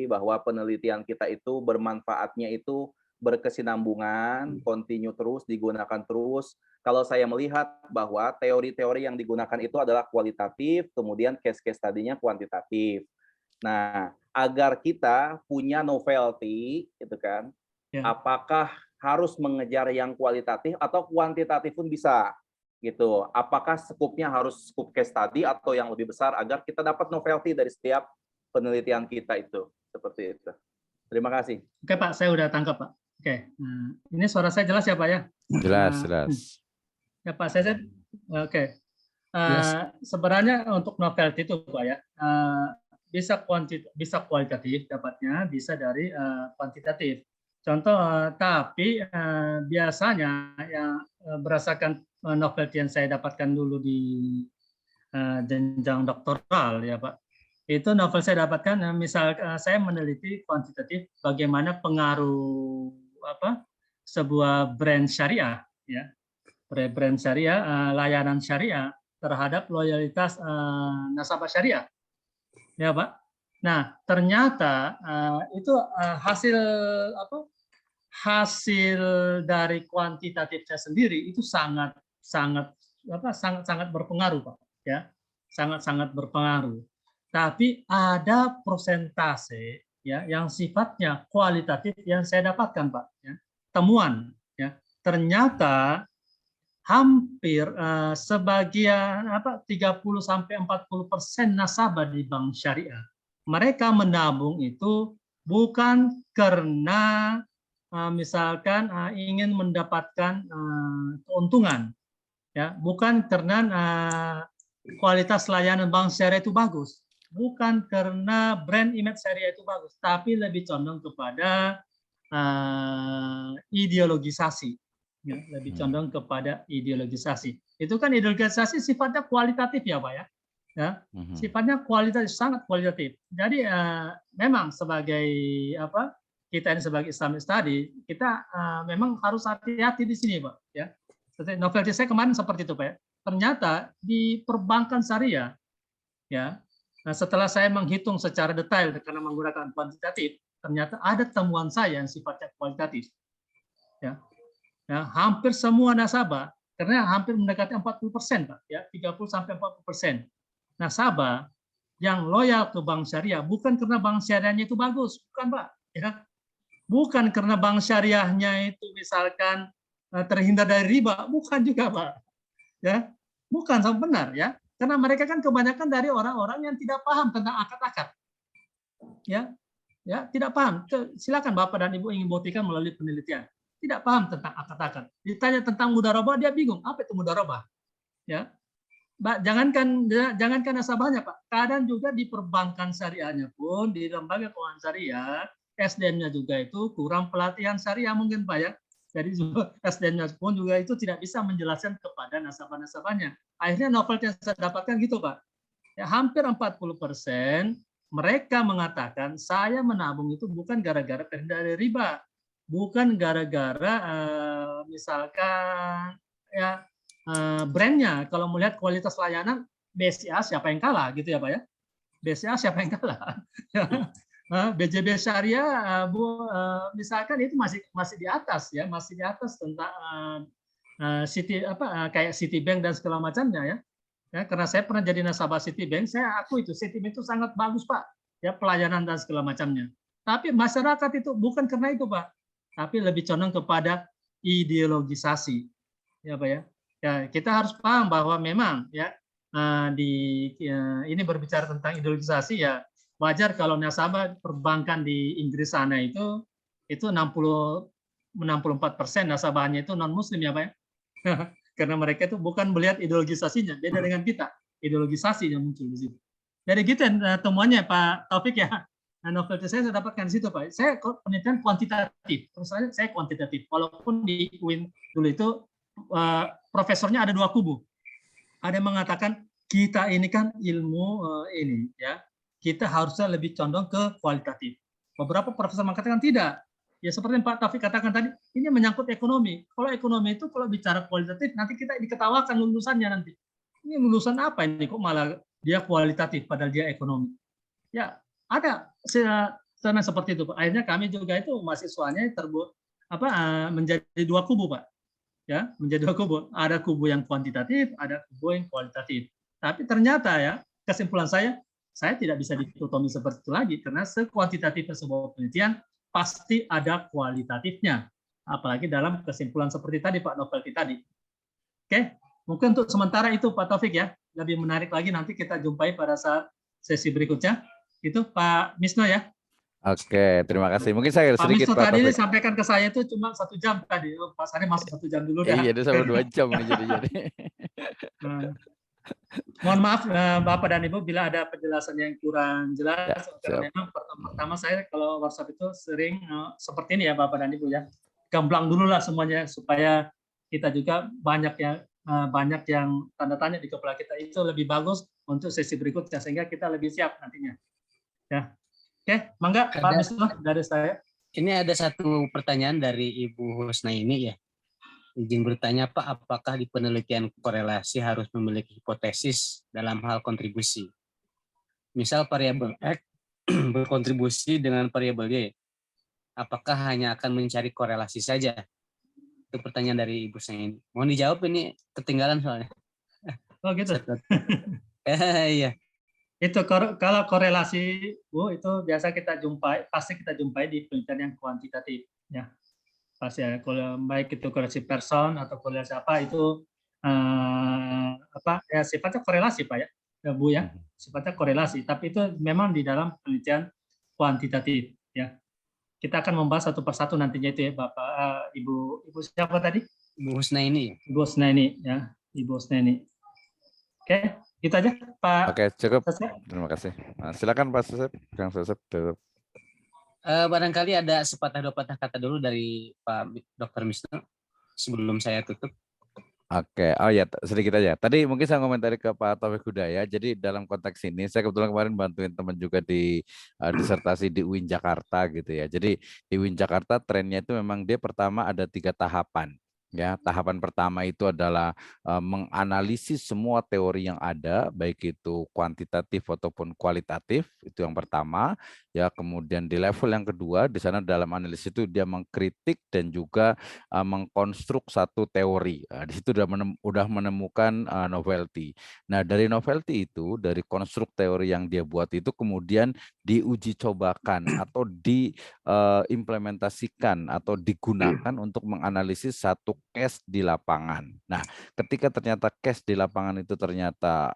bahwa penelitian kita itu bermanfaatnya itu berkesinambungan, continue terus, digunakan terus. Kalau saya melihat bahwa teori-teori yang digunakan itu adalah kualitatif, kemudian case-case tadinya kuantitatif. Nah, agar kita punya novelty, gitu kan, apakah harus mengejar yang kualitatif atau kuantitatif pun bisa? Gitu. Apakah skupnya harus skup case study atau yang lebih besar agar kita dapat novelty dari setiap penelitian kita itu, seperti itu. Terima kasih. Oke Pak, saya udah tangkap Pak. Oke, ini suara saya jelas ya Pak ya? Jelas. Ya Pak, saya oke. Sebenarnya untuk novelty itu Pak ya, bisa kualitatif dapatnya, bisa dari kuantitatif. Contoh, tapi biasanya yang berdasarkan novelty yang saya dapatkan dulu di jenjang doktoral ya Pak, itu novel saya dapatkan misal saya meneliti kuantitatif bagaimana pengaruh sebuah brand syariah ya, brand syariah, layanan syariah terhadap loyalitas nasabah syariah ya Pak. Nah ternyata itu hasil dari kuantitatifnya sendiri itu sangat berpengaruh Pak ya, sangat berpengaruh. Tapi ada persentase ya yang sifatnya kualitatif yang saya dapatkan Pak ya, temuan ya, ternyata hampir sebagian 30-40% nasabah di bank syariah mereka menabung itu bukan karena misalkan ingin mendapatkan keuntungan ya, bukan karena kualitas layanan bank syariah itu bagus, bukan karena brand image syariah itu bagus, tapi lebih condong kepada ideologisasi ya, lebih condong kepada ideologisasi. Itu kan ideologisasi sifatnya kualitatif ya Pak ya. Ya, sifatnya kualitatif, sangat kualitatif. Jadi memang sebagai kita ini sebagai Islamic Study, kita memang harus hati-hati di sini Pak ya. Novelty saya kemarin seperti itu Pak ya. Ternyata di perbankan syariah ya, nah setelah saya menghitung secara detail karena menggunakan kuantitatif, ternyata ada temuan saya yang sifatnya kualitatif ya. Ya, hampir semua nasabah, karena hampir mendekati 40% Pak ya, 30-40% nasabah yang loyal ke bank syariah bukan karena bank syariahnya itu bagus, bukan Pak ya, bukan karena bank syariahnya itu misalkan terhindar dari riba, bukan juga Pak ya, bukan sama benar ya, karena mereka kan kebanyakan dari orang-orang yang tidak paham tentang akad-akad ya, tidak paham. Silakan Bapak dan Ibu ingin buktikan melalui penelitian, tidak paham tentang akad-akad. Ditanya tentang mudharabah dia bingung, apa itu mudharabah ya. Jangankan nasabahnya Pak, kadang juga di perbankan syariahnya pun, di lembaga keuangan syariah, SDM-nya juga itu kurang pelatihan syariah mungkin Pak ya. Jadi SDM-nya pun juga itu tidak bisa menjelaskan kepada nasabah-nasabahnya. Akhirnya novel yang saya dapatkan gitu, Pak. Ya, hampir 40% mereka mengatakan saya menabung itu bukan gara-gara terhindar dari riba, bukan gara-gara misalkan ya brandnya. Kalau melihat kualitas layanan BCA siapa yang kalah gitu ya Pak ya? BCA siapa yang kalah? BJB Syariah misalkan itu masih di atas ya, masih di atas tentang kayak Citibank dan segala macamnya ya. Ya, karena saya pernah jadi nasabah Citibank, saya aku itu Citibank itu sangat bagus Pak, ya pelayanan dan segala macamnya. Tapi masyarakat itu bukan karena itu Pak, tapi lebih condong kepada ideologisasi, ya Pak ya. Ya kita harus paham bahwa memang ya ini berbicara tentang ideologisasi ya wajar kalau nasabah perbankan di Inggris sana itu 64% nasabahnya itu non Muslim ya Pak ya. Karena mereka itu bukan melihat ideologisasinya, beda dengan kita, ideologisasi yang muncul di situ. Jadi gitu temuannya Pak Taufik ya. Nah, novel saya dapatkan di situ Pak. Saya penelitian kuantitatif, terus saya kuantitatif. Walaupun di UIN dulu itu profesornya ada dua kubu. Ada yang mengatakan kita ini kan ilmu ini ya, kita harusnya lebih condong ke kualitatif. Beberapa profesor mengatakan tidak. Ya seperti yang Pak Taufik katakan tadi, ini menyangkut ekonomi. Kalau ekonomi itu kalau bicara kualitatif nanti kita diketawakan lulusannya nanti. Ini lulusan apa ini kok malah dia kualitatif padahal dia ekonomi. Ya ada sana seperti itu Pak. Akhirnya kami juga itu mahasiswanya menjadi dua kubu Pak. Ya menjadi dua kubu. Ada kubu yang kuantitatif, ada kubu yang kualitatif. Tapi ternyata ya kesimpulan saya tidak bisa dikotomi seperti itu lagi karena sekuantitatifnya sebuah penelitian pasti ada kualitatifnya, apalagi dalam kesimpulan seperti tadi Pak Novelty tadi. Oke, mungkin untuk sementara itu Pak Taufik ya, lebih menarik lagi nanti kita jumpai pada saat sesi berikutnya. Itu Pak Misno ya. Oke, terima kasih. Mungkin saya Pak sedikit Misno Pak tadi ini Taufik. sampaikan ke saya itu cuma 1 jam tadi. Pak Sari masuk 1 jam dulu dah. Iya, itu sampai 2 jam nih jadi. Mohon maaf Bapak dan Ibu bila ada penjelasan yang kurang jelas. Ya, karena memang pertama saya kalau WhatsApp itu sering seperti ini ya Bapak dan Ibu ya. Gamblang dulu lah semuanya supaya kita juga banyak yang tanda tanya di kepala kita itu lebih bagus untuk sesi berikutnya sehingga kita lebih siap nantinya. Ya. Oke, mangga Pak Misno dari saya. Ini ada satu pertanyaan dari Ibu Husna ini ya. Izin bertanya Pak, apakah di penelitian korelasi harus memiliki hipotesis dalam hal kontribusi? Misal variabel X berkontribusi dengan variabel Y, apakah hanya akan mencari korelasi saja? Itu pertanyaan dari Ibu Husna ini. Mohon dijawab, ini ketinggalan soalnya. Oh gitu. Iya. Itu kalau korelasi Bu itu biasa pasti kita jumpai di penelitian yang kuantitatif ya. Pasti ya, kalau baik itu korelasi person atau korelasi apa itu ya sifatnya korelasi Pak ya Bu ya, sifatnya korelasi, tapi itu memang di dalam penelitian kuantitatif ya. Kita akan membahas satu persatu nantinya itu ya Bapak Ibu siapa tadi? Ibu Husna ini. Ibu Husna ini ya, Ibu Husna ini. Oke, itu aja Pak. Oke, cukup. Sesep. Terima kasih. Nah, silakan Pak Sesep, Kang Sesep. Barangkali ada sepatah dua patah kata dulu dari Pak Dr. Misno sebelum saya tutup. Oke, oh ya sedikit aja. Tadi mungkin saya komentari ke Pak Taufik Hudaya. Jadi dalam konteks ini, saya kebetulan kemarin bantuin teman juga di disertasi di UIN Jakarta gitu ya. Jadi di UIN Jakarta trennya itu memang dia pertama ada 3 tahapan. Ya, tahapan pertama itu adalah menganalisis semua teori yang ada, baik itu kuantitatif ataupun kualitatif, itu yang pertama. Ya, kemudian di level yang kedua, di sana dalam analisis itu dia mengkritik dan juga mengkonstruk satu teori. Di situ udah menemukan novelty. Nah, dari novelty itu, dari konstruk teori yang dia buat itu kemudian diuji cobakan atau diimplementasikan atau digunakan untuk menganalisis satu case di lapangan. Nah, ketika ternyata case di lapangan itu ternyata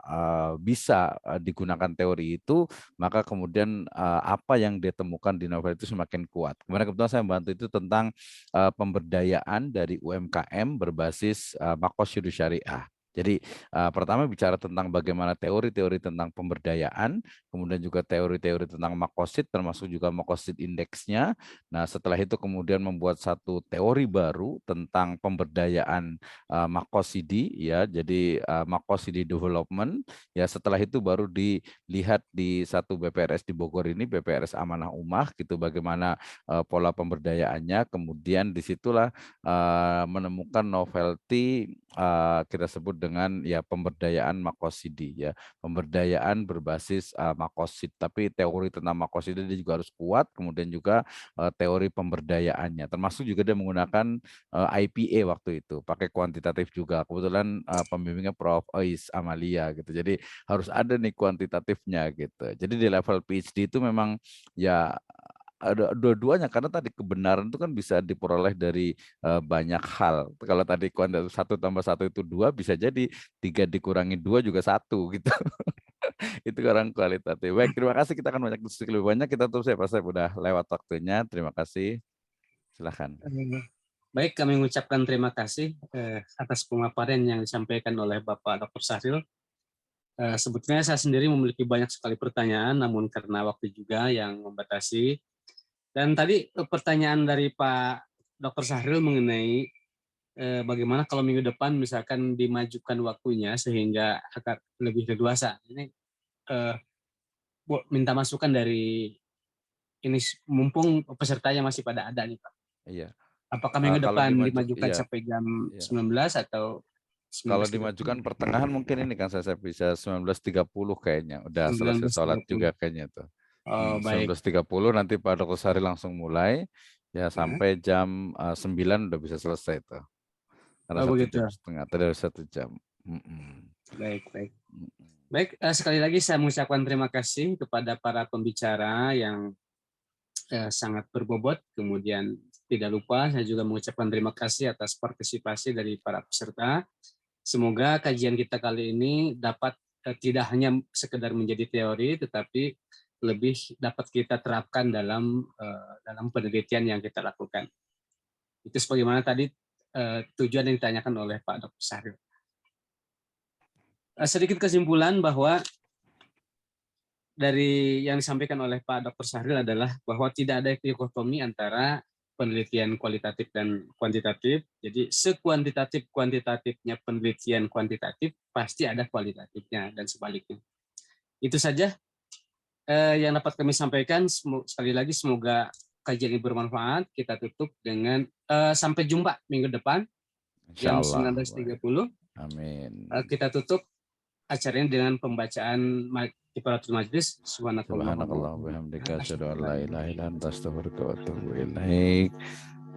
bisa digunakan teori itu, maka kemudian apa yang dia temukan di novel itu semakin kuat. Kemarin kebetulan saya membantu itu tentang pemberdayaan dari UMKM berbasis Makosyudu Syariah. Jadi pertama bicara tentang bagaimana teori-teori tentang pemberdayaan, kemudian juga teori-teori tentang makosid, termasuk juga makosid indeksnya. Nah, setelah itu kemudian membuat satu teori baru tentang pemberdayaan makosidi, ya. Jadi makosidi development, ya. Setelah itu baru dilihat di satu BPRS di Bogor ini, BPRS Amanah Ummah, gitu, bagaimana pola pemberdayaannya. Kemudian disitulah menemukan novelty kita sebut dengan ya pemberdayaan makosidi, ya, pemberdayaan berbasis makosid. Tapi teori tentang makosid dia juga harus kuat, kemudian juga teori pemberdayaannya, termasuk juga dia menggunakan IPA waktu itu, pakai kuantitatif juga. Kebetulan pembimbingnya Prof. Ois Amalia, gitu. Jadi harus ada nih kuantitatifnya, gitu. Jadi di level PhD itu memang ya ada dua-duanya, karena tadi kebenaran itu kan bisa diperoleh dari banyak hal. Kalau tadi kuantitatif 1 tambah 1 itu 2, bisa jadi 3 dikurangi 2 juga 1, gitu. Itu orang kualitatif. Baik, terima kasih. Kita akan banyak diskusi lebih banyak. Kita tutup, saya udah lewat waktunya. Terima kasih. Silakan. Baik, kami mengucapkan terima kasih atas pemaparan yang disampaikan oleh Bapak Dr. Syahril. Sebetulnya saya sendiri memiliki banyak sekali pertanyaan, namun karena waktu juga yang membatasi. Dan tadi pertanyaan dari Pak Dr. Syahril mengenai bagaimana kalau minggu depan misalkan dimajukan waktunya sehingga akan lebih leluasa. Ini minta masukan dari ini, mumpung pesertanya masih pada ada nih Pak. Iya. Apakah minggu Kalau depan dimajukan iya, sampai jam iya. 19 atau 19.30? Kalau dimajukan pertengahan mungkin ini kan saya bisa 19.30 kayaknya. Udah selesai sholat 19.30. juga kayaknya tuh. Oh, baik. 19.30 nanti Pak Dr. Syahril langsung mulai, ya, sampai jam 9 udah bisa selesai tuh. Karena 1 jam setengah, tadi ada 1 jam. Baik, baik. Baik, sekali lagi saya mengucapkan terima kasih kepada para pembicara yang sangat berbobot. Kemudian tidak lupa saya juga mengucapkan terima kasih atas partisipasi dari para peserta. Semoga kajian kita kali ini dapat tidak hanya sekedar menjadi teori, tetapi lebih dapat kita terapkan dalam penelitian yang kita lakukan. Itu sebagaimana tadi tujuan yang ditanyakan oleh Pak Dr. Syahril. Sedikit kesimpulan bahwa dari yang disampaikan oleh Pak Dr. Syahril adalah bahwa tidak ada dikotomi antara penelitian kualitatif dan kuantitatif. Jadi sekuantitatif-kuantitatifnya penelitian kuantitatif pasti ada kualitatifnya dan sebaliknya. Itu saja yang dapat kami sampaikan. Sekali lagi semoga kajian ini bermanfaat. Kita tutup dengan sampai jumpa minggu depan jam 19.30. Amin. Kita tutup acaranya dengan pembacaan Kifaratul Majlis. Subhanallah wa bihamdika asyhadu an la ilaha illa anta astaghfiruka wa atubu ilaik.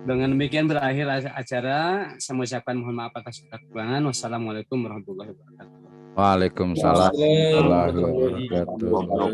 Dengan demikian berakhir acara. Saya mengucapkan mohon maaf atas kekurangan. Wassalamualaikum warahmatullahi wabarakatuh. Waalaikumsalam warahmatullahi wabarakatuh.